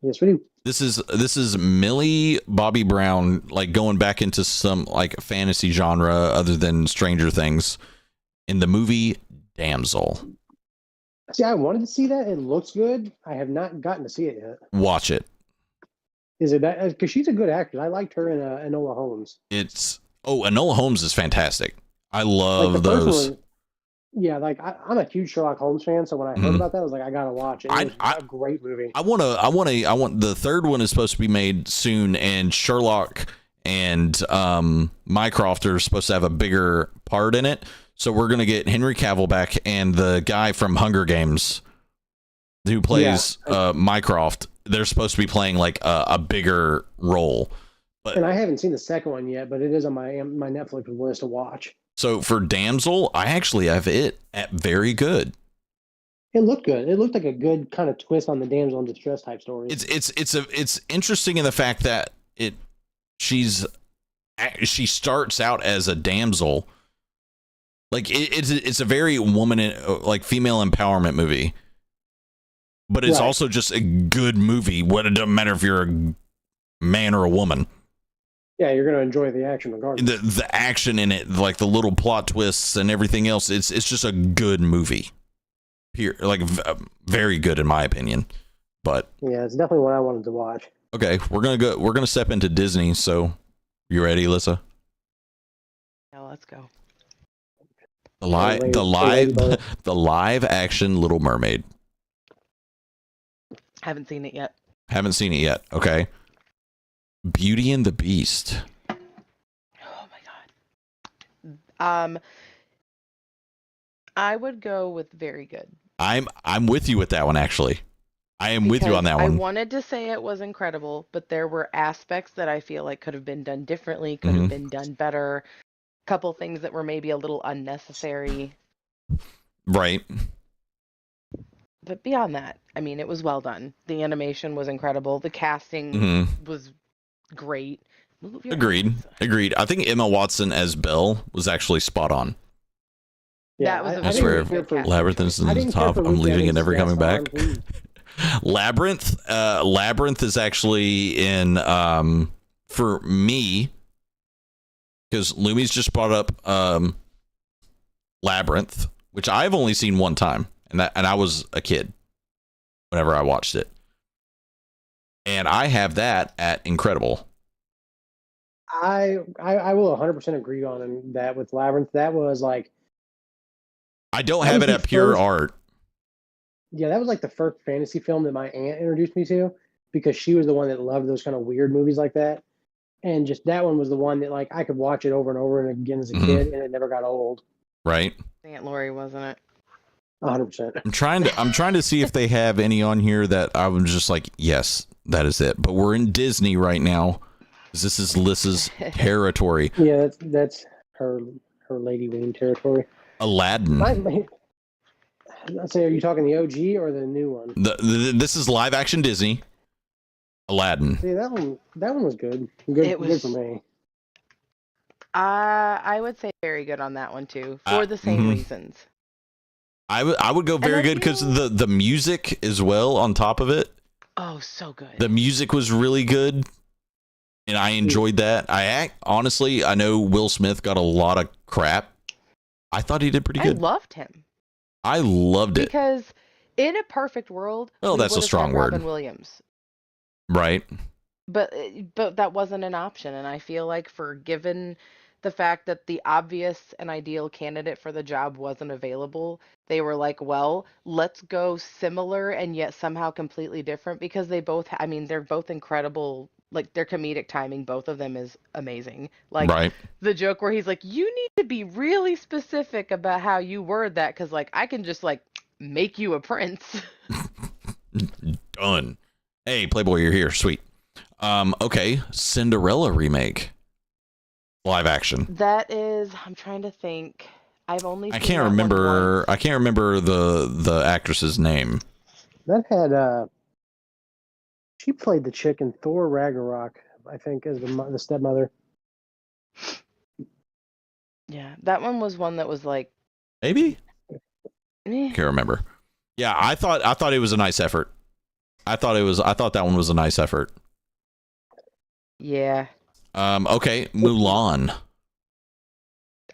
Yes, we do. This is Millie Bobby Brown, like going back into some like fantasy genre other than Stranger Things, in the movie Damsel. See, I wanted to see that. It looks good. I have not gotten to see it yet. Watch it. Is it that? Because she's a good actress. I liked her in Enola Holmes. Enola Holmes is fantastic. I love Like the first those. one, Yeah, like I'm a huge Sherlock Holmes fan, so when I heard about that, I was like, I gotta watch it. It was a great movie. I want the third one is supposed to be made soon, and Sherlock and Mycroft are supposed to have a bigger part in it. So we're gonna get Henry Cavill back and the guy from Hunger Games who plays Mycroft. They're supposed to be playing like a bigger role. But, and I haven't seen the second one yet, but it is on my Netflix list to watch. So for Damsel, I actually have it at very good. It looked good. It looked like a good kind of twist on the damsel in distress type story. It's interesting in the fact that she starts out as a damsel. Like it's a very like female empowerment movie. But it's also just a good movie. What it doesn't matter if you're a man or a woman. Yeah, you're gonna enjoy the action regardless. The action in it, like the little plot twists and everything else, it's just a good movie. Here, like very good in my opinion. But yeah, it's definitely one I wanted to watch. Okay, we're gonna step into Disney. So, you ready, Alyssa? Yeah, let's go. The live action Little Mermaid. Haven't seen it yet. Haven't seen it yet. Okay. Beauty and the Beast. Oh my god. I would go with very good. I'm with you with that one actually. I am with you on that one. I wanted to say it was incredible, but there were aspects that I feel like could have been done differently, could have been done better. A couple things that were maybe a little unnecessary. Right. But beyond that, I mean, it was well done. The animation was incredible. The casting was great. Agreed. I think Emma Watson as Belle was actually spot on. Yeah, that was I swear, Labyrinth is in the top. I'm leaving and never coming back. Labyrinth is actually in for me, because Lumi's just brought up Labyrinth, which I've only seen one time, and I was a kid whenever I watched it, and I have that at Incredible. I will 100% agree on that with Labyrinth. That was like, I don't have it at Pure Art. Yeah, that was like the first fantasy film that my aunt introduced me to, because she was the one that loved those kind of weird movies like that. And just that one was the one that like I could watch it over and over and again as a kid, and it never got old. Right. Aunt Lori, wasn't it? 100%. I'm trying to see if they have any on here that I was just like, yes, that is it. But we're in Disney right now. This is Lissa's territory. Yeah, that's her Lady Wayne territory. Aladdin. Let's say, are you talking the OG or the new one? This is live action Disney. Aladdin. See, that one was good. Good for me. I would say very good on that one too, for the same reasons. I would go very good because the music as well on top of it. Oh, so good. The music was really good, and I enjoyed that. Honestly, I know Will Smith got a lot of crap. I thought he did pretty good. I loved him. I loved it. Because in a perfect world, well, that's a strong word. Robin Williams. Right. But that wasn't an option, and I feel like given the fact that the obvious and ideal candidate for the job wasn't available, they were like, well, let's go similar and yet somehow completely different, because they're both incredible. Like, their comedic timing, both of them is amazing. Like, the joke where he's like, you need to be really specific about how you word that, because, like, I can just, like, make you a prince. Done. Hey, Playboy, you're here. Sweet. Okay. Cinderella remake. Live action. That is, I'm trying to think. I've only seen I can't remember the actress's name. That had she played the chick in Thor Ragnarok, I think, as the stepmother. Yeah, that one was one that was like, maybe. Can't remember. Yeah, I thought it was a nice effort. I thought that one was a nice effort. Yeah. Okay, Mulan.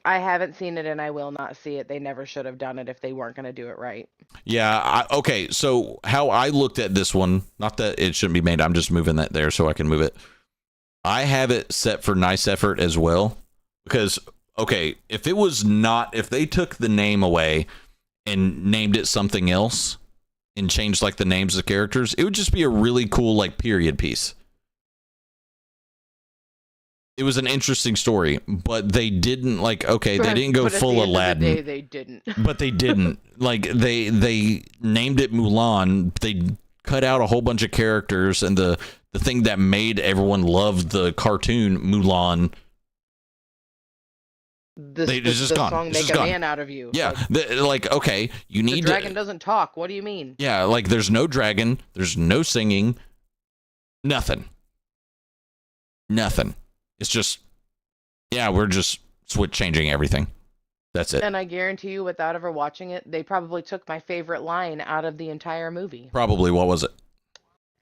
I haven't seen it and I will not see it. They never should have done it if they weren't going to do it right. Yeah, okay, so how I looked at this one, not that it shouldn't be made, I'm just moving that there so I can move it. I have it set for nice effort as well, because okay, if they took the name away and named it something else and changed like the names of characters, it would just be a really cool like period piece. It was an interesting story, but they didn't like. Okay, they didn't go But at full the end Aladdin. Of the day, they didn't. But they didn't. Like they named it Mulan. They cut out a whole bunch of characters, and the thing that made everyone love the cartoon Mulan. It's just gone. Song It's "Make just a gone. Man Out of You." Yeah, okay, you The need dragon doesn't talk. What do you mean? Yeah, like there's no dragon, there's no singing, nothing. It's just, yeah, we're just changing everything. That's it. And I guarantee you, without ever watching it, they probably took my favorite line out of the entire movie. Probably. What was it?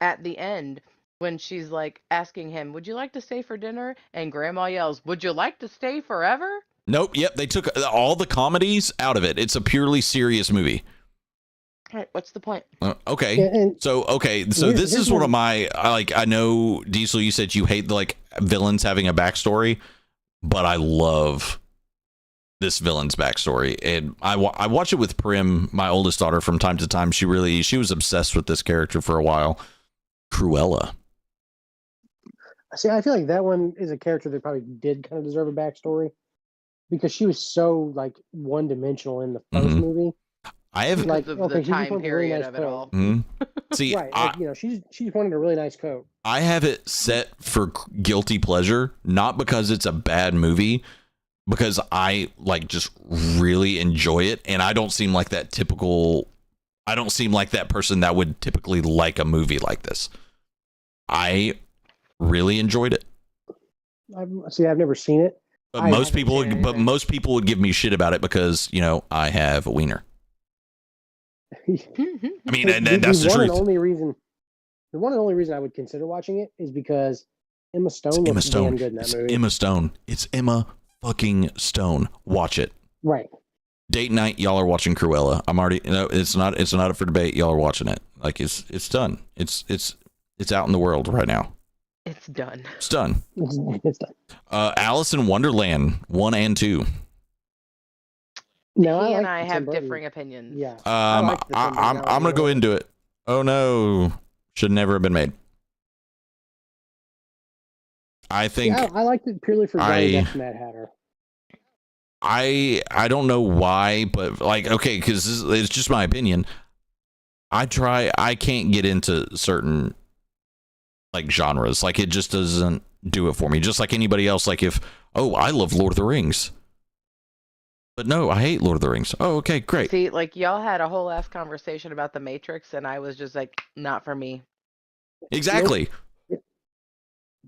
At the end, when she's like asking him, "Would you like to stay for dinner?" And Grandma yells, "Would you like to stay forever?" Nope. Yep. They took all the comedies out of it. It's a purely serious movie. All right, what's the point? Okay. Yeah, So this is one of my I know Diesel, you said you hate the like villains having a backstory, but I love this villain's backstory, and I watch it with Prim, my oldest daughter, from time to time. She was obsessed with this character for a while, Cruella. See, I feel like that one is a character that probably did kind of deserve a backstory because she was so like one dimensional in the 1st movie. I have like the she just time wanted a period really nice of it coat. all. See, Right, like, she's wanted a really nice coat. I have it set for guilty pleasure, not because it's a bad movie, because I like just really enjoy it, and I don't seem like that person that would typically like a movie like this. I really enjoyed it. I've never seen it. But most people would give me shit about it because, I have a wiener. I mean, and that's the truth. The one and only reason I would consider watching it is because Emma Stone looks damn good in that movie. Emma Stone. It's Emma fucking Stone. Watch it. Right. Date night, y'all are watching Cruella. I'm already, it's not up for debate. Y'all are watching it. Like it's done. It's out in the world right now. It's done. It's done. Alice in Wonderland 1 and 2. No, he and I have differing opinions. Yeah. I'm gonna go into it. Oh no, should never have been made. I think I liked it purely for Johnny Depp's Mad Hatter. I don't know why, but like, okay, because it's just my opinion. I can't get into certain like genres. Like it just doesn't do it for me. Just like anybody else. Like I love Lord of the Rings. But no, I hate Lord of the Rings. Oh, okay, great. See, like y'all had a whole ass conversation about the Matrix, and I was just like, not for me. Exactly.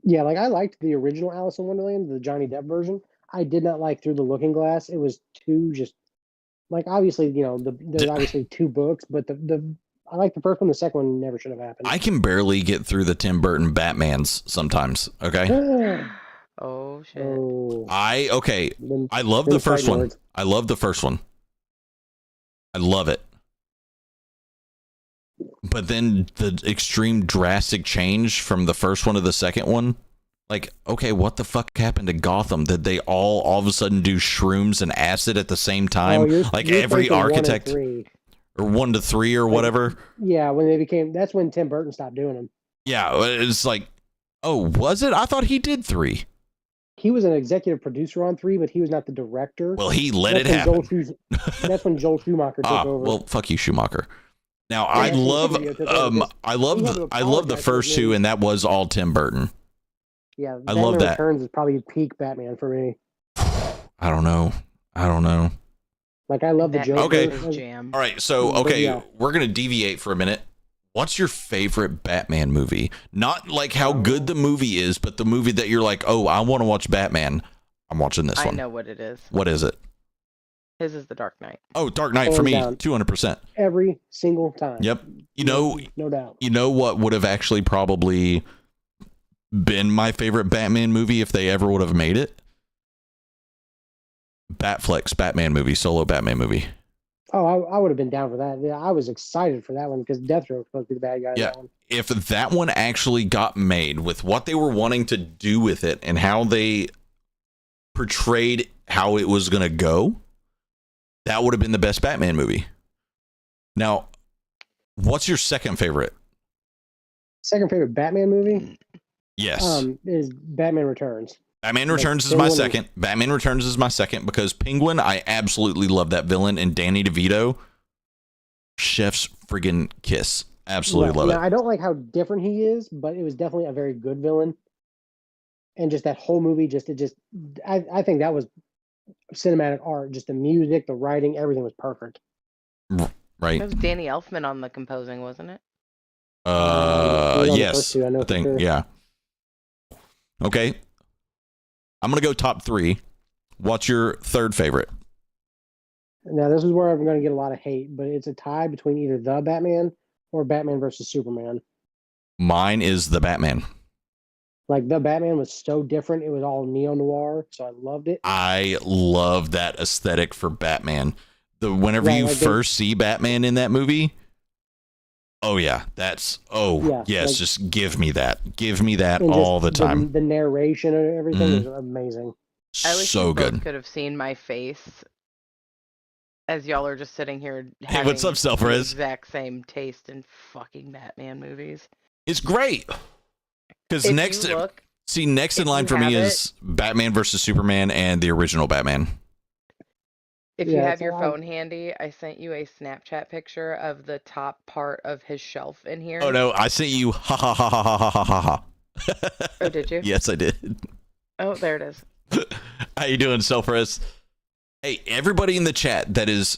Yeah, like I liked the original Alice in Wonderland, the Johnny Depp version. I did not like Through the Looking Glass. It was too just like obviously, there's obviously 2 books, but I like the first one. The second one never should have happened. I can barely get through the Tim Burton Batmans sometimes. Okay. Oh shit. I love the first one. I love the first one. I love it. But then the extreme drastic change from the first one to the second one, like, okay, what the fuck happened to Gotham? Did they all of a sudden do shrooms and acid at the same time? Like every architect, or 1 to 3 or whatever. Yeah, that's when Tim Burton stopped doing them. Yeah, it's like, oh, was it? I thought he did 3. He was an executive producer on 3, but he was not the director. Well, he let it happen. That's when Joel Schumacher took over. Well, fuck you, Schumacher. Now I love the first 2, and that was all Tim Burton. Yeah, I love that. Returns is probably peak Batman for me. I don't know. Like I love the Joker. Okay. Jam. All right, so we're gonna deviate for a minute. What's your favorite Batman movie? Not like how good the movie is, but the movie that you're like, oh, I want to watch Batman. I'm watching this one. I know what it is. What is it? His is The Dark Knight. Oh, Dark Knight for me, 200%. Every single time. Yep. No doubt. You know what would have actually probably been my favorite Batman movie if they ever would have made it? Batfleck's Batman movie, solo Batman movie. Oh, I would have been down for that. Yeah, I was excited for that one because Deathstroke was supposed to be the bad guy. Yeah. That one. If that one actually got made with what they were wanting to do with it and how they portrayed how it was going to go, that would have been the best Batman movie. Now, what's your second favorite? Second favorite Batman movie? Yes. Is Batman Returns. Batman Returns is my second. Batman Returns is my second because Penguin, I absolutely love that villain, and Danny DeVito, chef's friggin' kiss. Absolutely love it. I don't like how different he is, but it was definitely a very good villain. And just that whole movie, I think that was cinematic art. Just the music, the writing, everything was perfect. Right. It was Danny Elfman on the composing, wasn't it? Yes. I think, sure. yeah. Okay. I'm going to go top 3. What's your third favorite? Now, this is where I'm going to get a lot of hate, but it's a tie between either The Batman or Batman versus Superman. Mine is The Batman. Like, The Batman was so different. It was all neo-noir, so I loved it. I love that aesthetic for Batman. Whenever you first see Batman in that movie, just give me that. Give me that all the time. The narration and everything is amazing. I wish so you good. both could have seen my face as y'all are just sitting here Hey, what's up, the Selfrez? exact same taste in fucking Batman movies. It's great. Because next in line for me is Batman versus Superman and the original Batman. If you have your phone handy, I sent you a Snapchat picture of the top part of his shelf in here. Oh no, I sent you ha ha ha ha ha ha ha ha. Oh, did you? Yes, I did. Oh, there it is. How you doing, Selfrez? Hey, everybody in the chat that is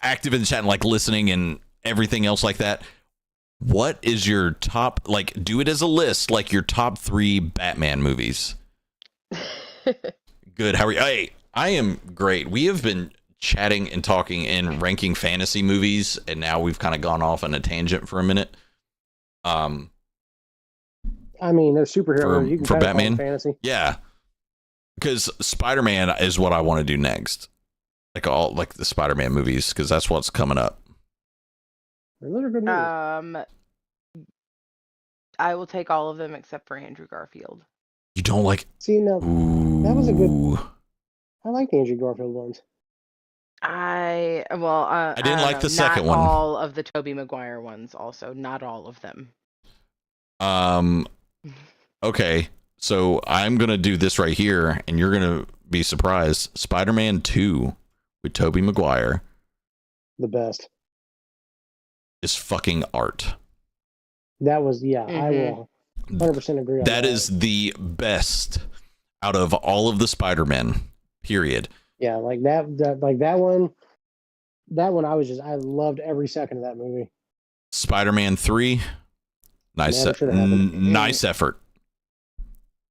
active in the chat and like listening and everything else like that, what is your top, like, do it as a list, like your top 3 Batman movies. Good. How are you? Hey, I am great. We have been chatting and talking and ranking fantasy movies, and now we've kind of gone off on a tangent for a minute. I mean, they're superheroes. You can for kind of call Batman, them fantasy. Yeah, because Spider-Man is what I want to do next, like the Spider-Man movies, because that's what's coming up. Those are good movies. I will take all of them except for Andrew Garfield. You don't like? See, now that was a good. Ooh. I like the Andrew Garfield ones. I didn't like the second one. All of the Tobey Maguire ones, also not all of them. Okay, so I'm gonna do this right here, and you're gonna be surprised. Spider-Man 2 with Tobey Maguire, the best, is fucking art. That was I will 100% agree on that. That is the best out of all of the Spider-Men. Period. Yeah, like that one. That one, I loved every second of that movie. Spider-Man 3, nice effort.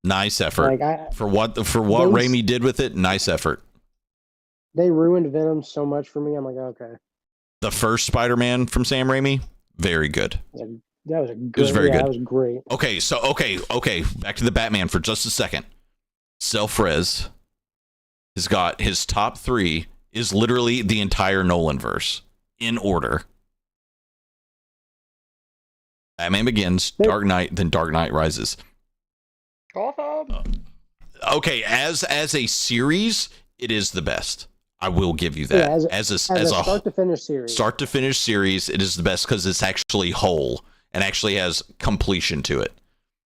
Nice effort. Like for what Raimi did with it, nice effort. They ruined Venom so much for me. I'm like, okay. The first Spider-Man from Sam Raimi, very good. That was a good. It was very good. That was great. Okay, so okay. Back to the Batman for just a second. Selfrez has got his top 3 is literally the entire Nolan verse in order. Batman Begins, Dark Knight, then Dark Knight Rises. Okay, as a series, it is the best. I will give you that. Yeah, as a start to finish series. Start to finish series, it is the best because it's actually whole and actually has completion to it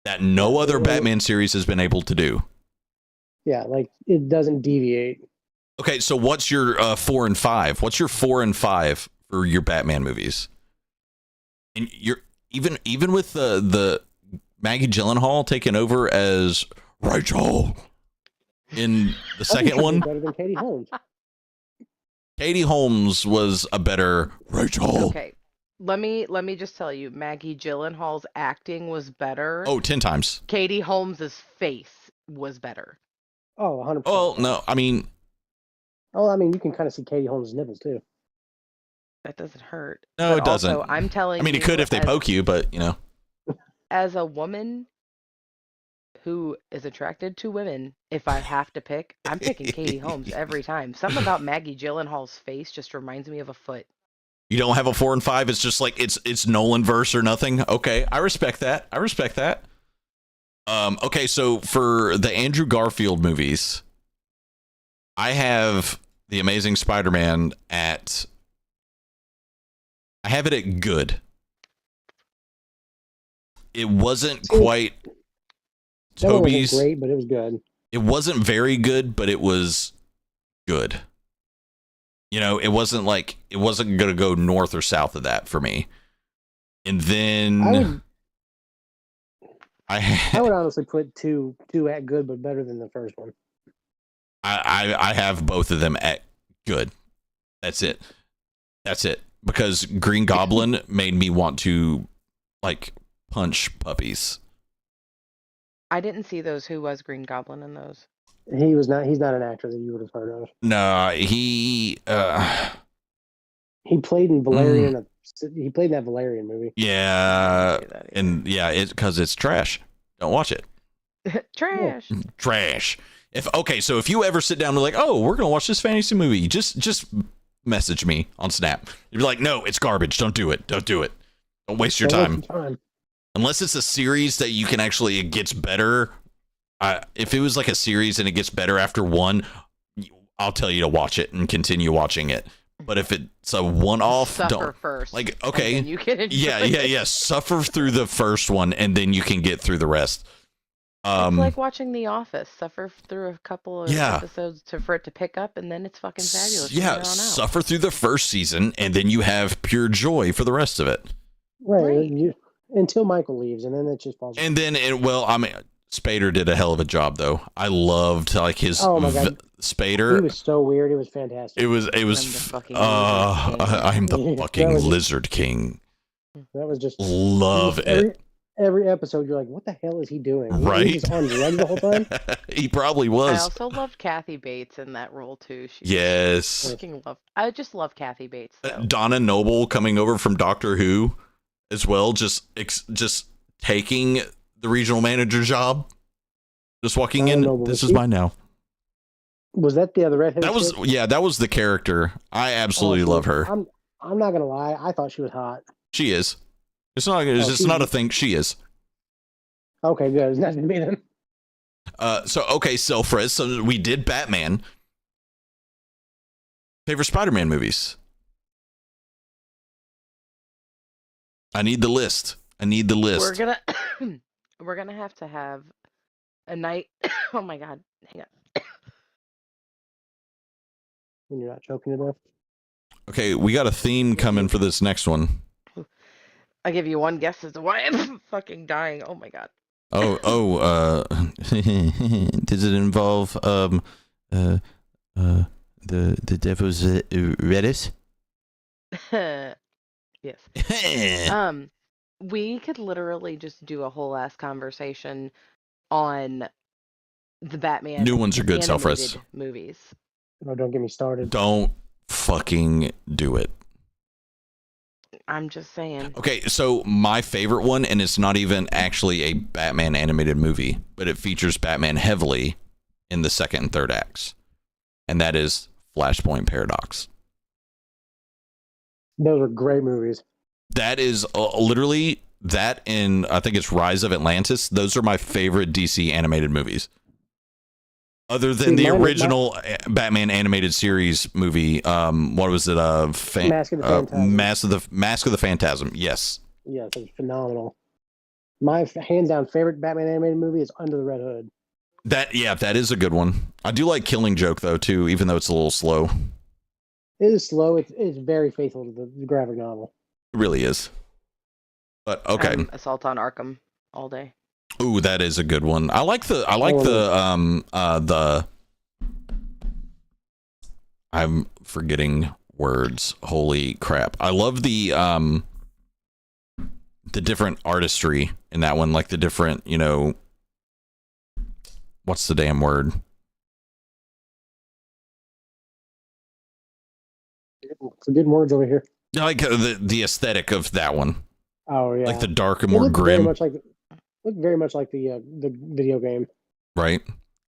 that no other Batman series has been able to do. Yeah, like it doesn't deviate. Okay, so what's your 4 and 5? What's your 4 and 5 for your Batman movies? And you're even with the Maggie Gyllenhaal taking over as Rachel in the second one. Better than Katie Holmes. Katie Holmes was a better Rachel. Okay, let me just tell you, Maggie Gyllenhaal's acting was better. Oh, 10 times. Katie Holmes's face was better. Oh, 100%. Oh no, I mean, you can kind of see Katie Holmes' nipples too. That doesn't hurt. No, it doesn't. Also, I'm telling you. I mean, it could if they poke you, but you know. As a woman who is attracted to women, if I have to pick, I'm picking Katie Holmes every time. Something about Maggie Gyllenhaal's face just reminds me of a foot. You don't have a 4 and 5. It's just like it's Nolan verse or nothing. Okay, I respect that. Okay, so for the Andrew Garfield movies, I have The Amazing Spider-Man at... I have it at good. It wasn't quite That one wasn't Toby's. great, but it was good. It wasn't very good, but it was good. You know, it wasn't going to go north or south of that for me. And then I would honestly put two at good, but better than the first one. I have both of them at good. That's it. Because Green Goblin made me want to like punch puppies. I didn't see those. Who was Green Goblin in those? He's not an actor that you would have heard of. No, he played in Valerian. He played in that Valerian movie. Yeah, and yeah, it's because it's trash. Don't watch it. Trash. Trash. So if you ever sit down and be like, oh, we're gonna watch this fantasy movie, just message me on Snap. You'd be like, no, it's garbage. Don't do it. Don't waste your time. Unless it's a series that you can actually, it gets better. If it was like a series and it gets better after one, I'll tell you to watch it and continue watching it. But if it's a one-off, don't first. Like, okay, you can yeah. Suffer through the first one and then you can get through the rest. It's like watching The Office. Suffer through a couple of episodes for it to pick up, and then it's fucking fabulous. Yeah, suffer through the first season, and then you have pure joy for the rest of it. Right. Until Michael leaves, and then it just falls. And then, Spader did a hell of a job, though. I loved like his Spader. He was so weird. It was fantastic. It was. I'm the fucking Lizard King. That was just love it. Every episode, you're like, what the hell is he doing? Right? He was on drugs the whole time. He probably was. I also loved Kathy Bates in that role too. I just love Kathy Bates. Donna Noble coming over from Doctor Who, as well, just taking the regional manager job, just walking in. Noble, this is mine now. Was that the other redhead? That was that was the character. I absolutely love her. I'm not gonna lie. I thought she was hot. She is. It's not. It's not a thing. She is. Okay, good. It's not to me then. So Fred. So we did Batman. Favorite Spider-Man movies. I need the list. We're gonna have to have a night. Oh my god! Hang on. When you're not choking to death. Okay, we got a theme coming for this next one. I'll give you one guess as to why I'm fucking dying. Oh my god. Does it involve the devil's lettuce? Yes. We could literally just do a whole ass conversation on the Batman. New ones are good, Selfres. Movies. Oh, don't get me started. Don't fucking do it. I'm just saying. Okay, so my favorite one, and it's not even actually a Batman animated movie, but it features Batman heavily in the second and third acts, and that is Flashpoint Paradox. Those are great movies. That is literally that, and I think it's Rise of Atlantis. Those are my favorite DC animated movies. Other than the original Batman animated series movie, what was it? Mask of the Phantasm. Mask of the Phantasm. Yes. Yes, it was phenomenal. My hands down favorite Batman animated movie is Under the Red Hood. That is a good one. I do like Killing Joke though too, even though it's a little slow. It is slow. It's very faithful to the graphic novel. It really is. But okay. Assault on Arkham all day. Ooh, that is a good one. I like the I'm forgetting words. Holy crap. I love the different artistry in that one, like the different, what's the damn word? Forgetting words over here. Like the aesthetic of that one. Oh yeah. Like the dark and more grim. Look very much like the video game. Right.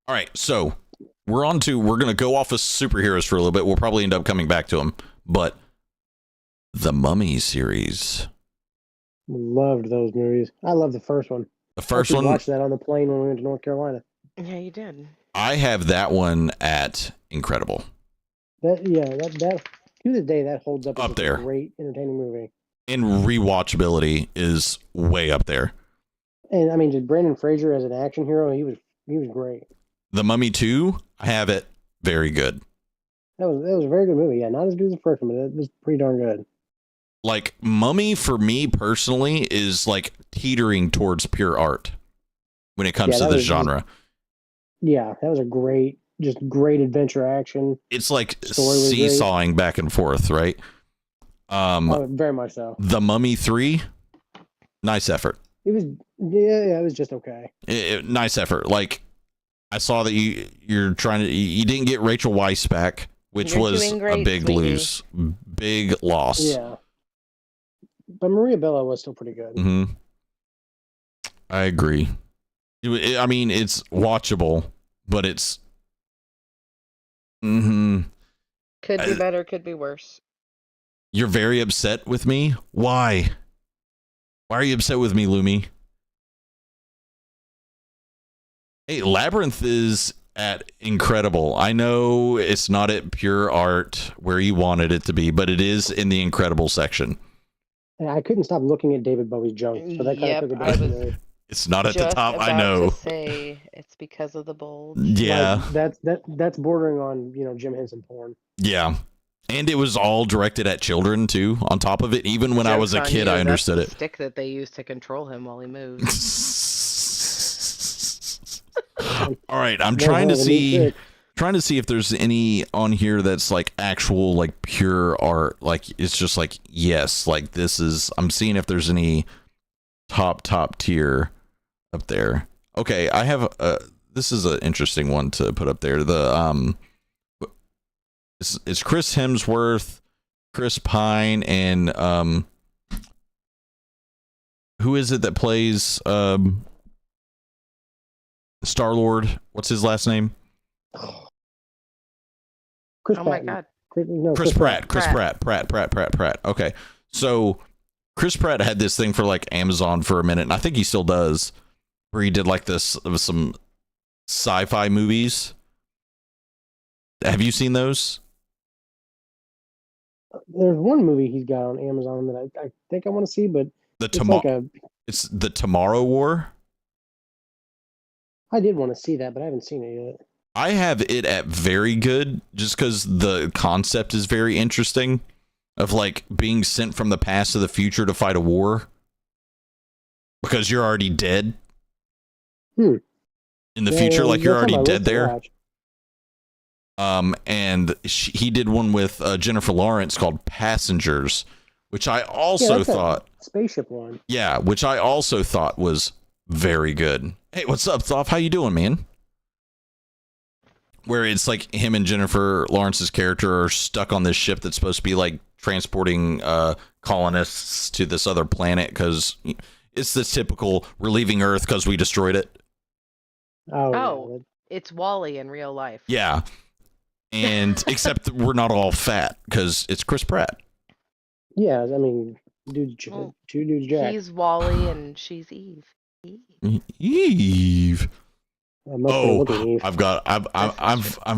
All right. So we're going to go off of superheroes for a little bit. We'll probably end up coming back to them, but the Mummy series. Loved those movies. I love the first one. The first one. Watched that on the plane when we went to North Carolina. Yeah, you did. I have that one at incredible. That to this day that holds up as Up a there. great entertaining movie. And rewatchability is way up there. And I mean, just Brendan Fraser as an action hero, he was great. The Mummy 2, I have it very good. That was a very good movie. Yeah, not as good as the first one, but it was pretty darn good. Like Mummy for me personally is like teetering towards pure art when it comes to this genre. Yeah, that was a great adventure action. It's like seesawing back and forth, right? Very much so. The Mummy 3, nice effort. It was it was just okay. Nice effort. Like I saw that you didn't get Rachel Weisz back, which was a big lose, big loss. Yeah, but Maria Bello was still pretty good. Mm-hmm. I agree. I mean, it's watchable, but it's could be better, could be worse. You're very upset with me? Why? Why are you upset with me, Lumi? Hey, Labyrinth is at incredible. I know it's not at pure art where you wanted it to be, but it is in the incredible section. And I couldn't stop looking at David Bowie's junk, so that kind of took it down to me. It's not at the top, I know. To say it's because of the bulge. Yeah. Like, that's bordering on, Jim Henson porn. Yeah. And it was all directed at children too, on top of it. Even when I was a kid, I understood it. Stick that they used to control him while he moves. All right, I'm trying to see if there's any on here that's like actual like pure art. Like it's just like, yes, like this is, I'm seeing if there's any top tier up there. Okay, I have this is an interesting one to put up there. The it's Chris Hemsworth, Chris Pine, and who is it that plays Star-Lord? What's his last name? Chris oh Patton. My God. Chris Pratt. Okay. So Chris Pratt had this thing for like Amazon for a minute, and I think he still does, where he did like this some sci-fi movies. Have you seen those? There's one movie he's got on Amazon that I think I want to see, but it's the Tomorrow War. I did want to see that, but I haven't seen it yet. I have it at very good, just because the concept is very interesting, of like being sent from the past to the future to fight a war because you're already dead. In the future, like you're already dead there. And he did one with Jennifer Lawrence called Passengers, which I also thought spaceship one. Yeah, which I also thought was very good. Hey, what's up, Thoth? How you doing, man? Where it's like him and Jennifer Lawrence's character are stuck on this ship that's supposed to be like transporting colonists to this other planet because it's this typical, we're leaving Earth because we destroyed it. Oh, it's Wall-E in real life. Yeah. And except that we're not all fat because it's Chris Pratt. Yeah, I mean, two dudes jacked. He's Wall-E and she's Eve. Eve. Eve. I'm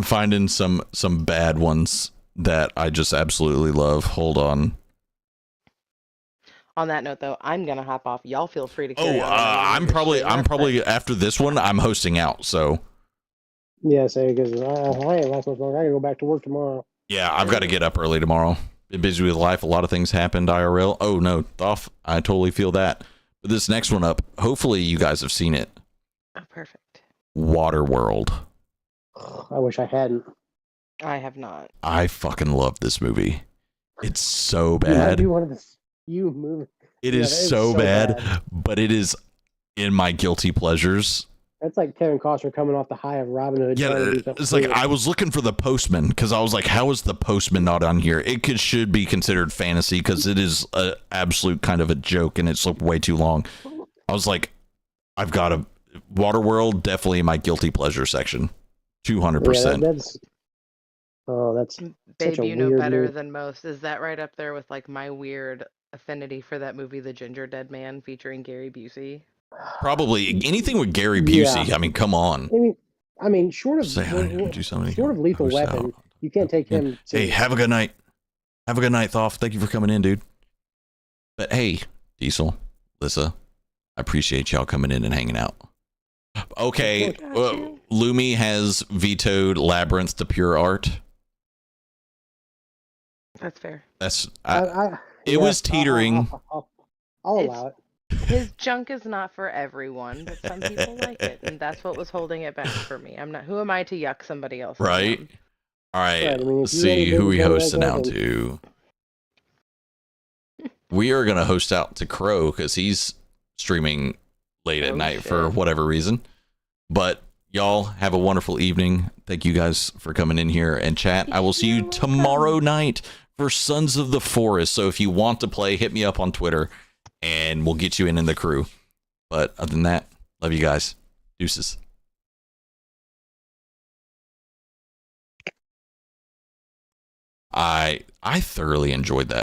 finding some bad ones that I just absolutely love. Hold on. On that note, though, I'm gonna hop off. Y'all feel free to carry on. I'm probably after this one, I'm hosting out. So. Yeah, because I ain't last much longer. I gotta go back to work tomorrow. Yeah, I've got to get up early tomorrow. Been busy with life. A lot of things happened IRL. Oh no, Thoth, I totally feel that. But this next one up, hopefully you guys have seen it. Oh, perfect. Waterworld. I wish I hadn't. I have not. I fucking love this movie. It's so bad. It is so bad, but it is in my guilty pleasures. That's like Kevin Costner coming off the high of Robin Hood. Yeah, it's like I was looking for the Postman because I was like, how is the Postman not on here? It should be considered fantasy because it is an absolute kind of a joke and it's way too long. I was like, I've got a Waterworld, definitely in my guilty pleasure section. 200%. That's Babe, such a you know weird better movie. than most. Is that right up there with like my weird affinity for that movie, The Ginger Dead Man, featuring Gary Busey? Probably anything with Gary Busey. Yeah. I mean, come on. I mean, I mean, short of Say hi, do something. short of Lethal Host Weapon, out. you can't take him. Hey, seriously. have a good night. Have a good night, Thoth. Thank you for coming in, dude. But hey, Diesel, Lissa, I appreciate y'all coming in and hanging out. Okay, Lumi has vetoed Labyrinth to pure art. That's fair. That's It was teetering. I'll allow it. His junk is not for everyone, but some people like it, and that's what was holding it back for me. I'm not. Who am I to yuck somebody else? Right. All right. Right, I mean, Let's see who we hosting out to. We are gonna host out to Crow because he's streaming late at night for whatever reason. But y'all have a wonderful evening. Thank you guys for coming in here and chat. I will see you tomorrow night for Sons of the Forest. So if you want to play, hit me up on Twitter and we'll get you in the crew. But other than that, love you guys. Deuces. I thoroughly enjoyed that.